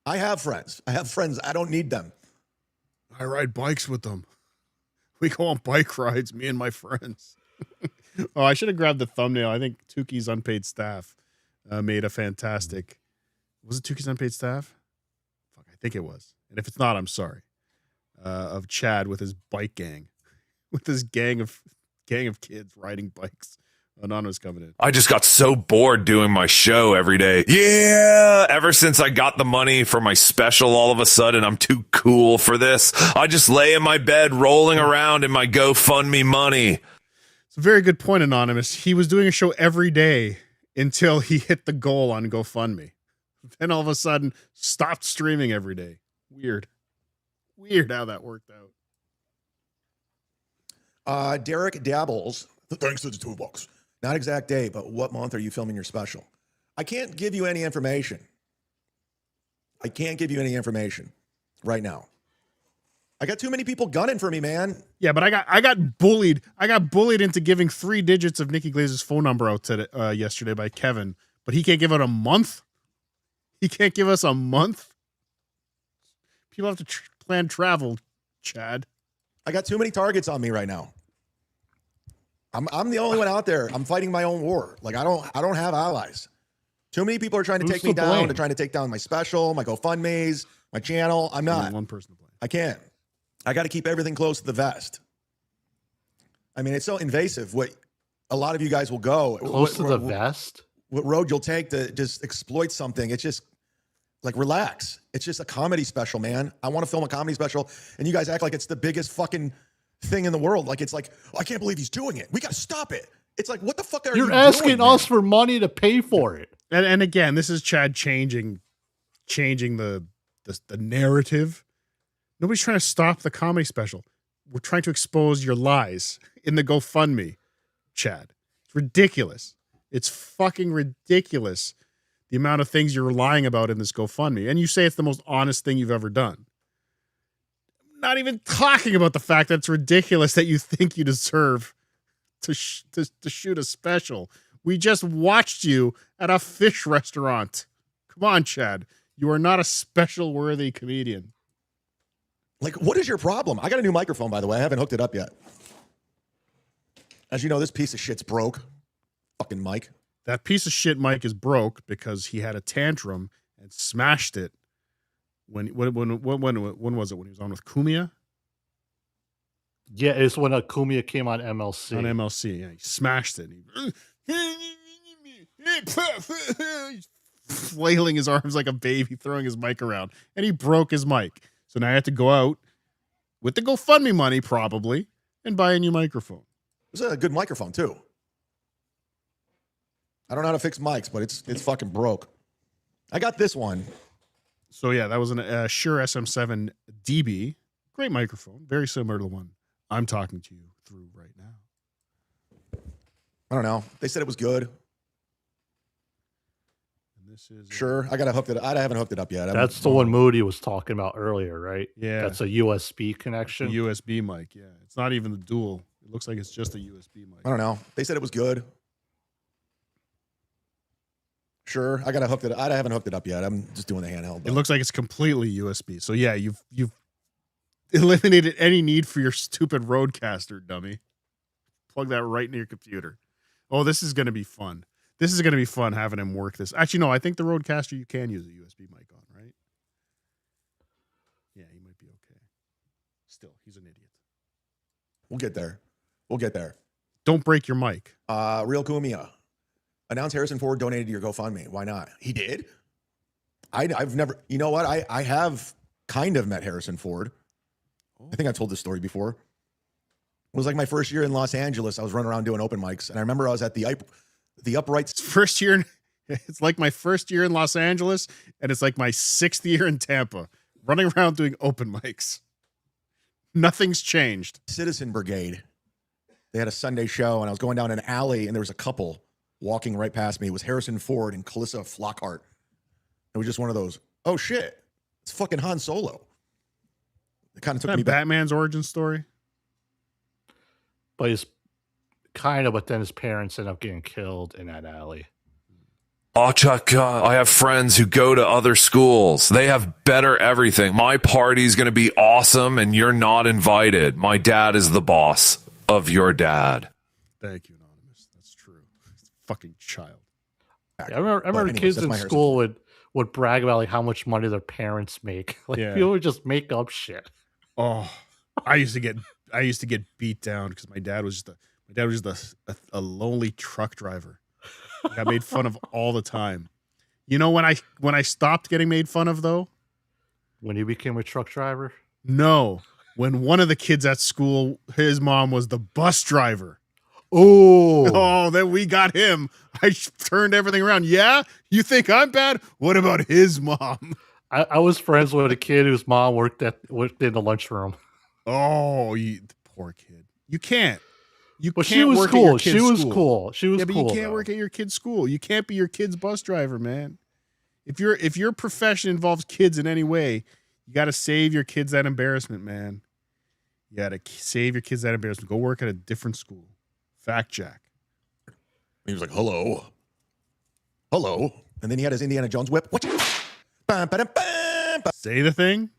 I have friends. I don't need them. I ride bikes with them. We go on bike rides, me and my friends. Oh, I should have grabbed the thumbnail. I think Tuki's unpaid staff made a fantastic. Was it Tuki's unpaid staff? Fuck, I think it was. And if it's not, I'm sorry. Of Chad with his bike gang, with his gang of kids riding bikes. Anonymous coming in. I just got so bored doing my show every day. Yeah. Ever since I got the money for my special, all of a sudden I'm too cool for this. I just lay in my bed rolling around in my GoFundMe money. It's a very good point, Anonymous. He was doing a show every day until he hit the goal on GoFundMe. Then all of a sudden stopped streaming every day. Weird how that worked out. Derek Dabbles. Thanks to the $2. Not exact day, but what month are you filming your special? I can't give you any information. Right now. I got too many people gunning for me, man. Yeah, but I got bullied. I got bullied into giving 3 digits of Nikki Glaze's phone number out today, yesterday by Kevin, but he can't give out a month. He can't give us a month. People have to plan travel, Chad. I got too many targets on me right now. I'm the only one out there. I'm fighting my own war. Like I don't have allies. Too many people are trying to take me down. They're trying to take down my special, my GoFundMes, my channel. I'm not. One person to blame. I can't. I got to keep everything close to the vest. I mean, it's so invasive. What a lot of you guys will go close to the vest. What road you'll take to just exploit something? It's just like relax. It's just a comedy special, man. I want to film a comedy special, and you guys act like it's the biggest fucking thing in the world. Like it's like, oh, I can't believe he's doing it. We got to stop it. It's like, what the fuck are you doing? You're asking us for money to pay for it. And again, this is Chad changing the narrative. Nobody's trying to stop the comedy special. We're trying to expose your lies in the GoFundMe, Chad. It's ridiculous. It's fucking ridiculous, the amount of things you're lying about in this GoFundMe. And you say it's the most honest thing you've ever done. Not even talking about the fact that it's ridiculous that you think you deserve to shoot a special. We just watched you at a fish restaurant. Come on, Chad. You are not a special worthy comedian. Like, what is your problem? I got a new microphone, by the way. I haven't hooked it up yet. As you know, this piece of shit's broke. Fucking mic. That piece of shit mic is broke because he had a tantrum and smashed it. When was it? When he was on with Kumia? Yeah, it's when Kumia came on MLC. On MLC, yeah. He smashed it. He's flailing his arms like a baby, throwing his mic around. And he broke his mic. So now I have to go out with the GoFundMe money, probably, and buy a new microphone. It's a good microphone, too. I don't know how to fix mics, but it's fucking broke. I got this one. So yeah, that was a Shure SM7 DB. Great microphone. Very similar to the one I'm talking to you through right now. I don't know. They said it was good. And this is Sure. I haven't hooked it up yet. That's the one Moody was talking about earlier, right? Yeah. That's a USB connection. A USB mic, yeah. It's not even the dual. It looks like it's just a USB mic. I don't know. They said it was good. Sure. I haven't hooked it up yet. I'm just doing the handheld. It looks like it's completely USB. So yeah, you've eliminated any need for your stupid Rodecaster, dummy. Plug that right into your computer. Oh, this is going to be fun. This is going to be fun having him work this. Actually, no, I think the Rodecaster you can use a USB mic on, right? Yeah, he might be okay. Still, he's an idiot. We'll get there. Don't break your mic. Real Kumia. Announce Harrison Ford donated to your GoFundMe. Why not? He did? I've never, you know what? I have kind of met Harrison Ford. I think I've told this story before. It was like my first year in Los Angeles. I was running around doing open mics. And I remember I was at the Uprights. First year It's like my first year in Los Angeles, and it's like my 6th year in Tampa, running around doing open mics. Nothing's changed. Citizen Brigade. They had a Sunday show, and I was going down an alley, and there was a couple walking right past me. It was Harrison Ford and Calissa Flockhart. It was just one of those, oh shit, it's fucking Han Solo. It kind of took me back. Batman's origin story. But but then his parents end up getting killed in that alley. Oh, Chuck, I have friends who go to other schools. They have better everything. My party's going to be awesome, and you're not invited. My dad is the boss of your dad. Thank you, Anonymous. That's true. Fucking child. Yeah, I remember kids in school would brag about like how much money their parents make. Like people would just make up shit. Oh, I used to get beat down because my dad was just a lonely truck driver. I got made fun of all the time. You know when I stopped getting made fun of though? When you became a truck driver? No. When one of the kids at school, his mom was the bus driver. Oh, then we got him. I turned everything around. Yeah? You think I'm bad? What about his mom? I was friends with a kid whose mom worked in the lunchroom. Oh, the poor kid. You can't. But she was cool. She was cool. Yeah, but you can't work at your kid's school. You can't be your kid's bus driver, man. If your profession involves kids in any way, you got to save your kids that embarrassment, man. You got to save your kids that embarrassment. Go work at a different school. Fact Jack. He was like, hello. And then he had his Indiana Jones whip. What? Say the thing.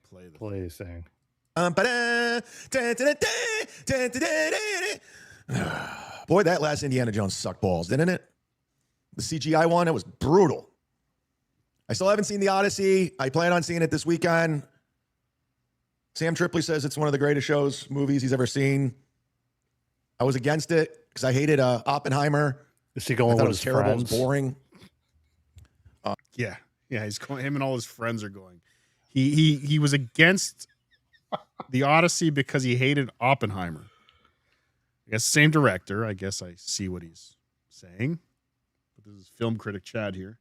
Play the thing. Boy, that last Indiana Jones sucked balls, didn't it? The CGI one, it was brutal. I still haven't seen The Odyssey. I plan on seeing it this weekend. Sam Tripoli says it's one of the greatest movies he's ever seen. I was against it because I hated Oppenheimer. Is he going with his terrible? friends? It was boring. Yeah, he's going. Him and all his friends are going. He was against The Odyssey because he hated Oppenheimer. I guess same director. I guess I see what he's saying. But this is film critic Chad here.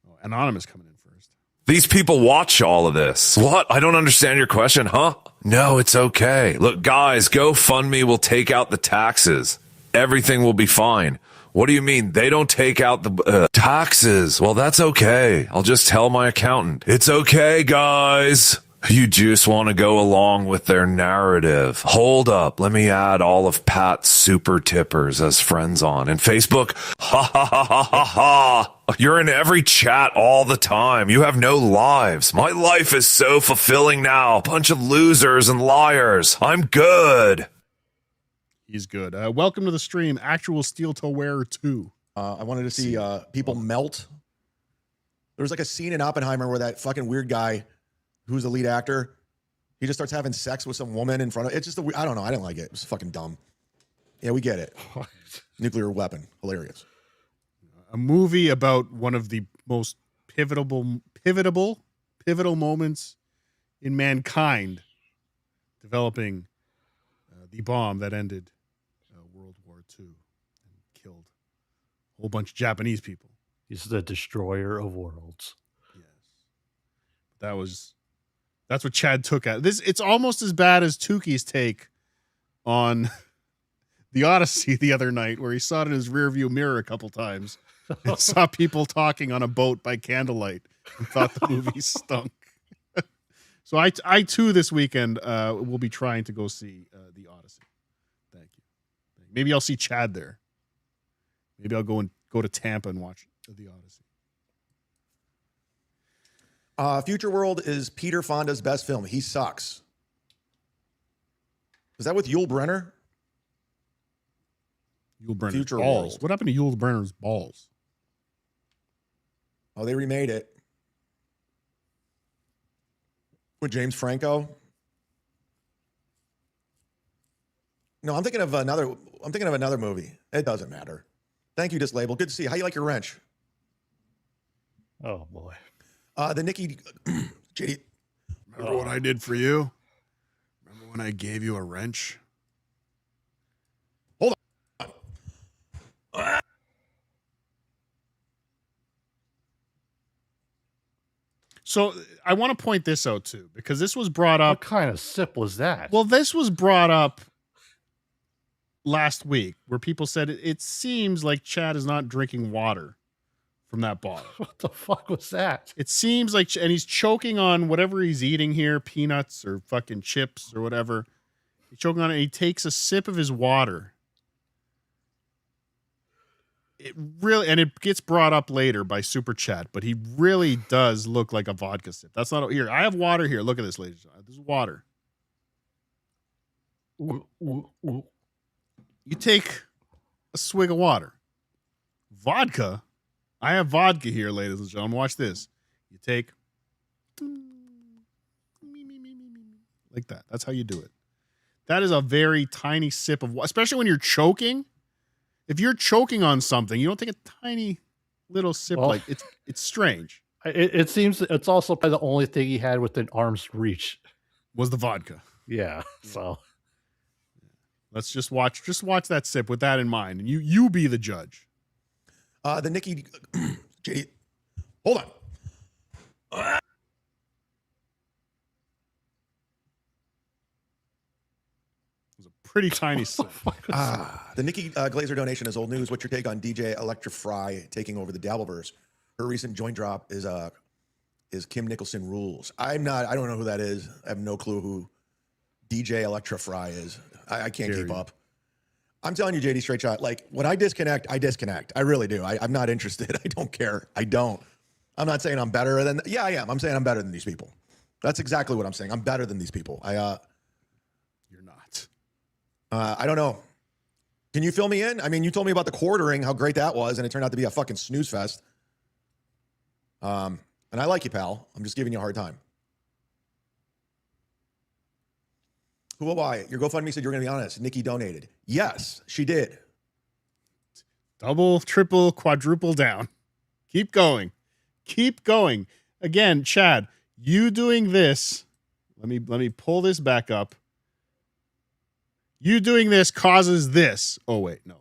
Oh, Anonymous coming in first. These people watch all of this. What? I don't understand your question, huh? No, it's okay. Look, guys, GoFundMe will take out the taxes. Everything will be fine. What do you mean? They don't take out the taxes. Well, that's okay. I'll just tell my accountant. It's okay, guys. You just want to go along with their narrative. Hold up. Let me add all of Pat's super tippers as friends on. And Facebook, ha ha ha ha ha ha. You're in every chat all the time. You have no lives. My life is so fulfilling now. Bunch of losers and liars. I'm good. He's good. Welcome to the stream. Actual Steel Toe Wearer 2. I wanted to see people melt. There was like a scene in Oppenheimer where that fucking weird guy who's the lead actor, he just starts having sex with some woman in front of it. It's just I don't know. I didn't like it. It was fucking dumb. Yeah, we get it. Nuclear weapon. Hilarious. A movie about one of the most pivotal moments in mankind, developing the bomb that ended World War II and killed a whole bunch of Japanese people. He's the destroyer of worlds. That's what Chad took at this. It's almost as bad as Tuki's take on The Odyssey the other night, where he saw it in his rearview mirror a couple times and saw people talking on a boat by candlelight and thought the movie stunk. So I too this weekend will be trying to go see The Odyssey. Thank you. Maybe I'll see Chad there. Maybe I'll go to Tampa and watch The Odyssey. Future World is Peter Fonda's best film. He sucks. Is that with Yul Brynner? Yul Brynner's Future balls. World. What happened to Yul Brynner's balls? Oh, they remade it with James Franco. No, I'm thinking of another movie. It doesn't matter. Thank you, Dislabel. Good to see you. How you like your wrench? Oh boy. The Nikki JD. Remember what I did for you? Remember when I gave you a wrench? Hold on. So I want to point this out too, because this was brought up. What kind of sip was that? Well, this was brought up last week where people said it seems like Chad is not drinking water from that bottle. What the fuck was that? It seems like, and he's choking on whatever he's eating here, peanuts or fucking chips or whatever. He's choking on it. And he takes a sip of his water. It really, and it gets brought up later by Super Chat, but he really does look like a vodka sip. That's not here. I have water here. Look at this, ladies and gentlemen. This is water. You take a swig of water. Vodka. I have vodka here, ladies and gentlemen. Watch this. You take like that. That's how you do it. That is a very tiny sip of water, especially when you're choking. If you're choking on something, you don't take a tiny little sip. Well, like it's strange. It seems it's also probably the only thing he had within arm's reach was the vodka. Yeah. So let's just watch that sip with that in mind, and you be the judge. The Nikki, JD, hold on. Pretty tiny sip. The Nikki Glazer donation is old news. What's your take on DJ Electrify taking over the Dabbleverse? Her recent joint drop is Kim Nicholson rules. I don't know who that is. I have no clue who DJ Electrify is. I can't keep up. I'm telling you, JD, straight shot. Like when I disconnect. I really do. I'm not interested. I don't care. I don't. I'm not saying I'm better than. Yeah, I am. I'm saying I'm better than these people. That's exactly what I'm saying. I'm better than these people. You're not. I don't know. Can you fill me in? I mean, you told me about the quartering, how great that was, and it turned out to be a fucking snooze fest. And I like you, pal. I'm just giving you a hard time. Who will buy it? Your GoFundMe said you were going to be honest. Nikki donated. Yes, she did. Double, triple, quadruple down. Keep going. Keep going. Again, Chad, you doing this. Let me pull this back up. You doing this causes this. Oh, wait, no.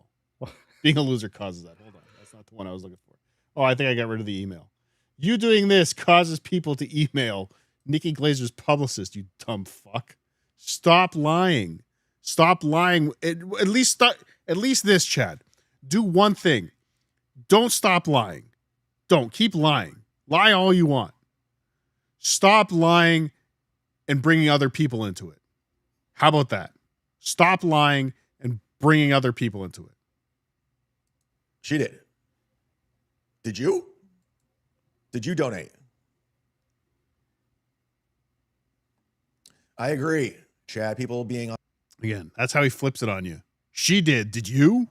Being a loser causes that. Hold on. That's not the one I was looking for. Oh, I think I got rid of the email. You doing this causes people to email Nikki Glazer's publicist, you dumb fuck. Stop lying. Stop lying. At least this, Chad. Do one thing. Don't stop lying. Don't. Keep lying. Lie all you want. Stop lying and bringing other people into it. How about that? Stop lying and bringing other people into it. She did. Did you? Did you donate? I agree, Chad. People being again. That's how he flips it on you. She did. Did you?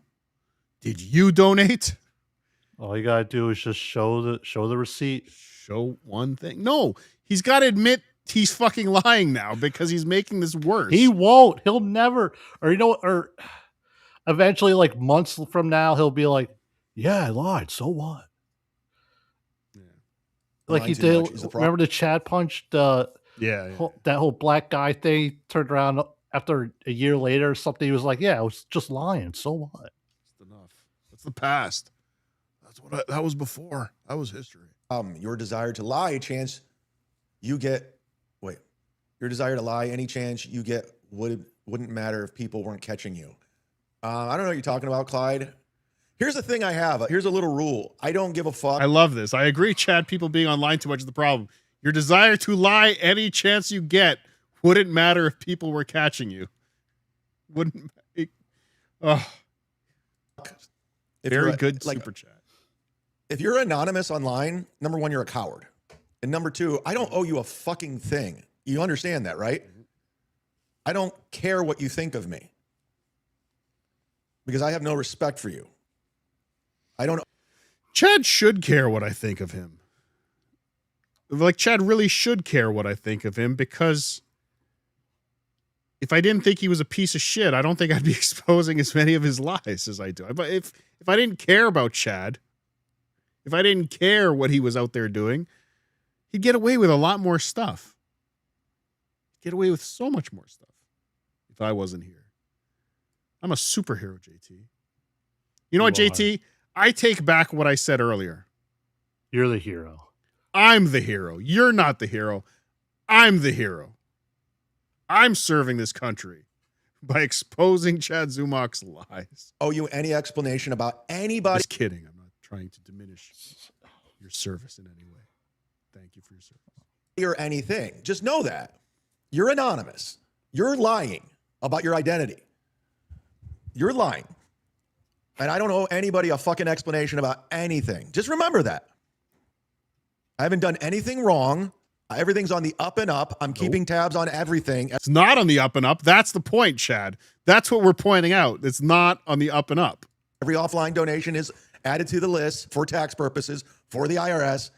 Did you donate? All you gotta do is just show the receipt. Show one thing. No, he's got to admit he's fucking lying now because he's making this worse. He won't. He'll never. Or eventually, like months from now, he'll be like, "Yeah, I lied. So what?" Yeah. Like he did. Remember the Chad punched? That whole black guy thing. He turned around after a year later or something. He was like, "Yeah, I was just lying. So what?" That's enough. That's the past. That was before. That was history. Your desire to lie, chance you get. Wait, your desire to lie, any chance you get wouldn't matter if people weren't catching you. I don't know what you're talking about, Clyde. Here's the thing I have. Here's a little rule. I don't give a fuck. I love this. I agree, Chad. People being online too much is the problem. Your desire to lie, any chance you get, wouldn't matter if people were catching you. Wouldn't. Very good super chat. If you're anonymous online, number one, you're a coward. And number two, I don't owe you a fucking thing. You understand that, right? I don't care what you think of me because I have no respect for you. I don't. Chad should care what I think of him. Like, Chad really should care what I think of him because if I didn't think he was a piece of shit, I don't think I'd be exposing as many of his lies as I do. But if I didn't care about Chad, if I didn't care what he was out there doing, he'd get away with a lot more stuff. He'd get away with so much more stuff if I wasn't here. I'm a superhero, JT. You know what, JT? I take back what I said earlier. You're the hero. I'm the hero. You're not the hero. I'm the hero. I'm serving this country by exposing Chad Zumach's lies. Owe you any explanation about anybody? Just kidding. I'm not trying to diminish your service in any way. Thank you for your service. Or anything. Just know that. You're anonymous. You're lying about your identity. You're lying. And I don't owe anybody a fucking explanation about anything. Just remember that. I haven't done anything wrong. Everything's on the up and up. I'm keeping tabs on everything. It's not on the up and up. That's the point, Chad. That's what we're pointing out. It's not on the up and up. Every offline donation is added to the list for tax purposes for the IRS.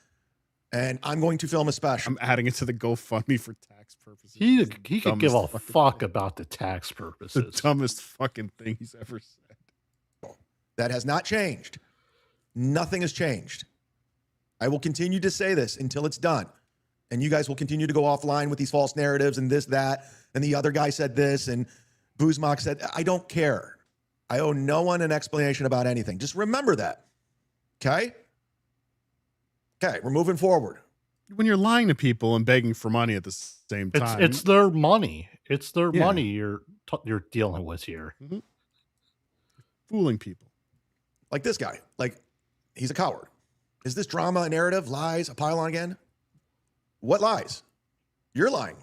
And I'm going to film a special. I'm adding it to the GoFundMe for tax purposes. He could give a fuck about the tax purposes. The dumbest fucking thing he's ever said. That has not changed. Nothing has changed. I will continue to say this until it's done. And you guys will continue to go offline with these false narratives and this, that, and the other guy said this, and Buzmak said, I don't care. I owe no one an explanation about anything. Just remember that. Okay? Okay, we're moving forward. When you're lying to people and begging for money at the same time. It's their money. It's their money you're dealing with here. Mm-hmm. Fooling people. Like this guy. Like, he's a coward. Is this drama, a narrative, lies, a pylon again? What lies? You're lying.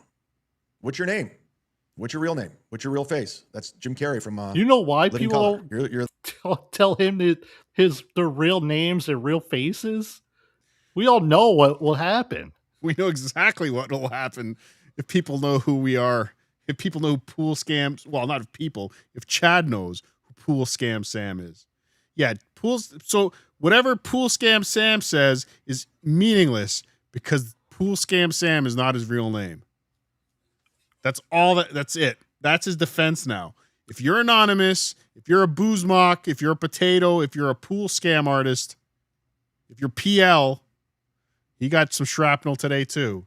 What's your name? What's your real name? What's your real face? That's Jim Carrey from You know why Living people Color. You're tell him that their real names, their real faces? We all know what will happen. We know exactly what will happen if people know who we are. If people know who Pool Scam, well, not if people, if Chad knows who Pool Scam Sam is. Yeah, so whatever Pool Scam Sam says is meaningless because Pool Scam Sam is not his real name. That's it. That's his defense now. If you're anonymous, if you're a Buzmak, if you're a potato, if you're a pool scam artist, if you're PL, he got some shrapnel today too.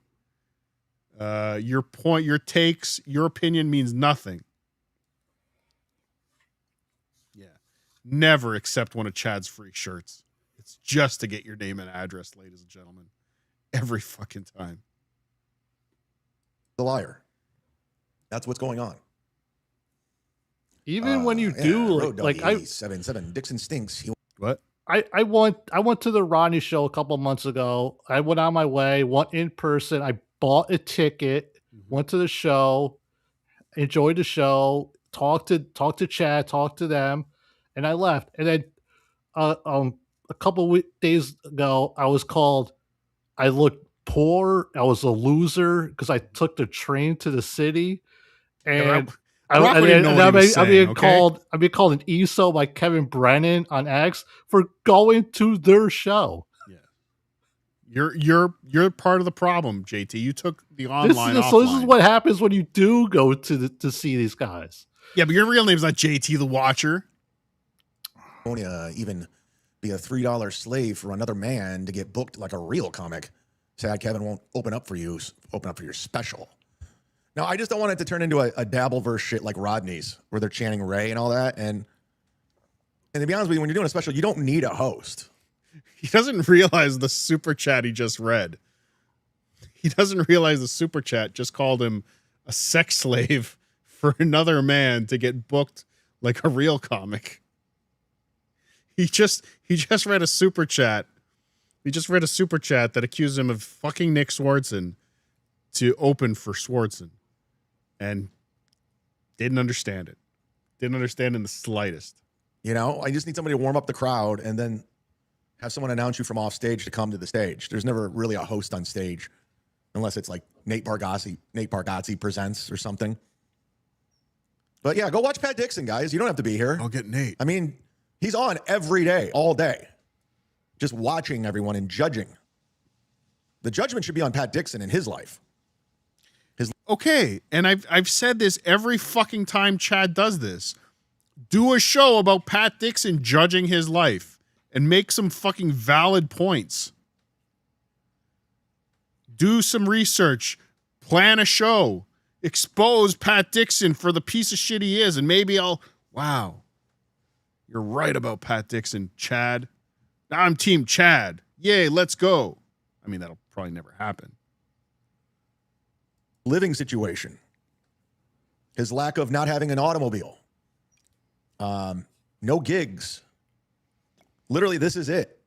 Your takes, your opinion means nothing. Yeah. Never accept one of Chad's free shirts. It's just to get your name and address, ladies and gentlemen. Every fucking time. the liar. That's what's going on. Even when you do, like I 77 Dixon stinks. What? I went to the Ronnie show a couple months ago. I went on my way, went in person. I bought a ticket, went to the show, enjoyed the show, talked to Chad, talked to them, and I left. And then a couple days ago, I was called. I looked poor. I was a loser because I took the train to the city, and I'm being called an ESO by Kevin Brennan on X for going to their show. Yeah, you're part of the problem, JT. You took the online. This is what happens when you do go to see these guys. Yeah, but your real name's not JT the Watcher. Won't even be a $3 slave for another man to get booked like a real comic. Sad Kevin won't open up for you. Open up for your special. No, I just don't want it to turn into a Dabbleverse shit like Rodney's, where they're chanting Ray and all that. And to be honest with you, when you're doing a special, you don't need a host. He doesn't realize the super chat he just read. He doesn't realize the super chat just called him a sex slave for another man to get booked like a real comic. He just read a super chat. He just read a super chat that accused him of fucking Nick Swartzen to open for Swartzen. And didn't understand it. Didn't understand in the slightest. You know, I just need somebody to warm up the crowd and then have someone announce you from off stage to come to the stage. There's never really a host on stage unless it's like Nate Bargatze presents or something. But yeah, go watch Pat Dixon, guys. You don't have to be here. I'll get Nate. I mean, he's on every day, all day, just watching everyone and judging. The judgment should be on Pat Dixon in his life. Okay, and I've said this every fucking time Chad does this. Do a show about Pat Dixon judging his life and make some fucking valid points. Do some research. Plan a show. Expose Pat Dixon for the piece of shit he is, and maybe wow. You're right about Pat Dixon, Chad. Now I'm Team Chad. Yay, let's go. I mean, that'll probably never happen. Living situation. His lack of not having an automobile. No gigs. Literally, this is it.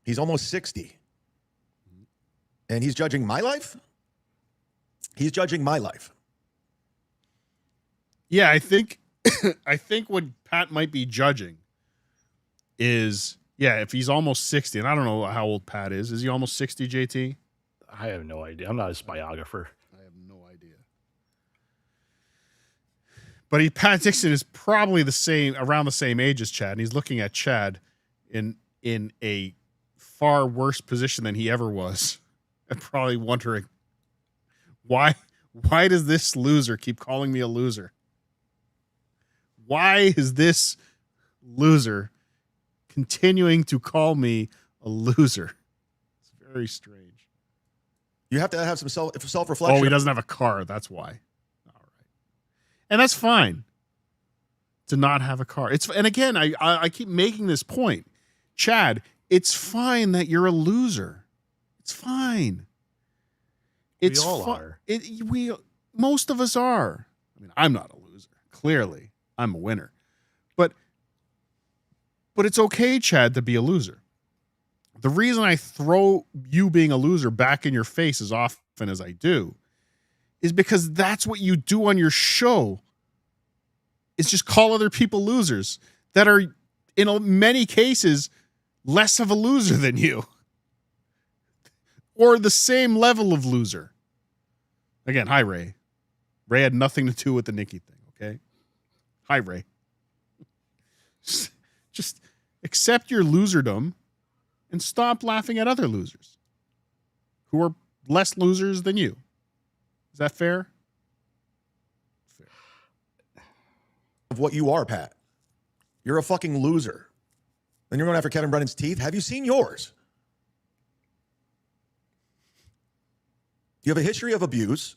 He's almost 60. And he's judging my life? He's judging my life. Yeah, I think I think what Pat might be judging is, yeah, if he's almost 60, and I don't know how old Pat is. Is he almost 60, JT? I have no idea. I'm not his biographer. I have no idea. But Pat Dixon is probably around the same age as Chad, and he's looking at Chad in a far worse position than he ever was, and probably wondering, why does this loser keep calling me a loser? Why is this loser continuing to call me a loser? It's very strange. You have to have some self-reflection. Oh, he doesn't have a car. That's why. All right. And that's fine to not have a car. And again, I keep making this point. Chad, it's fine that you're a loser. It's fine. We all are. Most of us are. I mean, I'm not a loser. Clearly, I'm a winner. But it's okay, Chad, to be a loser. The reason I throw you being a loser back in your face as often as I do is because that's what you do on your show. Is just call other people losers that are, in many cases, less of a loser than you. Or the same level of loser. Again, hi, Ray. Ray had nothing to do with the Nikki thing, okay? Hi, Ray. Just accept your loserdom and stop laughing at other losers who are less losers than you. Is that fair? Fair. Of what you are, Pat. You're a fucking loser. Then you're going after Kevin Brennan's teeth. Have you seen yours? You have a history of abuse.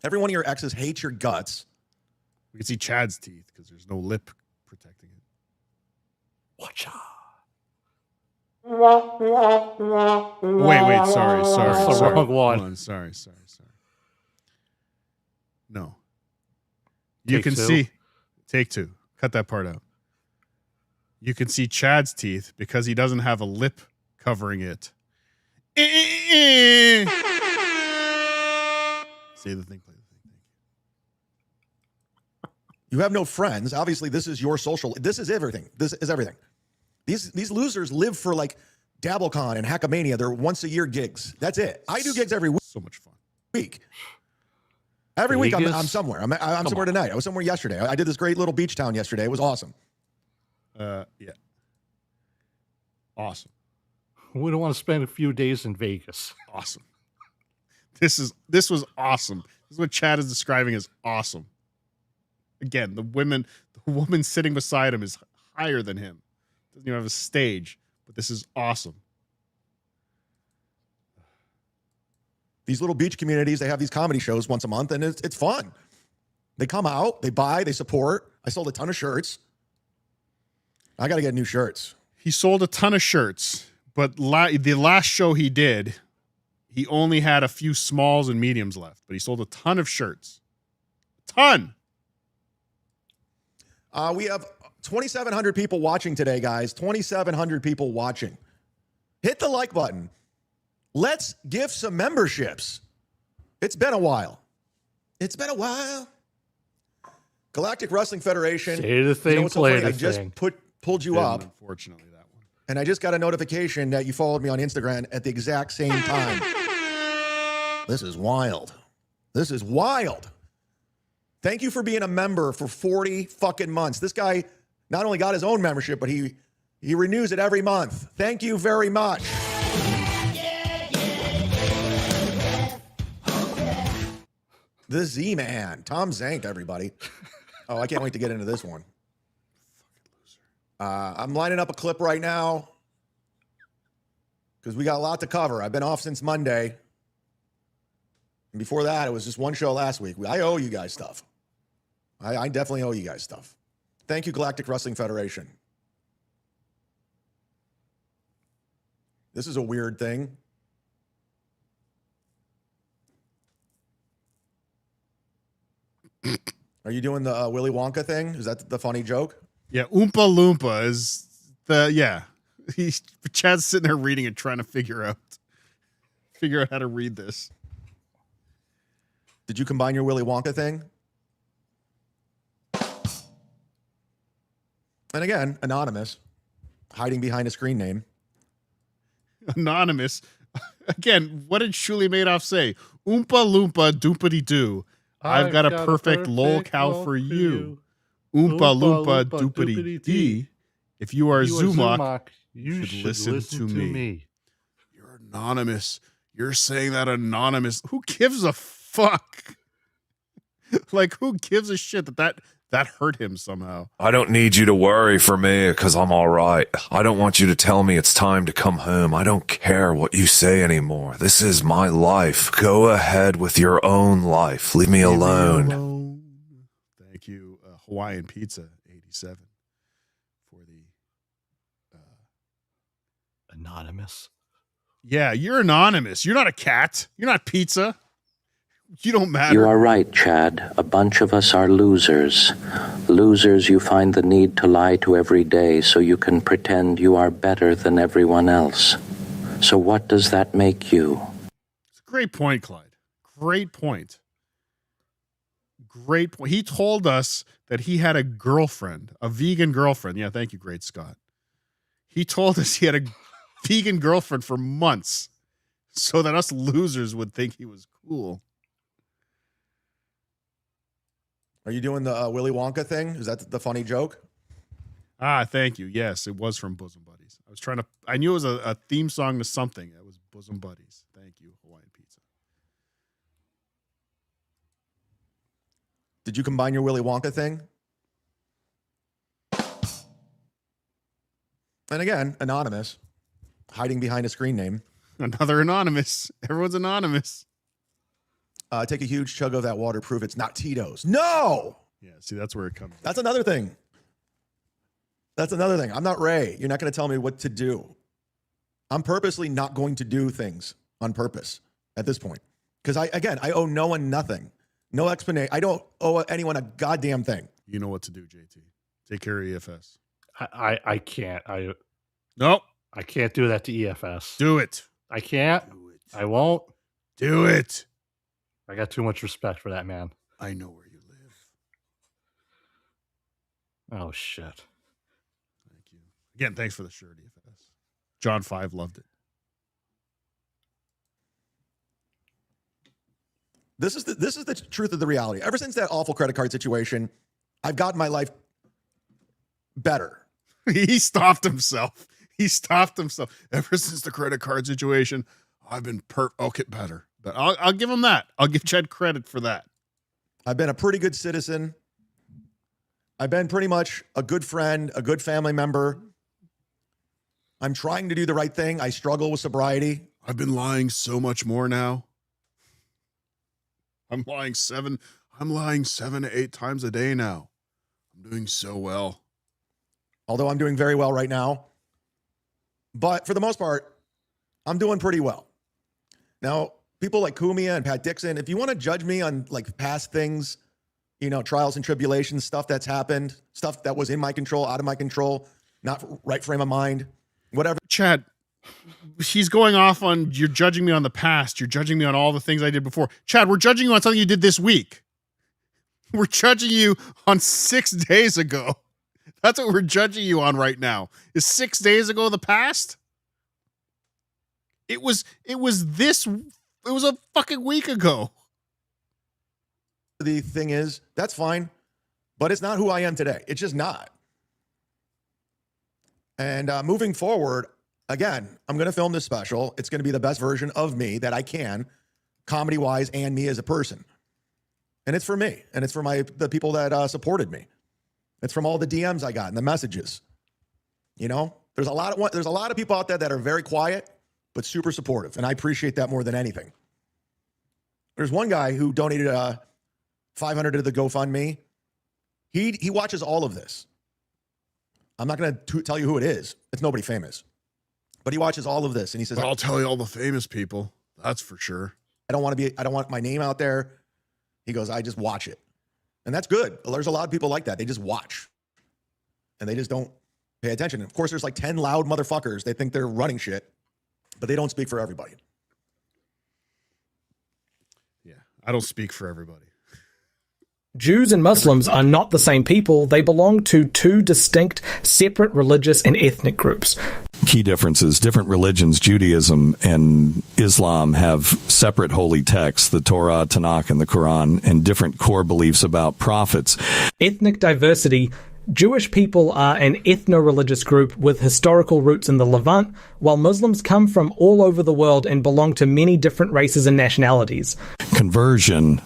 Every one of your exes hates your guts. We can see Chad's teeth because there's no lip protecting it. Watch out. Wait, sorry. That's the wrong one. Hold on, sorry. No. You Take can two. see. Take two. Cut that part out. You can see Chad's teeth because he doesn't have a lip covering it. Say the thing, play the thing. You have no friends. Obviously, this is your social. This is everything. This is everything. These losers live for like DabbleCon and Hackamania. They're once a year gigs. That's it. I do gigs every week. So much fun. Every week I'm Vegas? somewhere. I'm somewhere tonight. I was somewhere yesterday. I did this great little beach town yesterday. It was awesome. Yeah. Awesome. We don't want to spend a few days in Vegas. Awesome. This was awesome. This is what Chad is describing as awesome. Again, the woman sitting beside him is higher than him. Doesn't even have a stage, but this is awesome. These little beach communities, they have these comedy shows once a month, and it's fun. They come out, they buy, they support. I sold a ton of shirts. I got to get new shirts. He sold a ton of shirts, but the last show he did, he only had a few smalls and mediums left, but he sold a ton of shirts. A ton. We have 2,700 people watching today, guys. 2,700 people watching. Hit the like button. Let's give some memberships. It's been a while. Galactic Wrestling Federation. Say the thing, what's so play funny? the I just thing. pulled you up. Unfortunately, that one. And I just got a notification that you followed me on Instagram at the exact same time. This is wild. Thank you for being a member for 40 fucking months. This guy not only got his own membership, but he renews it every month. Thank you very much. The Z-Man, Tom Zank, everybody. Oh, I can't wait to get into this one. I'm lining up a clip right now because we got a lot to cover. I've been off since Monday. And before that, it was just one show last week. I owe you guys stuff. I definitely owe you guys stuff. Thank you, Galactic Wrestling Federation. This is a weird thing. Are you doing the Willy Wonka thing? Is that the funny joke? Yeah, Oompa Loompa is Chad's sitting there reading it, trying to figure out how to read this. Did you combine your Willy Wonka thing? And again, anonymous, hiding behind a screen name. Anonymous. Again, what did Shuli Madoff say? Oompa Loompa doopity doo. I've got a perfect lol cow for you. Oompa Loompa doopity dee. If you are Zumok, you should listen to me. You're anonymous. You're saying that anonymous. Who gives a fuck? Like, who gives a shit that hurt him somehow? I don't need you to worry for me because I'm all right. I don't want you to tell me it's time to come home. I don't care what you say anymore. This is my life. Go ahead with your own life. Leave me alone. Thank you, Hawaiian Pizza 87 for the anonymous. Yeah, you're anonymous. You're not a cat. You're not pizza. You don't matter. You are right, Chad. A bunch of us are losers. Losers you find the need to lie to every day so you can pretend you are better than everyone else. So what does that make you? It's a great point, Clyde. Great point. Great point. He told us that he had a girlfriend, a vegan girlfriend. Yeah, thank you, Great Scott. He told us he had a vegan girlfriend for months so that us losers would think he was cool. Are you doing the Willy Wonka thing? Is that the funny joke? Thank you. Yes, it was from Bosom Buddies. I knew it was a theme song to something. It was Bosom Buddies. Thank you, Hawaiian Pizza. Did you combine your Willy Wonka thing? And again, anonymous, hiding behind a screen name. Another anonymous. Everyone's anonymous. Take a huge chug of that water. Prove it's not Tito's. No. Yeah, see, that's where it comes. That's another thing. I'm not Ray. You're not going to tell me what to do. I'm purposely not going to do things on purpose at this point. Because I owe no one nothing. No explanation. I don't owe anyone a goddamn thing. You know what to do, JT. Take care of EFS. I can't. Nope. I can't do that to EFS. Do it. I can't. Do it. I won't. Do it. I got too much respect for that man. I know where you live. Oh, shit. Thank you. Again, thanks for the shirt, EFS. John 5 loved it. This is the truth of the reality. Ever since that awful credit card situation, I've gotten my life better. He stopped himself. Ever since the credit card situation, I've been okay, better. But I'll give him that. I'll give Chad credit for that. I've been a pretty good citizen. I've been pretty much a good friend, a good family member. I'm trying to do the right thing. I struggle with sobriety. I've been lying so much more now. I'm lying 7 to 8 times a day now. I'm doing so well. Although I'm doing very well right now. But for the most part, I'm doing pretty well. Now, people like Kumia and Pat Dixon, if you want to judge me on like past things, trials and tribulations, stuff that's happened, stuff that was in my control, out of my control, not right frame of mind, whatever. Chad, he's going off on, you're judging me on the past. You're judging me on all the things I did before. Chad, we're judging you on something you did this week. We're judging you on 6 days ago. That's what we're judging you on right now. Is 6 days ago the past? It was a fucking week ago. The thing is, that's fine, but it's not who I am today. It's just not. And moving forward, again, I'm going to film this special. It's going to be the best version of me that I can, comedy-wise, and me as a person. And it's for me, and it's for the people that supported me. It's from all the DMs I got and the messages. There's a lot of people out there that are very quiet but super supportive, and I appreciate that more than anything. There's one guy who donated $500 to the GoFundMe. He watches all of this. I'm not going to tell you who it is. It's nobody famous. But he watches all of this, and he says, I'll tell you all the famous people. That's for sure. I don't want my name out there. He goes, I just watch it. And that's good. There's a lot of people like that. They just watch and they just don't pay attention. And of course, there's like 10 loud motherfuckers. They think they're running shit, but they don't speak for everybody. Yeah, I don't speak for everybody. Jews and Muslims are not the same people. They belong to two distinct, separate religious and ethnic groups. Key differences. Different religions, Judaism and Islam, have separate holy texts, the Torah, Tanakh, and the Quran, and different core beliefs about prophets. Ethnic diversity. Jewish people are an ethno-religious group with historical roots in the Levant, while Muslims come from all over the world and belong to many different races and nationalities. Conversion.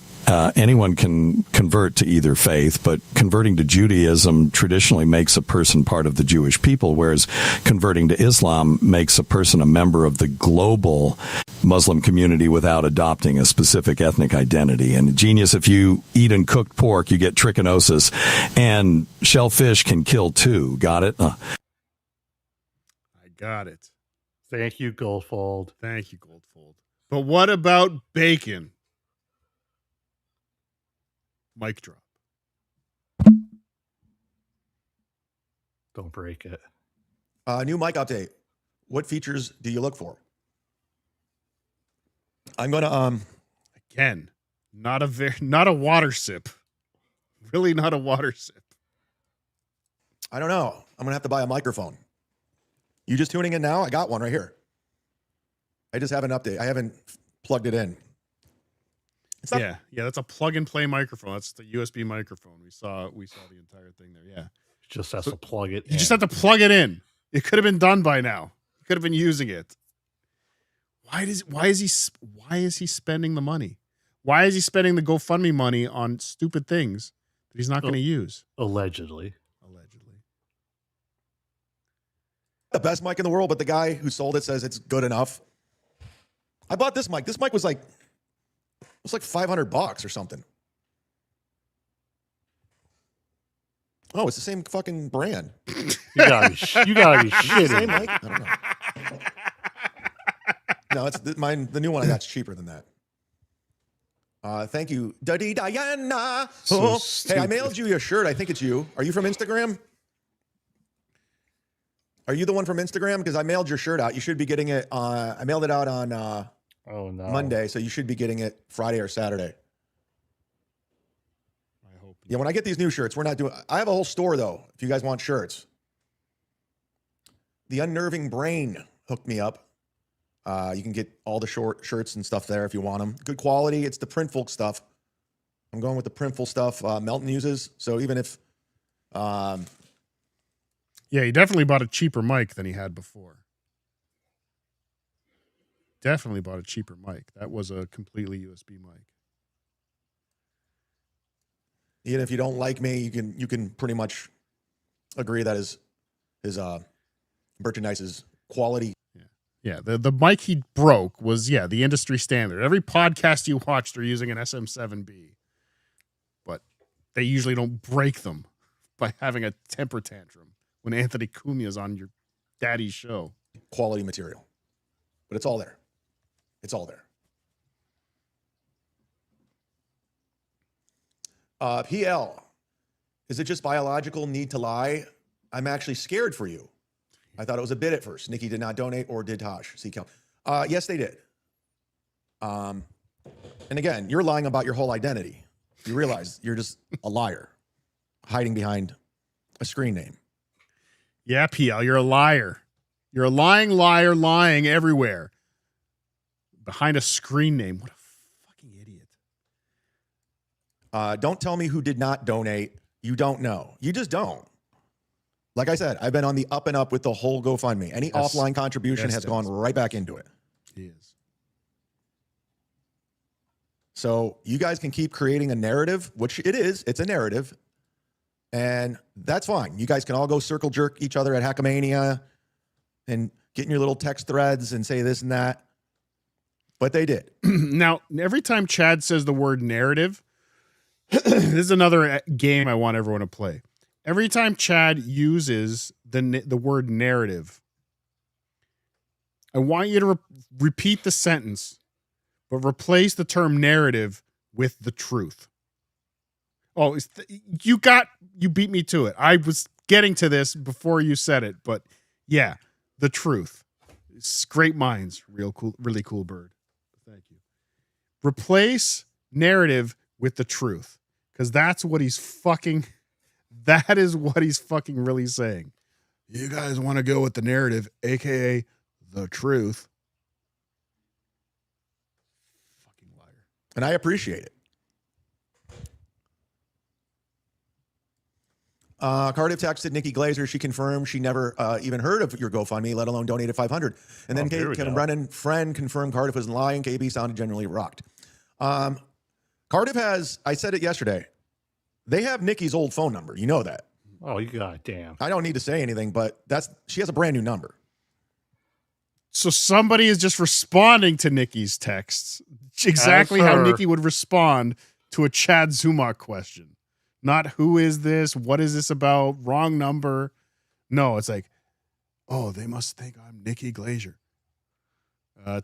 Anyone can convert to either faith, but converting to Judaism traditionally makes a person part of the Jewish people, whereas converting to Islam makes a person a member of the global Muslim community without adopting a specific ethnic identity. And genius, if you eat uncooked pork, you get trichinosis, and shellfish can kill too. Got it? I got it. Thank you, Goldfold. Thank you, Goldfold. But what about bacon? Mic drop. Don't break it. New mic update. What features do you look for? I'm gonna again, not a water sip. Really not a water sip. I don't know. I'm gonna have to buy a microphone. You just tuning in now? I got one right here. I just have an update. I haven't plugged it in. Yeah, that's a plug and play microphone. That's the USB microphone. We saw the entire thing there. Yeah. Just has to plug it in. You just have to plug it in. It could have been done by now. You could have been using it. Why is he spending the money? Why is he spending the GoFundMe money on stupid things that he's not going to use? Allegedly. The best mic in the world, but the guy who sold it says it's good enough. I bought this mic. This mic was like $500 or something. Oh, it's the same fucking brand. You gotta be shitting. Same mic? I don't know. No, it's mine. The new one I got's cheaper than that. Thank you, Daddy Diana. Hey, I mailed you your shirt. I think it's you. Are you from Instagram? Are you the one from Instagram? Because I mailed your shirt out. You should be getting it. I mailed it out on Monday, so you should be getting it Friday or Saturday. I hope. Yeah, when I get these new shirts, we're not doing. I have a whole store though. If you guys want shirts, the Unnerving Brain hooked me up. You can get all the short shirts and stuff there if you want them. Good quality. It's the Printful stuff. I'm going with the Printful stuff Melton uses. So even if, yeah, he definitely bought a cheaper mic than he had before. Definitely bought a cheaper mic. That was a completely USB mic. Even if you don't like me, you can pretty much agree that his merchandise's quality. Yeah, the mic he broke was the industry standard. Every podcast you watch, they're using an SM7B, but they usually don't break them by having a temper tantrum when Anthony Cumia is on your daddy's show. Quality material, but it's all there. It's all there. PL, is it just biological need to lie? I'm actually scared for you. I thought it was a bit at first. Nikki did not donate, or did Tosh? Yes, they did. And again, you're lying about your whole identity. You realize you're just a liar, hiding behind a screen name. Yeah, PL, you're a liar. You're a lying liar, lying everywhere. Behind a screen name. What a fucking idiot. Don't tell me who did not donate. You don't know. You just don't. Like I said, I've been on the up and up with the whole GoFundMe. Any offline contribution has gone right back into it. He is. So you guys can keep creating a narrative, which it is. It's a narrative. And that's fine. You guys can all go circle jerk each other at Hackamania and get in your little text threads and say this and that. But they did. Now, every time Chad says the word narrative, this is another game I want everyone to play. Every time Chad uses the word narrative, I want you to repeat the sentence, but replace the term narrative with the truth. Oh, you beat me to it. I was getting to this before you said it, but yeah, the truth. It's great minds, real cool, really cool bird. Thank you. Replace narrative with the truth, because that is what he's fucking really saying. You guys want to go with the narrative, aka the truth. Fucking liar. And I appreciate it. Cardiff texted Nikki Glazer. She confirmed she never even heard of your GoFundMe, let alone donated $500. And then Kevin Brennan, friend, confirmed Cardiff was lying. KB sounded genuinely rocked. Cardiff has, I said it yesterday, they have Nikki's old phone number. You know that. Oh, you goddamn. I don't need to say anything, but she has a brand new number. So somebody is just responding to Nikki's texts. Exactly how Nikki would respond to a Chad Zumach question. Not who is this? What is this about? Wrong number. No, it's like, oh, they must think I'm Nikki Glazer.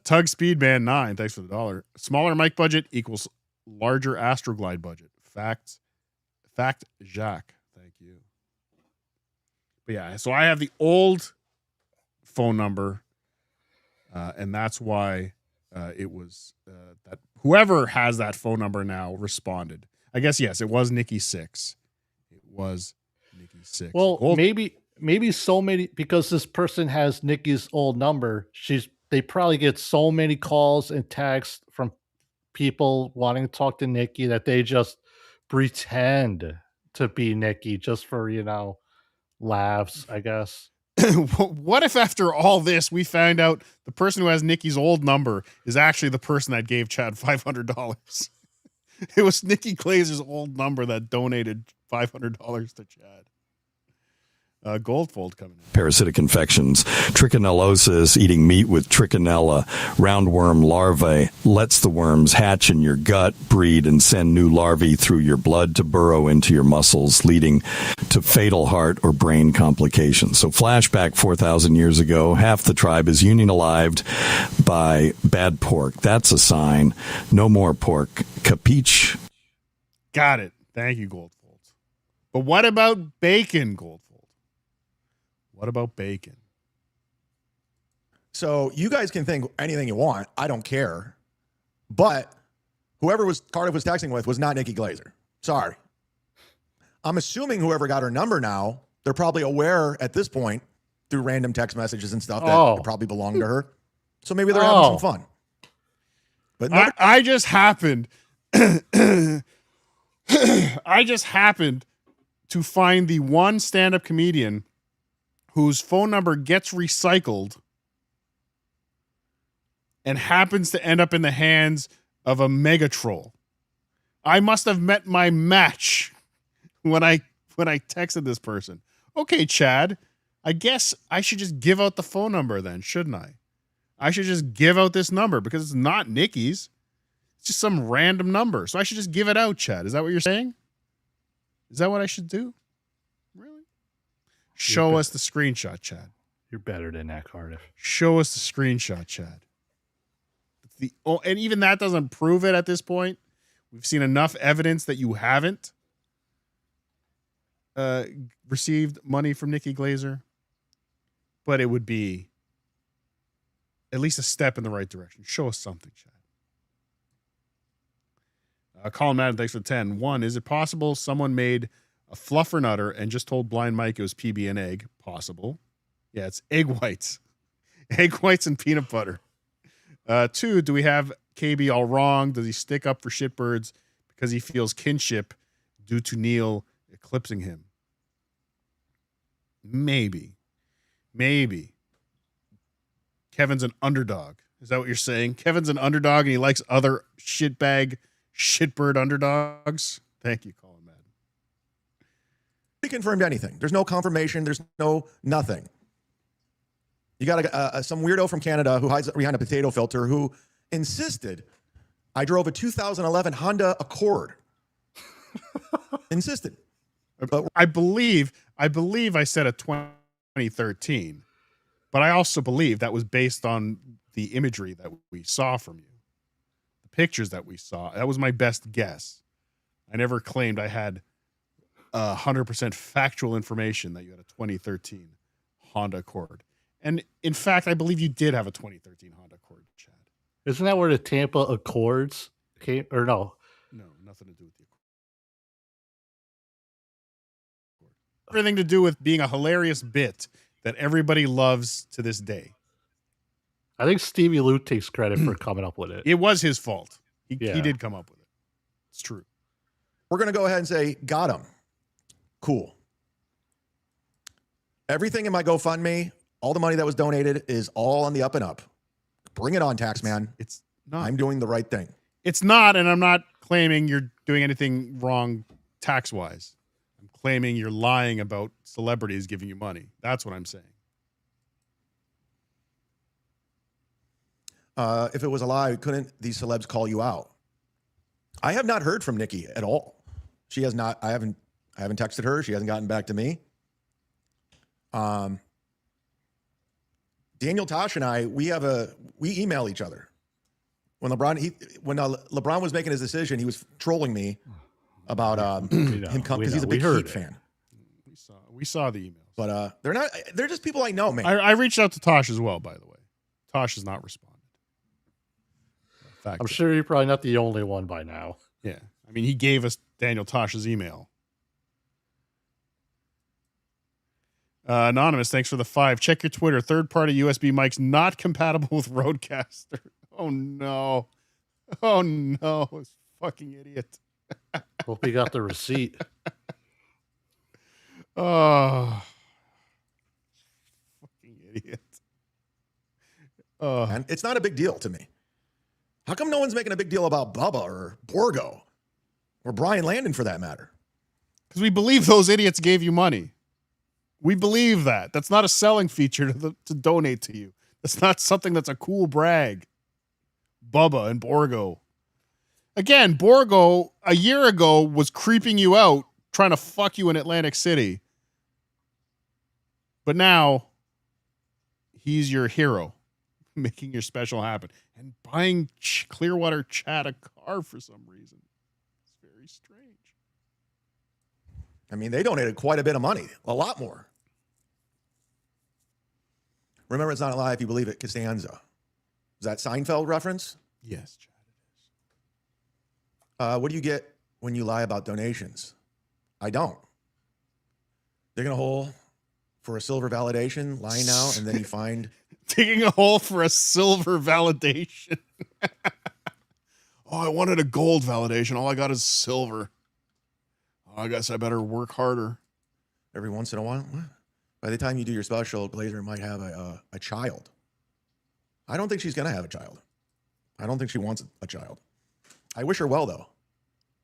Tug Speedman 9, thanks for the $1. Smaller mic budget equals larger Astroglide budget. Fact Jacques. Thank you. But yeah, so I have the old phone number, and that's why it was that whoever has that phone number now responded. I guess, yes, it was Nikki 6. It was Nikki 6. Well, maybe so many, because this person has Nikki's old number, they probably get so many calls and texts from people wanting to talk to Nikki that they just pretend to be Nikki just for, laughs, I guess. What if after all this, we found out the person who has Nikki's old number is actually the person that gave Chad $500? It was Nikki Glazer's old number that donated $500 to Chad. Goldfold coming in. Parasitic infections. Trichinellosis, eating meat with trichinella, roundworm larvae, lets the worms hatch in your gut, breed, and send new larvae through your blood to burrow into your muscles, leading to fatal heart or brain complications. So flashback 4,000 years ago, half the tribe is unionalized by bad pork. That's a sign. No more pork. Capiche? Got it. Thank you, Goldfold. But what about bacon, Goldfold? What about bacon? So you guys can think anything you want. I don't care. But whoever Cardiff was texting with was not Nikki Glazer. Sorry. I'm assuming whoever got her number now, they're probably aware at this point through random text messages and stuff that it probably belonged to her. So maybe they're having some fun. But I just happened to find the one stand-up comedian whose phone number gets recycled and happens to end up in the hands of a mega troll. I must have met my match when I texted this person. Okay, Chad, I guess I should just give out the phone number then, shouldn't I? I should just give out this number because it's not Nikki's. It's just some random number. So I should just give it out, Chad. Is that what you're saying? Is that what I should do? Show us the screenshot, Chad. You're better than that, Cardiff. Show us the screenshot, Chad. And even that doesn't prove it at this point. We've seen enough evidence that you haven't received money from Nikki Glazer. But it would be at least a step in the right direction. Show us something, Chad. Colin Madden, thanks for 10. 1, is it possible someone made a fluffernutter and just told Blind Mike it was PB and egg? Possible. Yeah, it's egg whites. Egg whites and peanut butter. 2, do we have KB all wrong? Does he stick up for shitbirds because he feels kinship due to Neil eclipsing him? Maybe. Kevin's an underdog. Is that what you're saying? Kevin's an underdog and he likes other shitbird underdogs? Thank you, Colin. He confirmed anything. There's no confirmation. There's no nothing. You got some weirdo from Canada who hides behind a potato filter who insisted I drove a 2011 Honda Accord. Insisted. But I believe I said a 2013, but I also believe that was based on the imagery that we saw from you, the pictures that we saw. That was my best guess. I never claimed I had 100% factual information that you had a 2013 Honda Accord. And in fact, I believe you did have a 2013 Honda Accord, Chad. Isn't that where the Tampa Accords came? Or no? No, nothing to do with the Accord. Everything to do with being a hilarious bit that everybody loves to this day. I think Stevie Lou takes credit for coming up with it. It was his fault. He did come up with it. It's true. We're going to go ahead and say, got him. Cool. Everything in my GoFundMe, all the money that was donated is all on the up and up. Bring it on, Taxman. It's not. I'm doing the right thing. It's not, and I'm not claiming you're doing anything wrong tax-wise. I'm claiming you're lying about celebrities giving you money. That's what I'm saying. If it was a lie, couldn't these celebs call you out? I have not heard from Nikki at all. She has not. I haven't texted her. She hasn't gotten back to me. Daniel Tosh and I, we email each other. When LeBron was making his decision, he was trolling me about him coming because he's a big Heat fan. We saw the emails, but they're just people I know, man. I reached out to Tosh as well, by the way. Tosh has not responded. I'm sure you're probably not the only one by now. Yeah. I mean, he gave us Daniel Tosh's email. Anonymous, thanks for the 5. Check your Twitter. Third-party USB mics not compatible with Rodecaster. Oh, no. Oh, no. This fucking idiot. Hope he got the receipt. Oh. Fucking idiot. And it's not a big deal to me. How come no one's making a big deal about Bubba or Borgo or Brian Landon for that matter? Because we believe those idiots gave you money. We believe that. That's not a selling feature to donate to you. That's not something that's a cool brag. Bubba and Borgo. Again, Borgo, a year ago, was creeping you out, trying to fuck you in Atlantic City. But now, he's your hero, making your special happen. And buying Clearwater Chad a car for some reason. It's very strange. I mean, they donated quite a bit of money, a lot more. Remember, it's not a lie if you believe it, Costanza. Is that Seinfeld reference? Yes, Chad, it is. What do you get when you lie about donations? I don't. Digging a hole for a silver validation, lying now, and then you find... Digging a hole for a silver validation. Oh, I wanted a gold validation. All I got is silver. Oh, I guess I better work harder. Every once in a while? What? By the time you do your special, Glazer might have a child. I don't think she's going to have a child. I don't think she wants a child. I wish her well, though.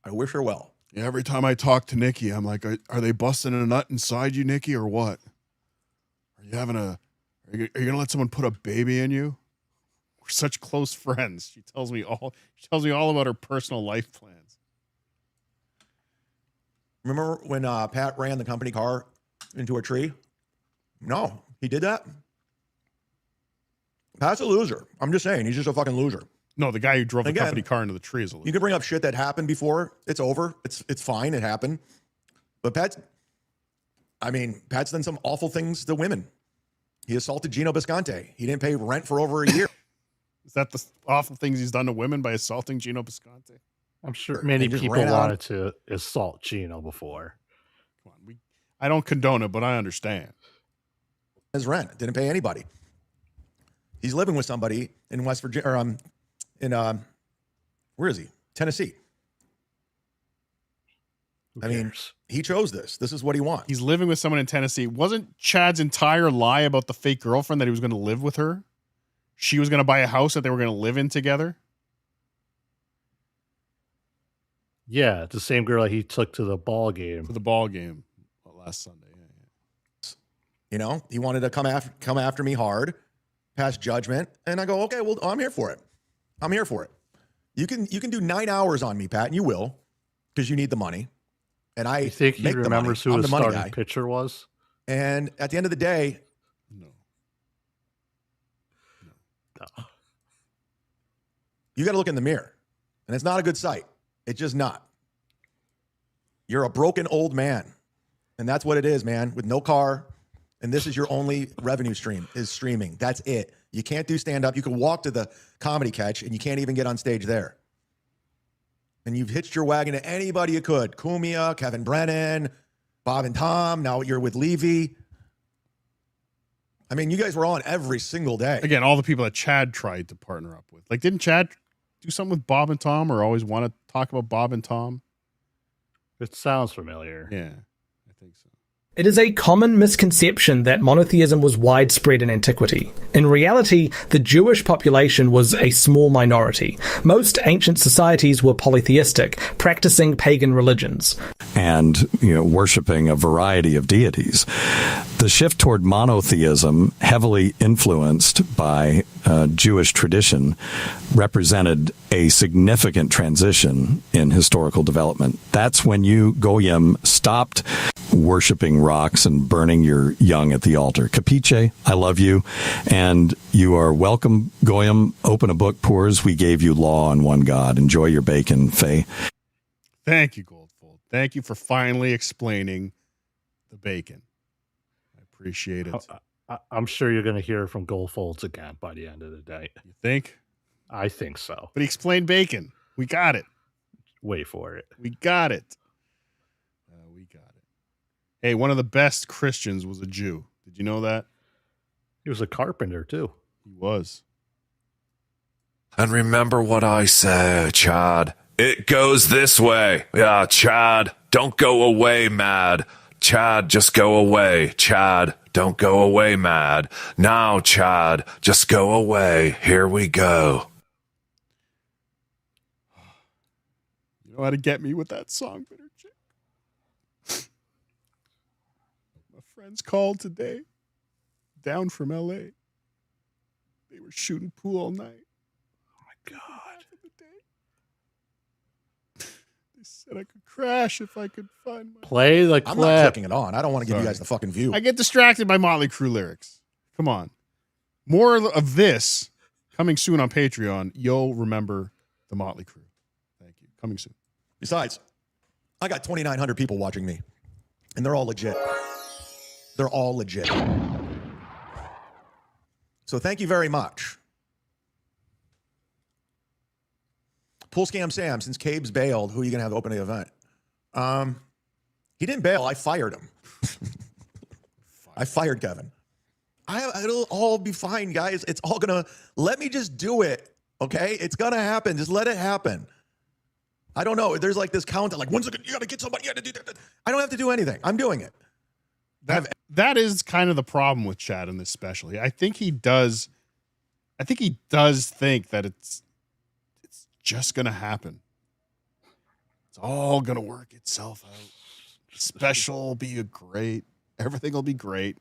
I wish her well. Yeah, every time I talk to Nikki, I'm like, are they busting a nut inside you, Nikki, or what? Are you having a... Are you going to let someone put a baby in you? We're such close friends. She tells me all about her personal life plans. Remember when Pat ran the company car into a tree? No, he did that. Pat's a loser. I'm just saying, he's just a fucking loser. No, the guy who drove the company car into the tree is a loser. You can bring up shit that happened before. It's over. It's fine. It happened. But Pat's done some awful things to women. He assaulted Gino Bisconte. He didn't pay rent for over a year. Is that the awful things he's done to women by assaulting Gino Bisconte? I'm sure many people wanted to assault Gino before. Come on, I don't condone it, but I understand. His rent didn't pay anybody. He's living with somebody in West Virginia, or where is he? Tennessee. I mean, he chose this. This is what he wants. He's living with someone in Tennessee. Wasn't Chad's entire lie about the fake girlfriend that he was going to live with her? She was going to buy a house that they were going to live in together? Yeah, the same girl he took to the ball game. To the ball game last Sunday. Yeah. You know, he wanted to come after me hard, pass judgment, and I go, okay, well, I'm here for it. I'm here for it. You can do 9 hours on me, Pat, and you will, because you need the money. And I think he remembers who his starting pitcher was. And at the end of the day, no. You got to look in the mirror, and it's not a good sight. It's just not. You're a broken old man. And that's what it is, man, with no car. And this is your only revenue stream, is streaming. That's it. You can't do stand-up. You can walk to the comedy catch, and you can't even get on stage there. And you've hitched your wagon to anybody you could. Cumia, Kevin Brennan, Bob and Tom. Now you're with Levy. I mean, you guys were on every single day. Again, all the people that Chad tried to partner up with. Like, didn't Chad do something with Bob and Tom, or always want to talk about Bob and Tom? It sounds familiar. Yeah, I think so. It is a common misconception that monotheism was widespread in antiquity. In reality, the Jewish population was a small minority. Most ancient societies were polytheistic, practicing pagan religions. And, worshiping a variety of deities. The shift toward monotheism, heavily influenced by Jewish tradition, represented a significant transition in historical development. That's when you, Goyim, stopped worshiping rocks and burning your young at the altar. Capiche? I love you. And you are welcome, Goyim. Open a book, pours. We gave you law and one God. Enjoy your bacon, Faye. Thank you, Goldfold. Thank you for finally explaining the bacon. I appreciate it. I'm sure you're going to hear from Goldfolds again by the end of the day. You think? I think so. But he explained bacon. We got it. Wait for it. We got it. We got it. Hey, one of the best Christians was a Jew. Did you know that? He was a carpenter, too. He was. And remember what I say, Chad. It goes this way. Yeah, Chad, don't go away mad. Chad, just go away. Chad, don't go away mad. Now, Chad, just go away. Here we go. You know how to get me with that song, Bitter Chick? My friends called today, down from LA. They were shooting pool all night. Oh my God. They said I could crash if I could find my... Play the clip. I'm not clicking it on. I don't want to give you guys the fucking view. I get distracted by Motley Crue lyrics. Come on. More of this coming soon on Patreon. You'll remember the Motley Crue. Thank you. Coming soon. Besides, I got 2,900 people watching me, and they're all legit. They're all legit. So thank you very much. Pool Scam Sam, since Cabe's bailed, who are you going to have open the event? He didn't bail. I fired him. I fired Kevin. It'll all be fine, guys. It's all going to... Let me just do it, okay? It's going to happen. Just let it happen. I don't know. There's like this count. Like, when's it? You got to get somebody. You got to do that. I don't have to do anything. I'm doing it. That is kind of the problem with Chad in this special. I think he does think that it's just going to happen. It's all going to work itself out. The special will be great. Everything will be great.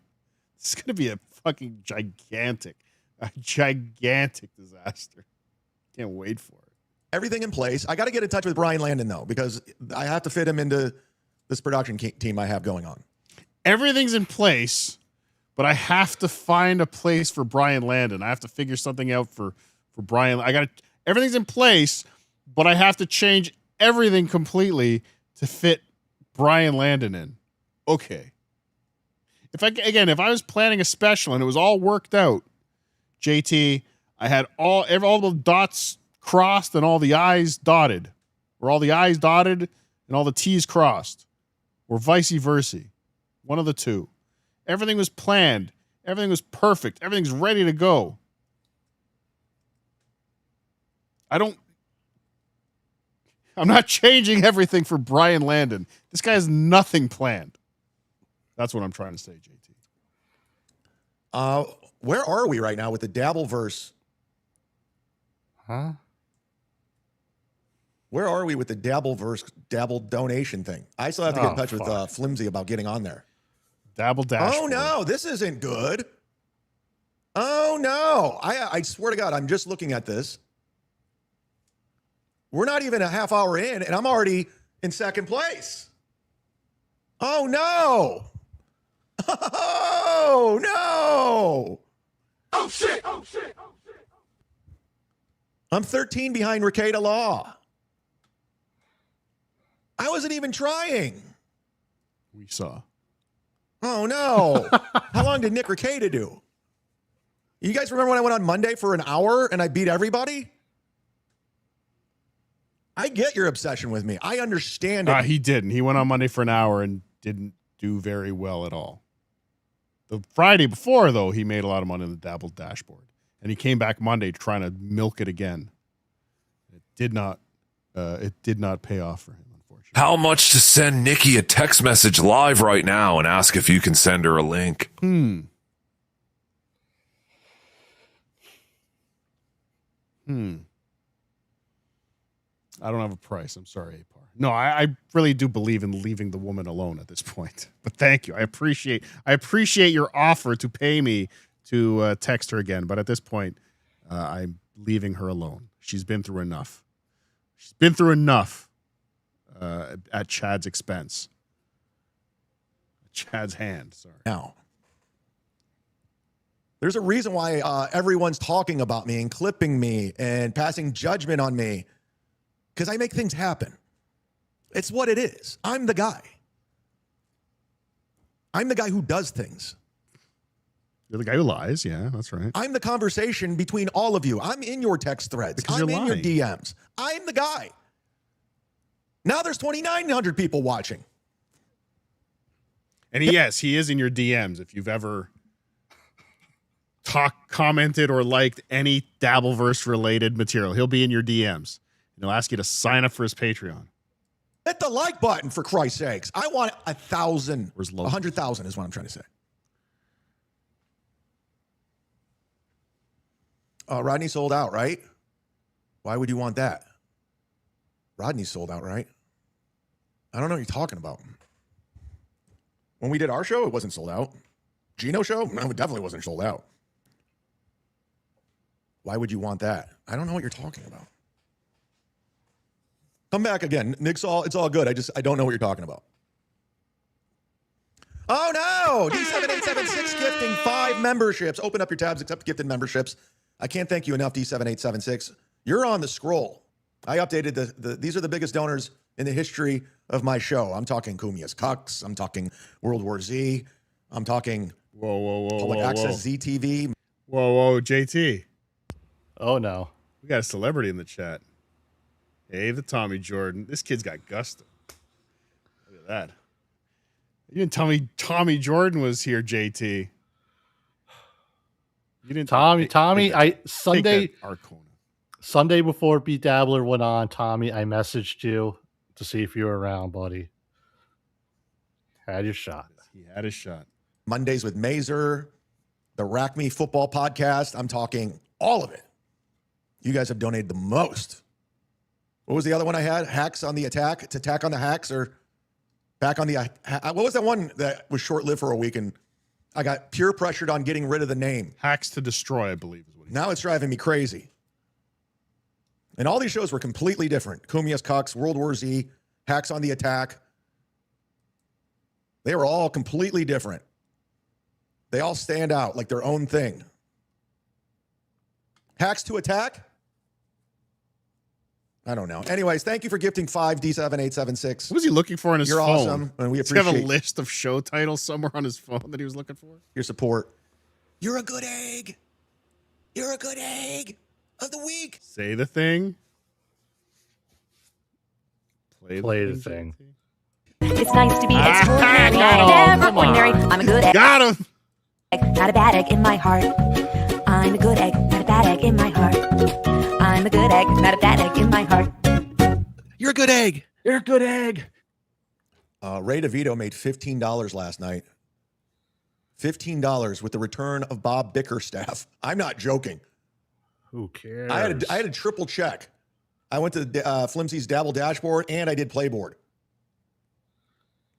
It's going to be a fucking gigantic disaster. Can't wait for it. Everything in place. I got to get in touch with Brian Landon, though, because I have to fit him into this production team I have going on. Everything's in place, but I have to find a place for Brian Landon. I have to figure something out for Brian. Everything's in place, but I have to change everything completely to fit Brian Landon in. Okay. If I was planning a special and it was all worked out, JT, I had all the dots crossed and all the I's dotted, or all the I's dotted and all the T's crossed, or vice versa. One of the two. Everything was planned. Everything was perfect. Everything's ready to go. I'm not changing everything for Brian Landon. This guy has nothing planned. That's what I'm trying to say, JT. Where are we right now with the Dabbleverse? Huh? Where are we with the Dabbleverse Dabble donation thing? I still have to get in touch with Flimsy about getting on there. Dabble Dash. Oh no, this isn't good. Oh no. I swear to God, I'm just looking at this. We're not even a half hour in, and I'm already in second place. Oh no. Oh no. Oh shit. Oh shit. Oh shit. I'm 13 behind Ricada Law. I wasn't even trying. We saw. Oh, no. How long did Nick Ricada do? You guys remember when I went on Monday for an hour and I beat everybody? I get your obsession with me. I understand it. He didn't. He went on Monday for an hour and didn't do very well at all. The Friday before, though, he made a lot of money on the Dabble dashboard. And he came back Monday trying to milk it again. It did not pay off for him, unfortunately. How much to send Nikki a text message live right now and ask if you can send her a link? I don't have a price. I'm sorry, Apar. No, I really do believe in leaving the woman alone at this point. But thank you. I appreciate your offer to pay me to text her again. But at this point, I'm leaving her alone. She's been through enough. She's been through enough at Chad's expense. Chad's hand. Sorry. Now, there's a reason why everyone's talking about me and clipping me and passing judgment on me. Because I make things happen. It's what it is. I'm the guy. I'm the guy who does things. You're the guy who lies. Yeah, that's right. I'm the conversation between all of you. I'm in your text threads. Because I'm you're in your lying. DMs. I'm the guy. Now there's 2,900 people watching. And yes, he is in your DMs. If you've ever commented or liked any Dabbleverse related material, he'll be in your DMs. And he'll ask you to sign up for his Patreon. Hit the like button, for Christ's sakes. I want 1,000. 100,000 is what I'm trying to say. Rodney sold out, right? Why would you want that? Rodney sold out, right? I don't know what you're talking about. When we did our show, it wasn't sold out. Gino show? No, it definitely wasn't sold out. Why would you want that? I don't know what you're talking about. Come back again. Nick's it's all good. I don't know what you're talking about. Oh no! D7876 gifting 5 memberships. Open up your tabs, accept gifted memberships. I can't thank you enough, D7876. You're on the scroll. I updated these are the biggest donors in the history of my show. I'm talking Kumia's Cucks. I'm talking World War Z. I'm talking Public Access ZTV. Whoa, JT. Oh no. We got a celebrity in the chat. Hey, the Tommy Jordan. This kid's got gusto. Look at that. You didn't tell me Tommy Jordan was here, JT. You didn't. Tommy. Sunday before B Dabbler went on, Tommy, I messaged you to see if you were around, buddy. Had your shot. He had his shot. Mondays with Mazer, the Rack Me Football Podcast. I'm talking all of it. You guys have donated the most. What was the other one I had? Hacks on the Attack? To Attack on the Hacks or Back on the... What was that one that was short-lived for a week and I got peer pressured on getting rid of the name? Hacks to Destroy, I believe. Is what now it's driving me crazy. And all these shows were completely different. Kumia's Cucks, World War Z, Hacks on the Attack. They were all completely different. They all stand out like their own thing. Hacks to Attack? I don't know. Anyways, thank you for gifting 5 D7876. What was he looking for on his You're phone? awesome, and we Does he have appreciate a list of show titles somewhere on his phone that he was looking for? your support. You're a good egg. You're a good egg of the week. Say the thing. Play the thing. It's nice to be extraordinary and never ordinary. I'm a good egg. Got him. Not a bad egg in my heart. I'm a good egg, not a bad egg in my heart. I'm a good egg, not a bad egg in my heart. You're a good egg. You're a good egg. Ray DeVito made $15 last night. $15 with the return of Bob Bickerstaff. I'm not joking. Who cares? I had a triple check. I went to Flimsy's Dabble dashboard and I did Playboard.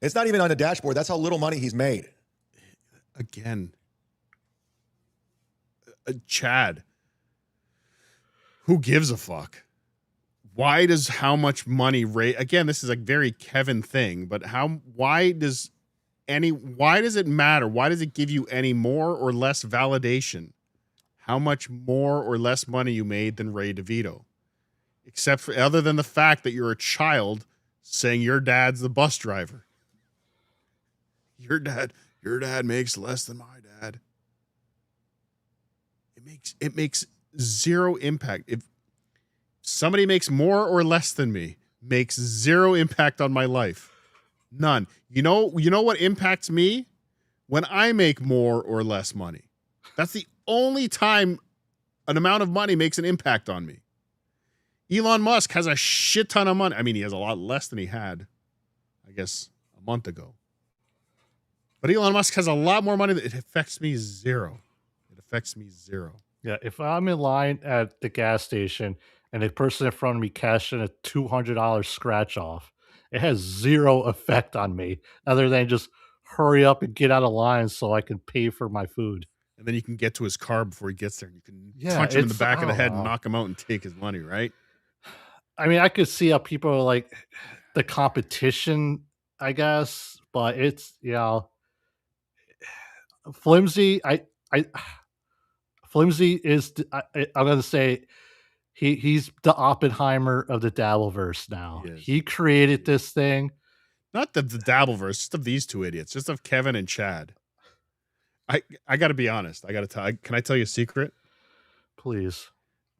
It's not even on the dashboard. That's how little money he's made. Again. Chad. Who gives a fuck? Why does how much money Ray... Again, this is a very Kevin thing, but why does it matter? Why does it give you any more or less validation? How much more or less money you made than Ray DeVito? Except for, other than the fact that you're a child saying your dad's the bus driver. Your dad makes less than my dad. It makes zero impact. If somebody makes more or less than me, makes zero impact on my life. None. You know what impacts me? When I make more or less money. That's the only time an amount of money makes an impact on me. Elon Musk has a shit ton of money. I mean, he has a lot less than he had, I guess, a month ago. But Elon Musk has a lot more money. It affects me zero. It affects me zero. Yeah, if I'm in line at the gas station and the person in front of me cashing a $200 scratch off, it has zero effect on me other than just hurry up and get out of line so I can pay for my food. And then you can get to his car before he gets there. And you can Yeah, punch him in the it's- back I of the don't head know. and knock him out and take his money, right? I mean, I could see how people are like the competition, I guess, but it's, flimsy. Flimsy is, I'm going to say, he's the Oppenheimer of the Dabbleverse now. He created this thing. Not the Dabbleverse, just of these two idiots, just of Kevin and Chad. I got to be honest. Can I tell you a secret? Please.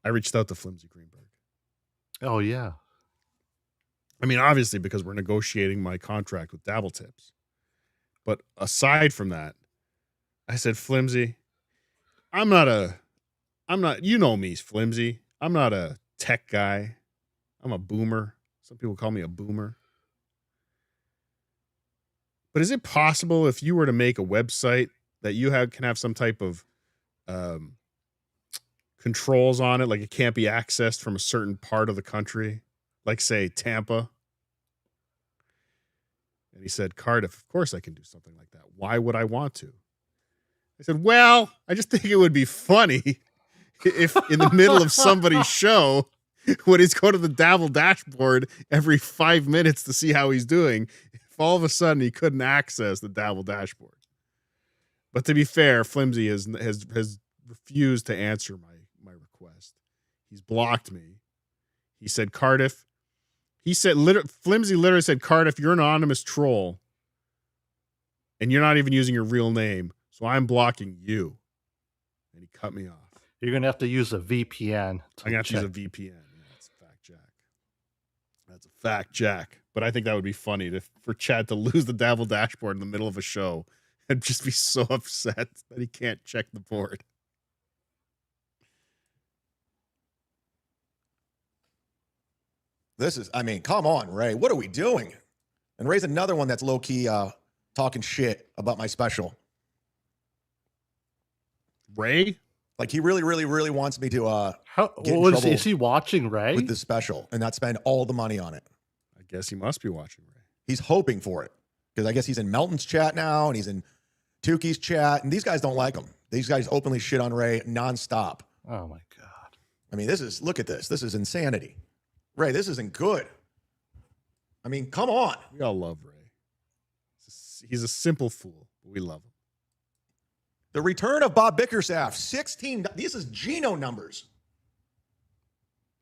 I reached out to Flimsy Greenberg. Oh, yeah. I mean, obviously, because we're negotiating my contract with Dabble Tips. But aside from that, I said, Flimsy, you know me, Flimsy. I'm not a tech guy. I'm a boomer. Some people call me a boomer. But is it possible if you were to make a website that you can have some type of controls on it, like it can't be accessed from a certain part of the country, like say Tampa? And he said, Cardiff, of course I can do something like that. Why would I want to? I said, well, I just think it would be funny if in the middle of somebody's show, when he's going to the Dabble dashboard every 5 minutes to see how he's doing, if all of a sudden he couldn't access the Dabble dashboard. But to be fair, Flimsy has refused to answer my request. He's blocked me. He said, Cardiff. Flimsy literally said, Cardiff, you're an anonymous troll. And you're not even using your real name. So I'm blocking you. And he cut me off. You're going to have to use a VPN. I'm going to have to use a VPN. Yeah, that's a fact, Jack. That's a fact, Jack. But I think that would be funny for Chad to lose the Dabble dashboard in the middle of a show and just be so upset that he can't check the board. This is, I mean, come on, Ray. What are we doing? And Ray's another one that's low-key talking shit about my special. Ray? Like, he really, really, really wants me to get in what trouble is he watching, Ray? with this special and not spend all the money on it. I guess he must be watching Ray. He's hoping for it because I guess he's in Melton's chat now and he's in Tukey's chat, and these guys don't like him. These guys openly shit on Ray nonstop. Oh, my God. I mean, look at this. This is insanity. Ray, this isn't good. I mean, come on. We all love Ray. He's a simple fool, but we love him. The return of Bob Bickerstaff, 16. This is Geno numbers.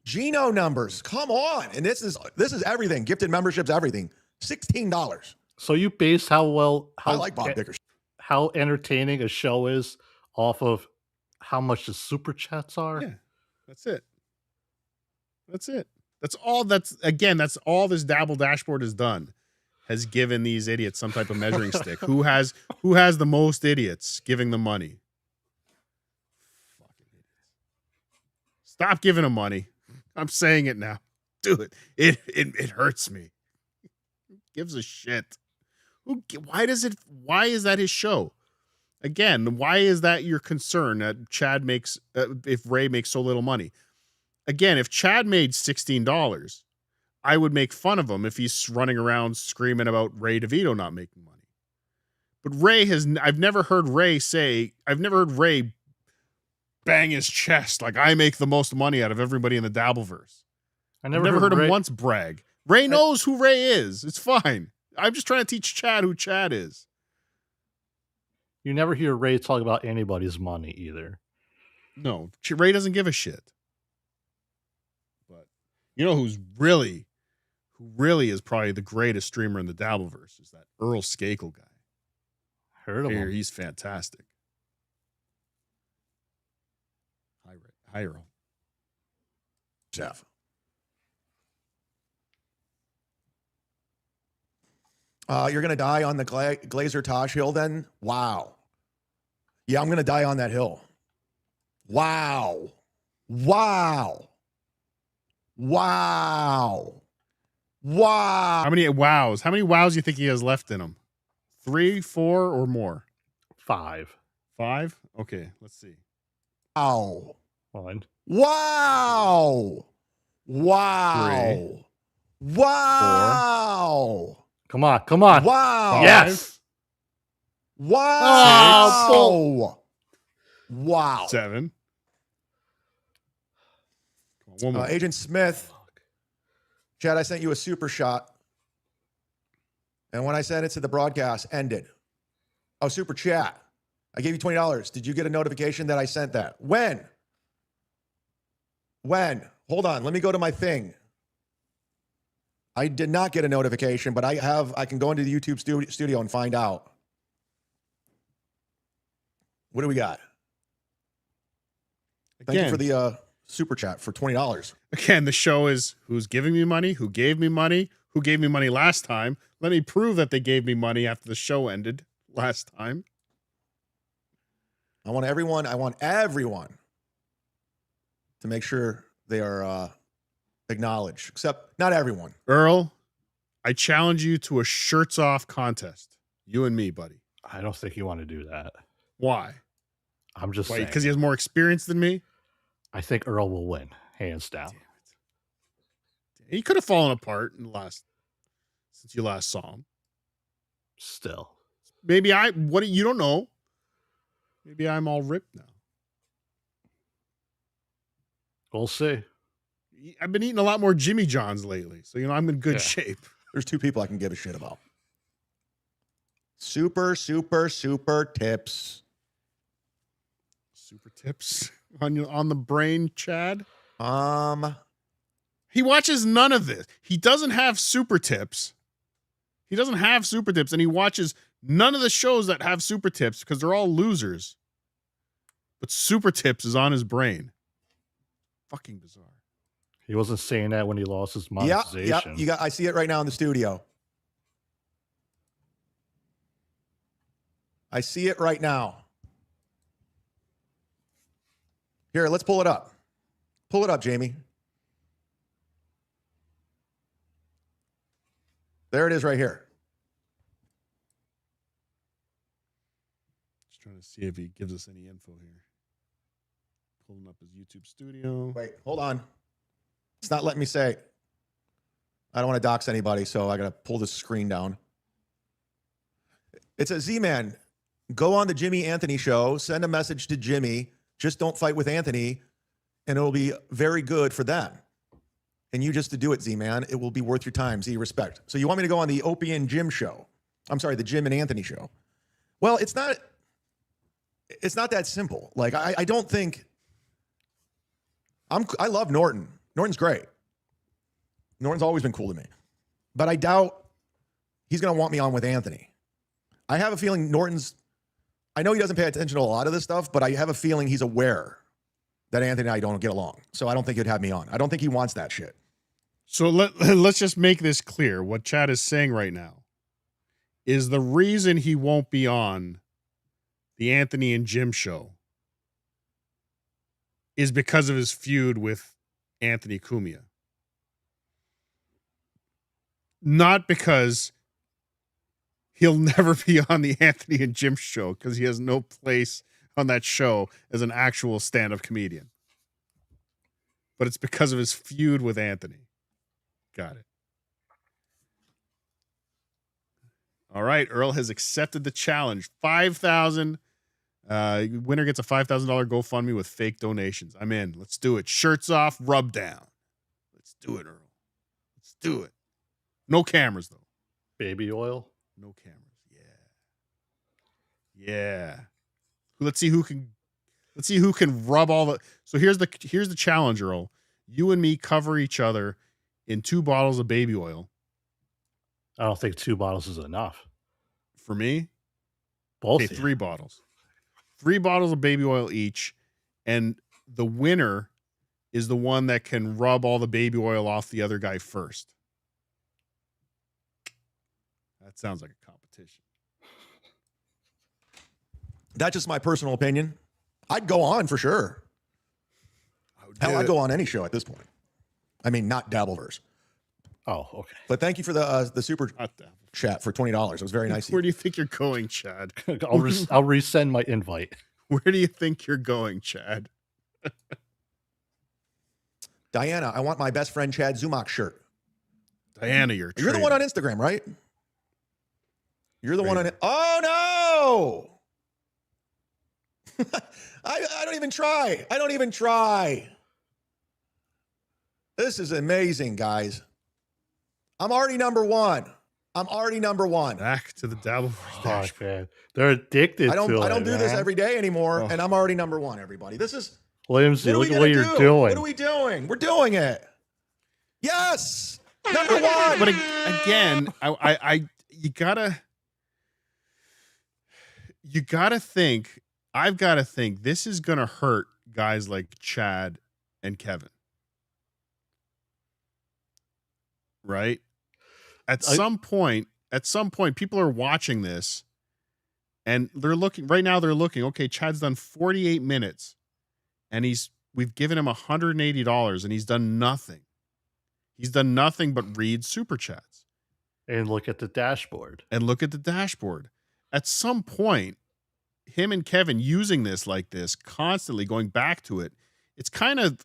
Geno numbers. Come on. And this is everything. Gifted memberships, everything. $16. So you base how I like Bob Bickerstaff. How entertaining a show is off of how much the super chats are? Yeah, that's it. That's it. That's all this Dabble dashboard has done. Has given these idiots some type of measuring stick. Who has the most idiots giving them money? Fucking idiots. Stop giving them money. I'm saying it now. Do it. It hurts me. Who gives a shit? Why is that his show? Again, why is that your concern that Chad makes if Ray makes so little money? Again, if Chad made $16, I would make fun of him if he's running around screaming about Ray DeVito not making money. But I've never heard Ray bang his chest like I make the most money out of everybody in the Dabbleverse. I've never heard him once brag. Ray knows who Ray is. It's fine. I'm just trying to teach Chad who Chad is. You never hear Ray talk about anybody's money either. No, Ray doesn't give a shit. But you know who who really is probably the greatest streamer in the Dabbleverse, is that Earl Skakel guy. Heard of him. He's fantastic. Hi, Earl. Jeff. You're gonna die on the Glazer Tosh Hill then? Wow. Yeah, I'm gonna die on that hill. Wow. Wow. Wow. Wow. How many wows? How many wows do you think he has left in him? 3, 4, or more? 5. 5? Okay, let's see. Wow. 1. Wow. Wow. 3, Wow. Come on. Come on. Wow. 5, Yes. Wow. Wow. 7. Come on, one more. Agent Smith. Chad, I sent you a super shot. And when I sent it to the broadcast, ended. Oh, super chat. I gave you $20. Did you get a notification that I sent that? When? Hold on. Let me go to my thing. I did not get a notification, but I can go into the YouTube studio and find out. What do we got? Thank you for the super chat for $20. Again, the show is who's giving me money, who gave me money, who gave me money last time. Let me prove that they gave me money after the show ended last time. I want everyone to make sure they are acknowledged, except not everyone. Earl, I challenge you to a shirts off contest. You and me, buddy. I don't think you want to do that. Why? I'm just saying. Because he has more experience than me? I think Earl will win, hands down. He could have fallen apart since you last saw him. Still. Maybe you don't know. Maybe I'm all ripped now. We'll see. I've been eating a lot more Jimmy John's lately, so I'm in good shape. There's 2 people I can give a shit about. Super tips. Super tips on the brain, Chad. He watches none of this. He doesn't have super tips. And he watches none of the shows that have super tips because they're all losers. But super tips is on his brain. Fucking bizarre. He wasn't saying that when he lost his monetization. Yep. I see it right now in the studio. I see it right now. Here, let's pull it up. Pull it up, Jamie. There it is right here. Just trying to see if he gives us any info here. Pulling up his YouTube studio. Wait, hold on. It's not letting me say. I don't want to dox anybody, so I got to pull this screen down. It says, Z-Man, go on the Jimmy Anthony show, send a message to Jimmy, just don't fight with Anthony, and it'll be very good for them. And you just to do it, Z-Man, it will be worth your time, Z, respect. So you want me to go on the Opie and Jim show? I'm sorry, the Jim and Anthony show. Well, it's not that simple. Like, I don't think, I love Norton. Norton's great. Norton's always been cool to me. But I doubt he's going to want me on with Anthony. I have a feeling I know he doesn't pay attention to a lot of this stuff, but I have a feeling he's aware that Anthony and I don't get along. So I don't think he'd have me on. I don't think he wants that shit. So let's just make this clear. What Chad is saying right now is the reason he won't be on the Anthony and Jim show is because of his feud with Anthony Cumia. Not because he'll never be on the Anthony and Jim show, because he has no place on that show as an actual stand-up comedian. But it's because of his feud with Anthony. Got it. All right, Earl has accepted the challenge. $5,000. Winner gets a $5,000 GoFundMe with fake donations. I'm in. Let's do it. Shirts off, rub down. Let's do it, Earl. Let's do it. No cameras, though. Baby oil? No cameras. Yeah. Let's see who can rub all the. So here's the challenge, Earl. You and me cover each other in 2 bottles of baby oil. I don't think 2 bottles is enough. For me, Both. okay, 3 bottles. 3 bottles of baby oil each. And the winner is the one that can rub all the baby oil off the other guy first. That sounds like a competition. That's just my personal opinion. I'd go on for sure. Hell, I'd go on any show at this point. I mean, not Dabbleverse. Oh, okay. But thank you for the super chat for $20. It was very nice. Where do you think you're going, Chad? I'll resend my invite. Where do you think you're going, Chad? Diana, I want my best friend Chad Zumach shirt. Diana, you're the one on Instagram, right? You're the one on it. Oh no! I don't even try. I don't even try. This is amazing, guys. I'm already number one. Back to the Dabbleverse. Oh, man. They're addicted to it. I don't do this man. every day anymore, and I'm already number one, everybody. This is Whimsy, look at what you're doing. What are we doing? We're doing it. Yes! Number one! But again, you gotta think, I've gotta think this is gonna hurt guys like Chad and Kevin. Right? At some point, people are watching this and they're looking, okay, Chad's done 48 minutes and we've given him $180 and he's done nothing. He's done nothing but read super chats. And look at the dashboard. At some point, him and Kevin using this like this, constantly going back to it, it's kind of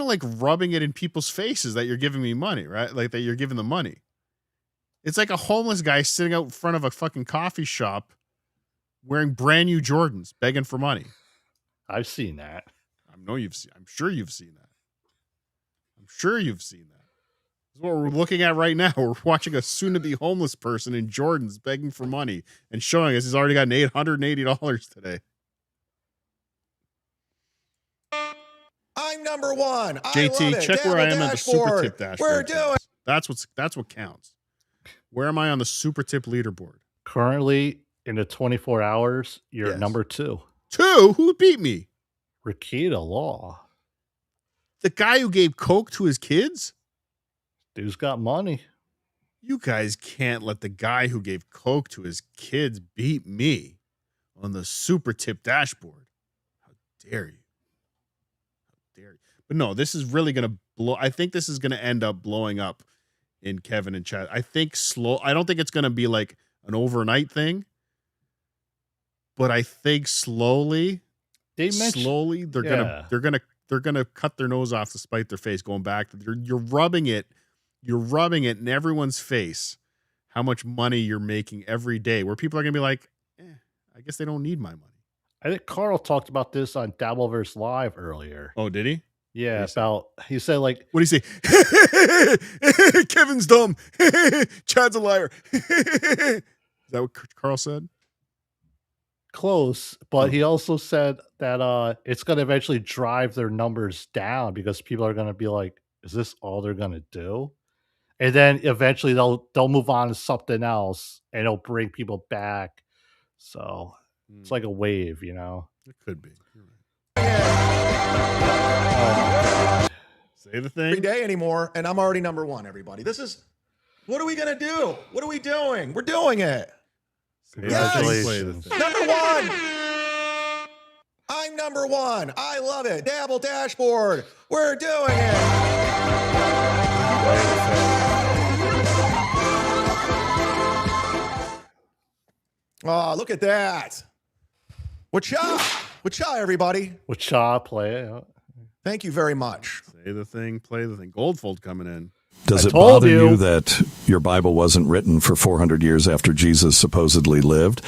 like rubbing it in people's faces that you're giving me money, right? Like that you're giving them money. It's like a homeless guy sitting out in front of a fucking coffee shop wearing brand new Jordans, begging for money. I've seen that. I'm sure you've seen that. This is what we're looking at right now. We're watching a soon-to-be homeless person in Jordans begging for money and showing us he's already gotten $880 today. I'm number one. JT, check where I am on the Supertip dashboard. We're doing. That's what counts. Where am I on the Supertip leaderboard? Currently, in the 24 hours, you're number 2. 2? Who beat me? Rakita Law. The guy who gave coke to his kids? Dude's got money. You guys can't let the guy who gave coke to his kids beat me on the Supertip dashboard. How dare you? But no, this is really going to blow. I think this is going to end up blowing up in Kevin and Chad. I don't think it's going to be like an overnight thing, but I think slowly they're going to cut their nose off to spite their face, going back. You're rubbing it in everyone's face how much money you're making every day, where people are going to be like, I guess they don't need my money. I think Carl talked about this on Dabbleverse Live earlier. Oh, what He said like, what do you say? Kevin's dumb. Chad's a liar. Is that what Carl said? Close, but he also said that it's going to eventually drive their numbers down because people are going to be like, is this all they're going to do? And then eventually they'll move on to something else and it'll bring people back. So it's like a wave, you know? It could be. Say the thing. Every day anymore, and I'm already number one, everybody. What are we going to do? What are we doing? We're doing it. Congratulations. Yes. Number one. I'm number one. I love it. Dabble dashboard. We're doing it. Oh, look at that. Wacha, everybody. Wacha, play it. Thank you very much. Say the thing, play the thing. Goldfold coming in. Does it bother you that your Bible wasn't written for 400 years after Jesus supposedly lived?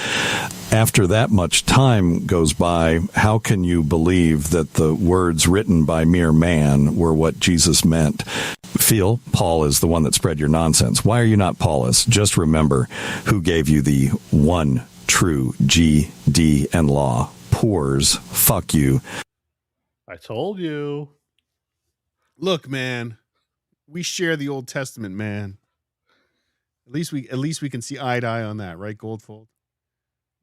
After that much time goes by, how can you believe that the words written by mere man were what Jesus meant? Phil, Paul is the one that spread your nonsense. Why are you not Paulus? Just remember who gave you the one true G, D, and law. Poors, fuck you. I told you. Look, man. We share the Old Testament, man. At least we can see eye to eye on that, right, Goldfold?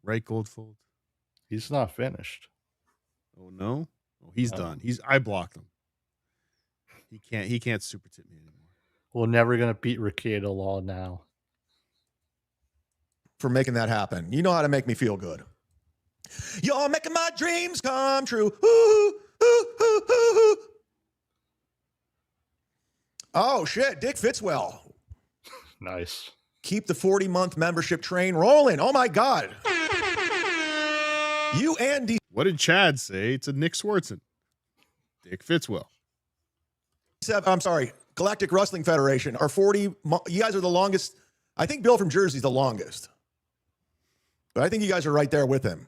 Right, Goldfold? He's not finished. Oh no? Oh, he's done. I blocked him. He can't super tip me anymore. We're never gonna beat Ricciardo Law now. For making that happen. You know how to make me feel good. You're making my dreams come true. Ooh, ooh, ooh, ooh. Oh shit, Dick Fitzwell. Nice. Keep the 40-month membership train rolling. Oh my God. You and D. What did Chad say to Nick Swartzen? Dick Fitzwell. I'm sorry, Galactic Wrestling Federation are 40. You guys are the longest. I think Bill from Jersey's the longest. But I think you guys are right there with him.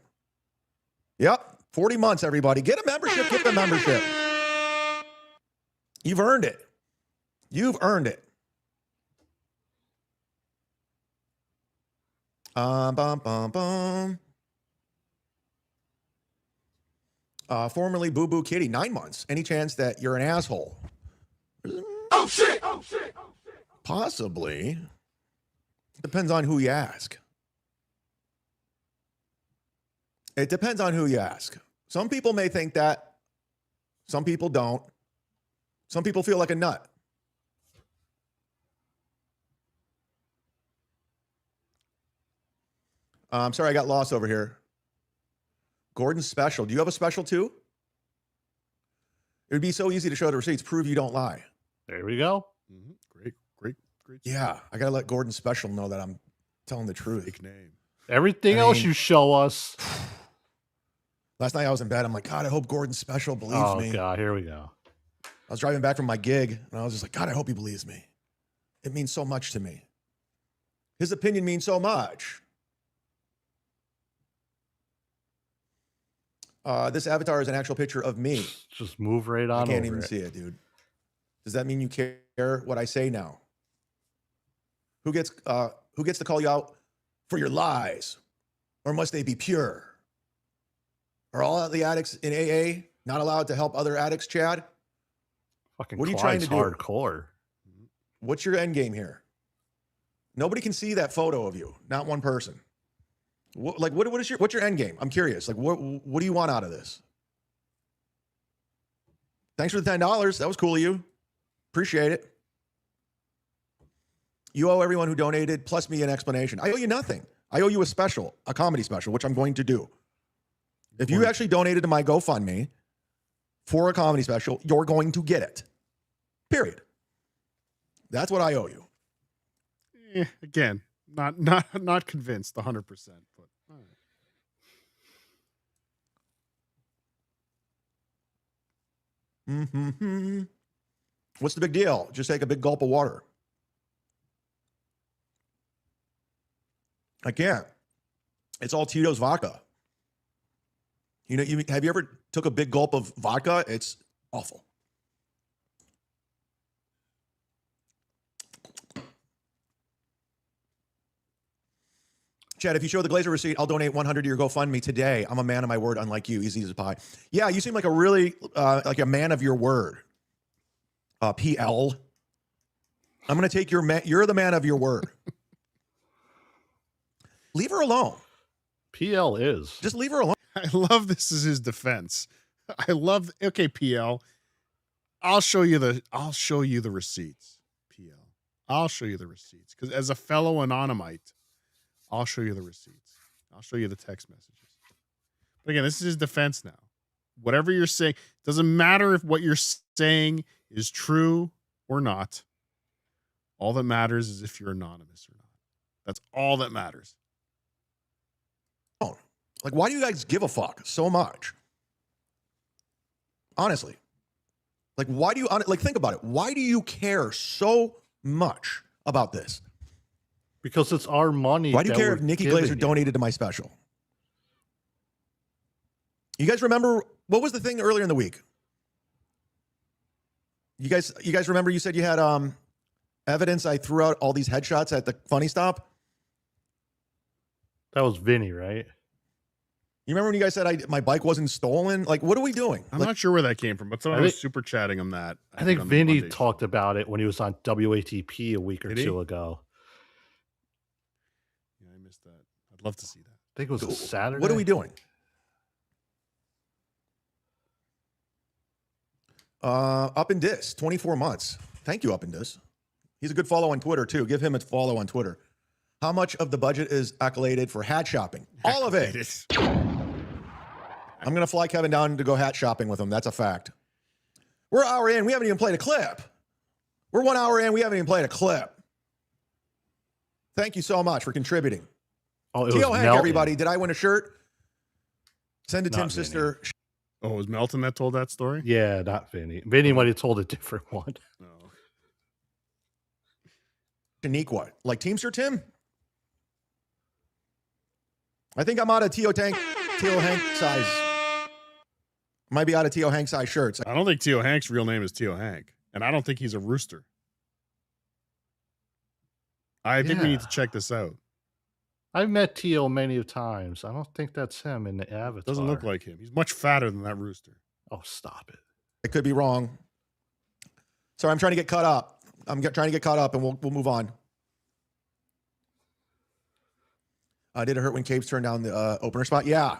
Yep, 40 months, everybody. Get a membership, get the membership. You've earned it. You've earned it. Bum, bum, bum. Formerly Boo Boo Kitty, 9 months. Any chance that you're an asshole? Oh shit! Oh shit! Oh shit! Possibly. Depends on who you ask. It depends on who you ask. Some people may think that. Some people don't. Some people feel like a nut. I'm sorry, I got lost over here. Gordon's special. Do you have a special too? It would be so easy to show the receipts. Prove you don't lie. There we go. Mm-hmm. Great. Yeah, I got to let Gordon Special know that I'm telling the truth. Fake name. Everything else you show us. Last night I was in bed. I'm like, God, I hope Gordon Special believes me. Oh, God, here we go. I was driving back from my gig, and I was just like, God, I hope he believes me. It means so much to me. His opinion means so much. This avatar is an actual picture of me. Just move right on. I can't over even it. see it, dude. Does that mean you care what I say now? Who gets to call you out for your lies? Or must they be pure? Are all the addicts in AA not allowed to help other addicts, Chad? Fucking what are you trying to do? Hardcore. What's your end game here? Nobody can see that photo of you. Not one person. What's your end game? I'm curious. Like, what do you want out of this? Thanks for the $10. That was cool of you. Appreciate it. You owe everyone who donated, plus me, an explanation. I owe you nothing. I owe you a special, a comedy special, which I'm going to do. If you actually donated to my GoFundMe for a comedy special, you're going to get it. Period. That's what I owe you. Again, not convinced 100%. But all right. Mm-hmm. What's the big deal? Just take a big gulp of water. I can't. It's all Tito's vodka. You know, have you ever took a big gulp of vodka? It's awful. Chad, if you show the Glazer receipt, I'll donate 100 to your GoFundMe today. I'm a man of my word, unlike you. Easy as a pie. Yeah, you seem like a really, like a man of your word. PL. I'm going to take you're the man of your word. Leave her alone. PL is. Just leave her alone. I love this as his defense. Okay, PL. I'll show you the receipts. PL. I'll show you the receipts. Because as a fellow anonymite, I'll show you the receipts. I'll show you the text messages. But again, this is his defense now. Whatever you're saying, doesn't matter if what you're saying is true or not. All that matters is if you're anonymous or not. That's all that matters. Like, why do you guys give a fuck so much? Honestly. Like, why do you, think about it. Why do you care so much about this? Because it's our money. Why do you care if Nikki Glazer donated to my special? You guys remember, what was the thing earlier in the week? You guys remember you said you had evidence I threw out all these headshots at the Funny Stop? That was Vinny, right? You remember when you guys said my bike wasn't stolen? Like, what are we doing? I'm not sure where that came from, but someone was super chatting him that. I think on the Vinny Monday show. talked about it when he was on WATP a week or Did he? two ago. Yeah, I missed that. I'd love to see that. I think it was a Saturday. What are we doing? Up in Dis, 24 months. Thank you, Up in Dis. He's a good follow on Twitter, too. Give him a follow on Twitter. How much of the budget is accoladed for hat shopping? All of it. I'm going to fly Kevin down to go hat shopping with him. That's a fact. We're an hour in. We haven't even played a clip. We're 1 hour in. We haven't even played a clip. Thank you so much for contributing. Oh, it T.O. was Hank, Melton. everybody. Did I win a shirt? Send it to Not Tim's sister. Oh, it was Melton that told that story? Yeah, not Vinny. Vinny might have told a different one. Shaniqua. Like Teamster Tim? I think I'm out of T.O. Hank size. Might be out of T.O. Hank size shirts. I don't think T.O. Hank's real name is T.O. Hank. And I don't think he's a rooster. I think we need to check this out. I've met T.O. many times. I don't think that's him in the avatar. Doesn't look like him. He's much fatter than that rooster. Oh, stop it. I could be wrong. Sorry, I'm trying to get caught up. Trying to get caught up, and we'll move on. Did it hurt when Capes turned down the opener spot? Yeah.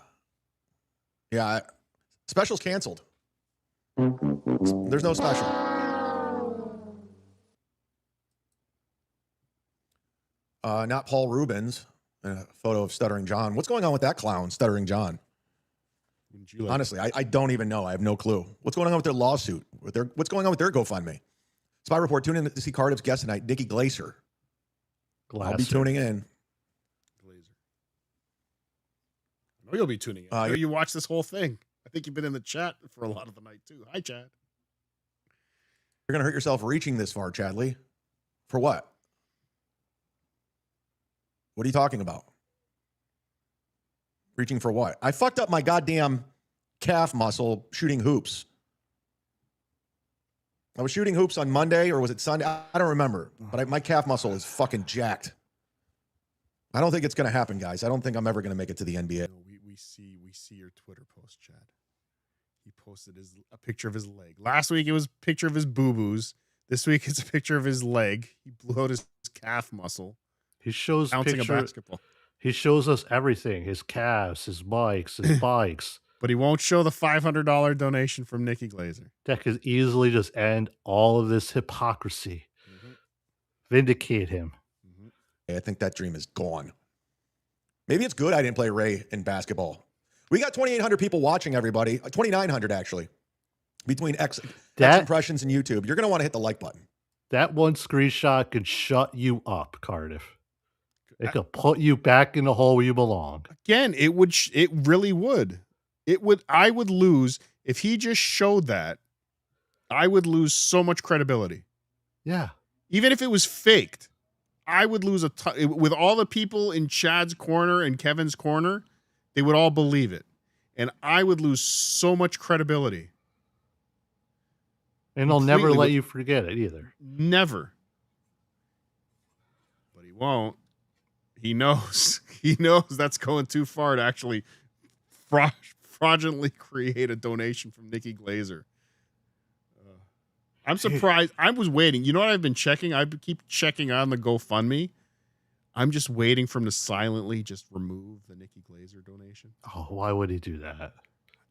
Yeah. Special's canceled. There's no special. Not Paul Rubens. A photo of Stuttering John. What's going on with that clown, Stuttering John? Honestly, I don't even know. I have no clue. What's going on with their lawsuit? What's going on with their GoFundMe? Spy Report, tune in to see Cardiff's guest tonight, Nikki Glaser. I'll be tuning in. I know you'll be tuning in. I know you watch this whole thing. I think you've been in the chat for a lot of the night, too. Hi, Chad. You're going to hurt yourself reaching this far, Chadley. For what? What are you talking about? Reaching for what? I fucked up my goddamn calf muscle shooting hoops. I was shooting hoops on Monday, or was it Sunday? I don't remember. But my calf muscle is fucking jacked. I don't think it's going to happen, guys. I don't think I'm ever going to make it to the NBA. No, we see your Twitter post, Chad. He posted a picture of his leg. Last week it was a picture of his boo-boos. This week it's a picture of his leg. He blew out his calf muscle. He shows bouncing a basketball. He shows us everything: his calves, his bikes, his bikes. But he won't show the $500 donation from Nikki Glaser. That could easily just end all of this hypocrisy. Vindicate him. I think that dream is gone. Maybe it's good I didn't play Ray in basketball. We got 2,800 people watching, everybody. 2,900, actually. Between X impressions and YouTube. You're going to want to hit the like button. That one screenshot could shut you up, Cardiff. It could put you back in the hole where you belong. Again, it would. It really would. It would. I would lose if he just showed that. I would lose so much credibility. Yeah. Even if it was faked, I would lose a ton. With all the people in Chad's corner and Kevin's corner, they would all believe it. And I would lose so much credibility. And they'll never let you forget it either. Never. But he won't. He knows. He knows that's going too far to actually fraudulently create a donation from Nikki Glaser. I'm surprised. I was waiting. You know what I've been checking? I keep checking on the GoFundMe. I'm just waiting for him to silently just remove the Nikki Glaser donation. Oh, why would he do that?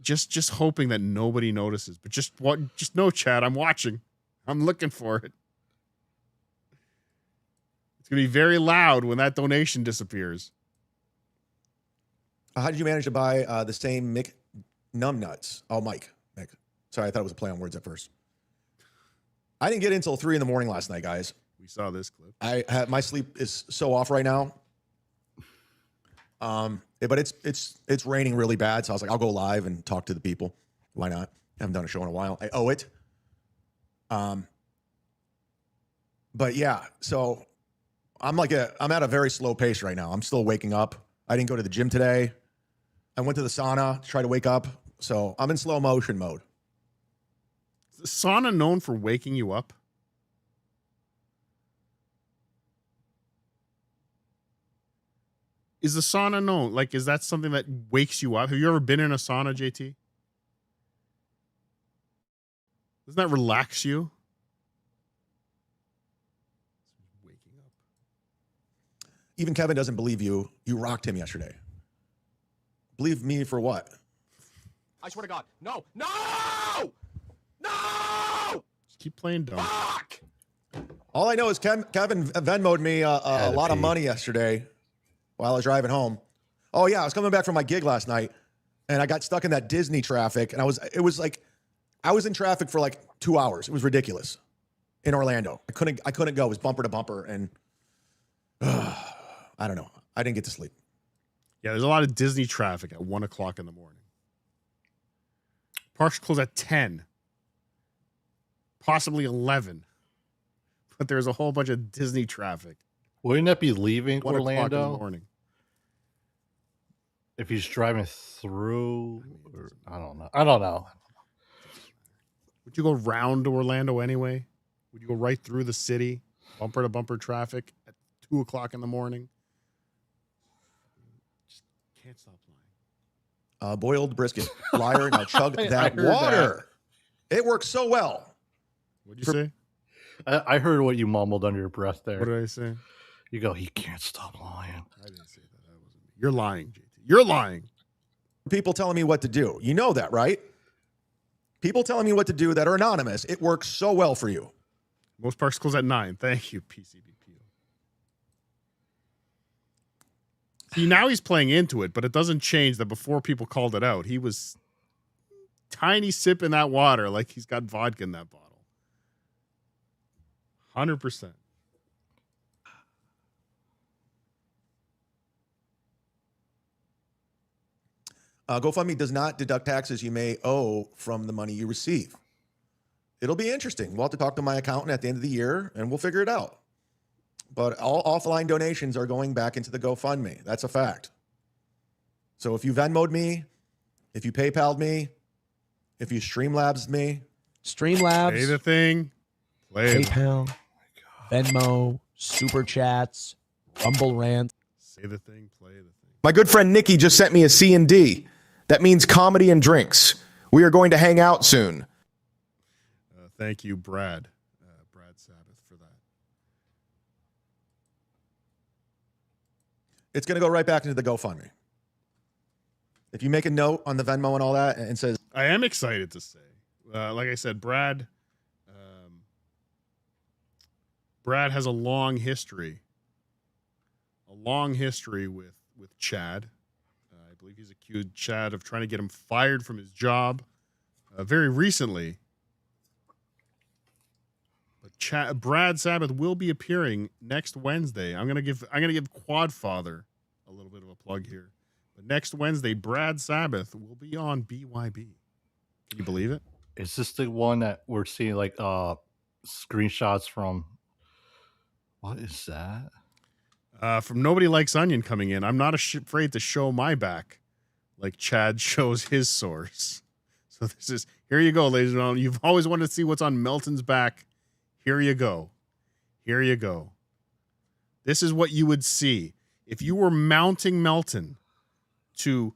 Just hoping that nobody notices. But just know, Chad, I'm watching. I'm looking for it. It's going to be very loud when that donation disappears. How did you manage to buy the same Mick Numbnuts? Oh, Mike. Sorry, I thought it was a play on words at first. I didn't get in until 3 a.m. last night, guys. We saw this clip. My sleep is so off right now. But it's raining really bad, so I was like, I'll go live and talk to the people. Why not? I haven't done a show in a while. I owe it. But yeah, so I'm at a very slow pace right now. I'm still waking up. I didn't go to the gym today. I went to the sauna to try to wake up. So I'm in slow motion mode. Is the sauna known for waking you up? Is the sauna known? Like, is that something that wakes you up? Have you ever been in a sauna, JT? Doesn't that relax you? Even Kevin doesn't believe you. You rocked him yesterday. Believe me for what? I swear to God. No! No! No! Just keep playing dumb. Fuck! All I know is Kevin Venmo'd me a lot of money yesterday while I was driving home. Oh yeah, I was coming back from my gig last night, and I got stuck in that Disney traffic, and I was in traffic for like 2 hours. It was ridiculous in Orlando. I couldn't go. It was bumper to bumper, and I don't know. I didn't get to sleep. Yeah, there's a lot of Disney traffic at 1 o'clock in the morning. Parks close at 10, possibly 11. But there's a whole bunch of Disney traffic. Wouldn't that be leaving 1 o'clock in the Orlando morning. if he's driving through? I don't know. Would you go round to Orlando anyway? Would you go right through the city, bumper to bumper traffic at 2 o'clock in the morning? Just can't stop lying. Boiled brisket. Liar, now chug that water. It works so well. What'd you say? I heard what you mumbled under your breath there. What did I say? You go, he can't stop lying. I didn't say that. That wasn't me. You're lying, JT. You're lying. People telling me what to do. You know that, right? People telling me what to do that are anonymous. It works so well for you. Most parks close at 9. Thank you, PCBP. See, now he's playing into it, but it doesn't change that before people called it out, he was tiny sipping that water like he's got vodka in that bottle. 100%. GoFundMe does not deduct taxes you may owe from the money you receive. It'll be interesting. We'll have to talk to my accountant at the end of the year, and we'll figure it out. But all offline donations are going back into the GoFundMe. That's a fact. So if you Venmo'd me, if you PayPal'd me, if you Streamlabs'd me. Streamlabs. Say the thing. Play it. PayPal. Venmo. Super Chats. Rumble Rant. Say the thing. Play the thing. My good friend Nikki just sent me a C&D. That means comedy and drinks. We are going to hang out soon. Thank you, Brad. Brad Sabbath for that. It's going to go right back into the GoFundMe. If you make a note on the Venmo and all that and says... I am excited to say, like I said, Brad has a long history with Chad. I believe he's accused Chad of trying to get him fired from his job very recently. But Brad Sabbath will be appearing next Wednesday. I'm gonna give Quadfather a little bit of a plug here. But next Wednesday, Brad Sabbath will be on BYB. Can you believe it? Is this the one that we're seeing like screenshots from? What is that? From Nobody Likes Onion coming in. I'm not afraid to show my back like Chad shows his source. So this is, here you go, ladies and gentlemen. You've always wanted to see what's on Melton's back. Here you go. Here you go. This is what you would see if you were mounting Melton to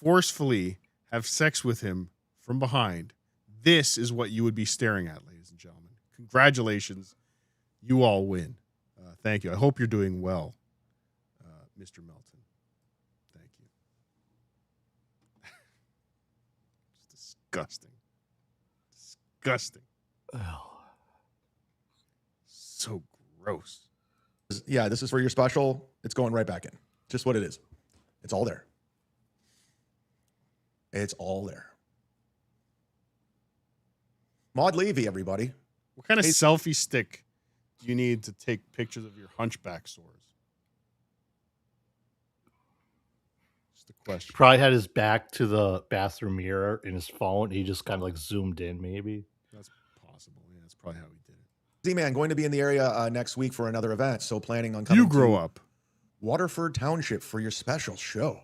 forcefully have sex with him from behind. This is what you would be staring at, ladies and gentlemen. Congratulations. You all win. Thank you. I hope you're doing well, Mr. Melton. Thank you. It's disgusting. Disgusting. Oh. So gross. Yeah, this is for your special. It's going right back in. Just what it is. It's all there. It's all there. Maud Levy, everybody. What kind of selfie stick do you need to take pictures of your hunchback sores? Just a question. Probably had his back to the bathroom mirror in his phone. He just kind of like zoomed in, maybe. That's possible. Yeah, that's probably how he did it. Z-Man going to be in the area next week for another event. So planning on coming. You grow up. Waterford Township for your special show.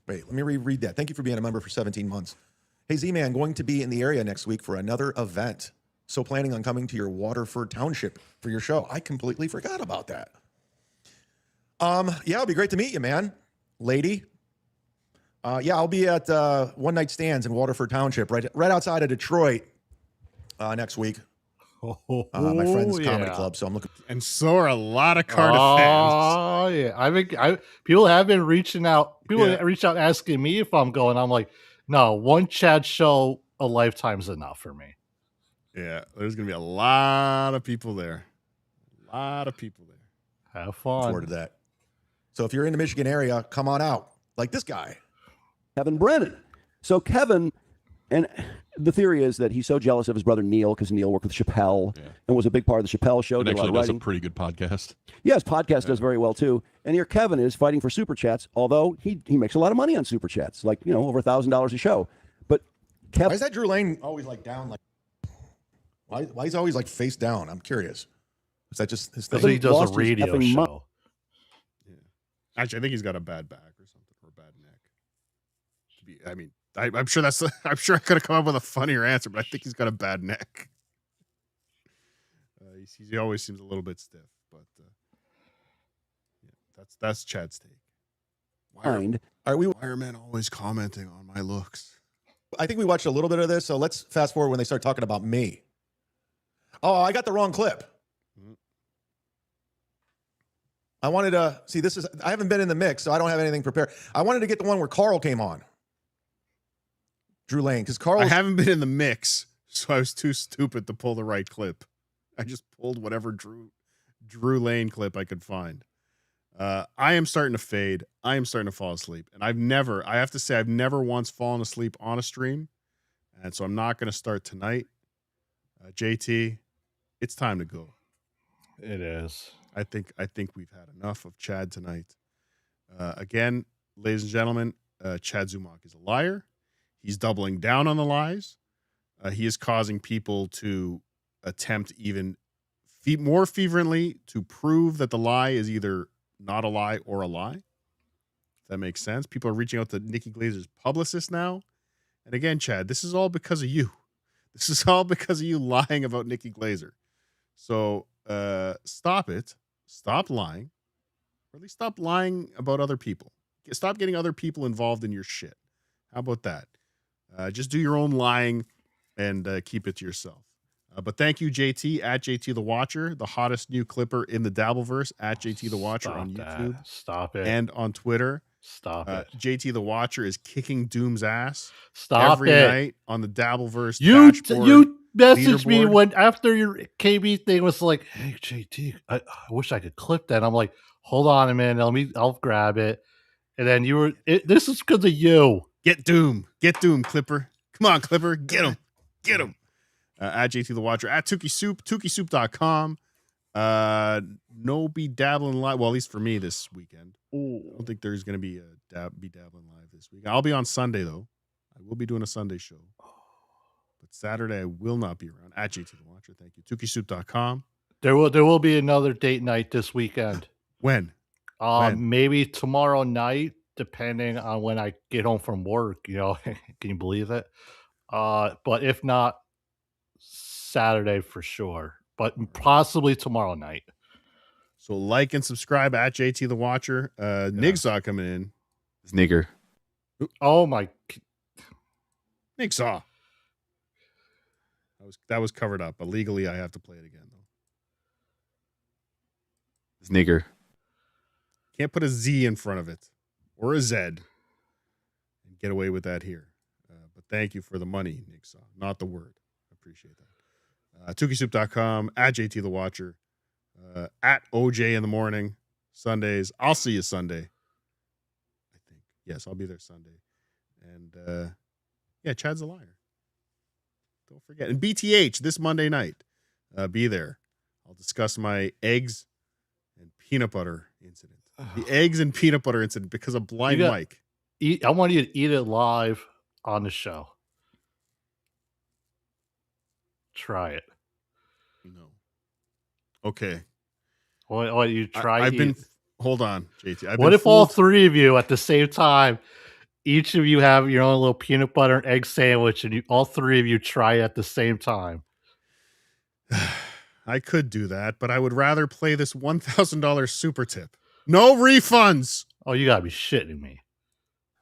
Wait, let me reread that. Thank you for being a member for 17 months. Hey, Z-Man, going to be in the area next week for another event. So planning on coming to your Waterford Township for your show. I completely forgot about that. Yeah, it'll be great to meet you, man. Lady. Yeah, I'll be at One Night Stands in Waterford Township, right outside of Detroit next week. My friend's comedy club, so I'm looking. And so are a lot of Cardiff fans. Oh yeah, people have been reaching out. People reach out asking me if I'm going. I'm like, no, one Chad show a lifetime's enough for me. Yeah, there's gonna be a lot of people there. A lot of people there. Have fun. Forward to that. So if you're in the Michigan area, come on out. Like this guy, Kevin Brennan. So Kevin, and the theory is that he's so jealous of his brother Neil because Neil worked with Chappelle and was a big part of the Chappelle show. And did a lot actually of does a writing. pretty good podcast. Yeah, his podcast does very well too. And here Kevin is fighting for super chats, although he makes a lot of money on super chats, like over $1,000 a show. But why is that Drew Lane always like down? Like why he's always like face down? I'm curious. Is that just his thing? Because he does a radio show. Actually, I think he's got a bad back or something, or a bad neck. I mean, I'm sure I'm sure I could have come up with a funnier answer, but I think he's got a bad neck. He always seems a little bit stiff, but yeah, that's Chad's take. Why are men always commenting on my looks? I think we watched a little bit of this, so let's fast forward when they start talking about me. Oh, I got the wrong clip. I wanted to see I haven't been in the mix, so I don't have anything prepared. I wanted to get the one where Carl came on. Drew Lane, because Carl. I haven't been in the mix, so I was too stupid to pull the right clip. I just pulled whatever Drew Lane clip I could find. I am starting to fade. I am starting to fall asleep. And I have to say, I've never once fallen asleep on a stream. And so I'm not going to start tonight. JT, it's time to go. It is. I think we've had enough of Chad tonight. Again, ladies and gentlemen, Chad Zumock is a liar. He's doubling down on the lies. He is causing people to attempt even more fervently to prove that the lie is either not a lie or a lie. If that makes sense. People are reaching out to Nikki Glazer's publicist now. And again, Chad, this is all because of you. This is all because of you lying about Nikki Glazer. So stop it. Stop lying. Or at least stop lying about other people. Stop getting other people involved in your shit. How about that? Just do your own lying and keep it to yourself. But thank you, JT, at JT the Watcher, the hottest new clipper in the Dabbleverse, at JT the Watcher on YouTube. Stop it. And on Twitter. Stop it. JT the Watcher is kicking Doom's ass every night on the Dabbleverse. You messaged me leaderboard. when after your KB thing was like, "Hey JT, I wish I could clip that." I'm like, "Hold on a minute, I'll grab it." And then this is because of you. Get Doom, Clipper. Come on, Clipper, get him. At JT the Watcher, at Tukey Soup, TukeySoup.com. No be dabbling live. Well, at least for me this weekend. I don't think there's going to be be dabbling live this week. I'll be on Sunday though. I will be doing a Sunday show. But Saturday I will not be around. At JT the Watcher, thank you. TukeySoup.com. There will be another date night this weekend. When? Maybe tomorrow night, depending on when I get home from work. Can you believe it? But if not, Saturday for sure. But possibly tomorrow night. So like and subscribe at JT the Watcher. Nigsaw coming in. Nigger. Oh my. Nigsaw. That was covered up, but legally I have to play it again though. Nigger. Can't put a Z in front of it or a Z and get away with that here. But thank you for the money, Nigsaw, not the word. I appreciate that. TukeySoup.com, at JT the Watcher, at OJ in the morning, Sundays. I'll see you Sunday. I think. Yes, I'll be there Sunday. And yeah, Chad's a liar. Don't forget. And BTH this Monday night. Be there. I'll discuss my eggs and peanut butter incident. The eggs and peanut butter incident because of Blind Mike. I want you to eat it live on the show. Try it. No. Okay. What you try? Hold on, JT. What if all three of you at the same time, each of you have your own little peanut butter and egg sandwich, and all three of you try it at the same time? I could do that, but I would rather play this $1,000 super tip. No refunds. Oh, you gotta be shitting me.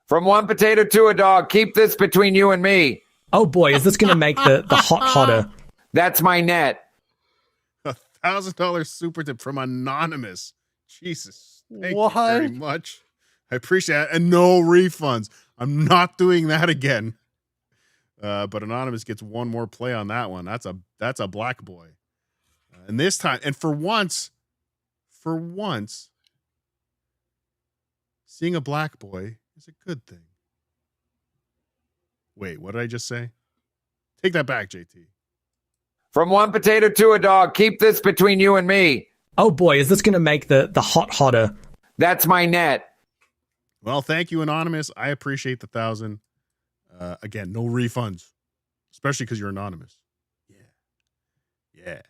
From one potato to a dog, keep this between you and me. Oh boy, is this going to make the hot hotter? That's my net. $1,000 super tip from Anonymous. Jesus. Thank What? you very much. I appreciate it. And no refunds. I'm not doing that again. But Anonymous gets one more play on that one. That's a black boy. And this time, and for once, seeing a black boy is a good thing. Wait, what did I just say? Take that back, JT. From one potato to a dog, keep this between you and me. Oh boy, is this going to make the hot hotter? That's my net. Well, thank you, Anonymous. I appreciate the 1,000. Again, no refunds, especially because you're anonymous. Yeah.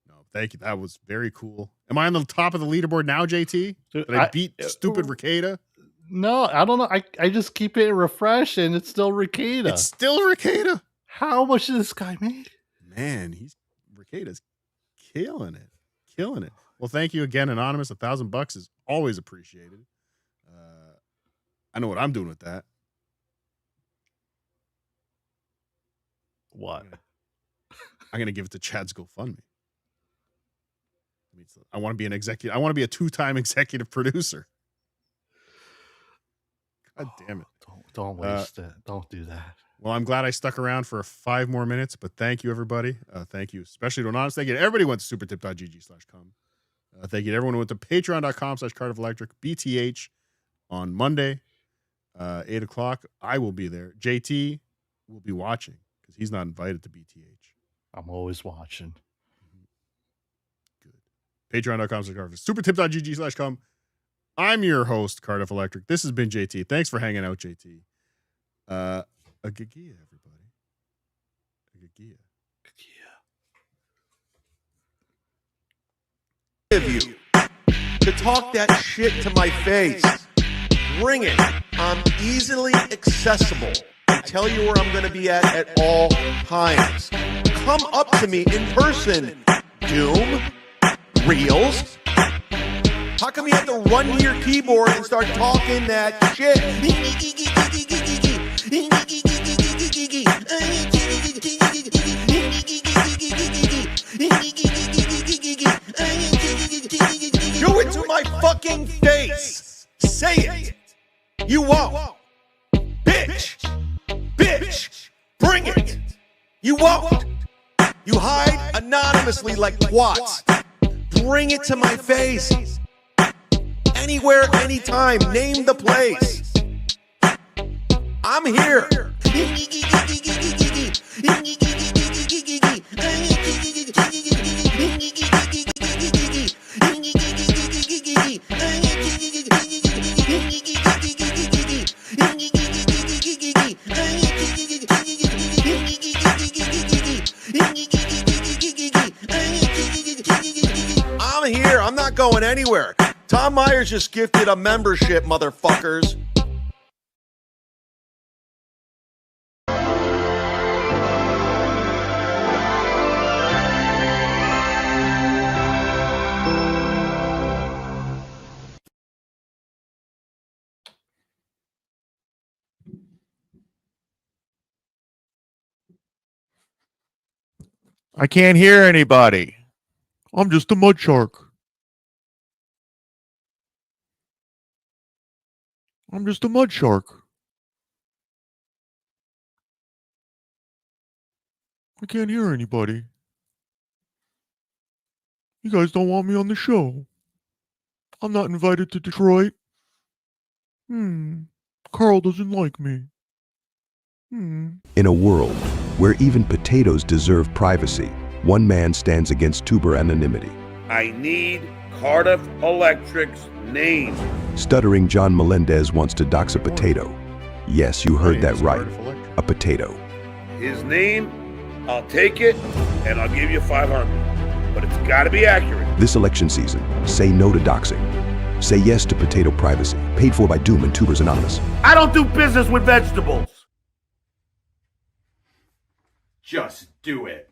No, thank you. That was very cool. Am I on the top of the leaderboard now, JT? Did I beat stupid Ricada? No, I don't know. I just keep it refresh and it's still Ricada. It's still Ricada. How much did this guy make? Man, Ricada's killing it. Well, thank you again, Anonymous. $1,000 is always appreciated. I know what I'm doing with that. What? I'm gonna give it to Chad's GoFundMe. I want to be an executive. I want to be a 2-time executive producer. God damn it! Don't waste it. Don't do that. Well, I'm glad I stuck around for 5 more minutes, but thank you, everybody. Thank you, especially to Anonymous. Thank you to everybody who went to supertip.gg/com. Thank you to everyone who went to patreon.com/Cardiff Electric. BTH on Monday, 8 o'clock. I will be there. JT will be watching because he's not invited to BTH. I'm always watching. Patreon.com/Cardiff. Supertip.gg/com. I'm your host, Cardiff Electric. This has been JT. Thanks for hanging out, JT. A gigia, everybody. A gigia. Of you to talk that shit to my face. Bring it. I'm easily accessible. I tell you where I'm going to be at all times. Come up to me in person. Doom. Reels. How come you have to run to your keyboard and start talking that shit? Do it to my fucking face. Say it. You won't. Bitch. Bitch. Bring it. You won't. You hide anonymously like twats. Bring it to my face. Anywhere, anytime. Name the place. I'm here. I'm here. I'm not going anywhere. Tom Myers just gifted a membership, motherfuckers. I can't hear anybody. I'm just a Mudshark. I'm just a Mudshark. I can't hear anybody. You guys don't want me on the show. I'm not invited to Detroit. Carl doesn't like me. In a world where even potatoes deserve privacy, one man stands against tuber anonymity. I need Cardiff Electric's name. Stuttering John Melendez wants to dox a potato. Yes, you heard that right. A potato. His name, I'll take it, and I'll give you 500. But it's got to be accurate. This election season, say no to doxing. Say yes to potato privacy. Paid for by Doom and Tubers Anonymous. I don't do business with vegetables. Just do it.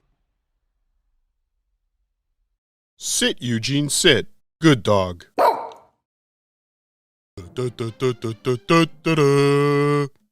Sit, Eugene, sit. Good dog. Da, da, da, da, da, da, da, da.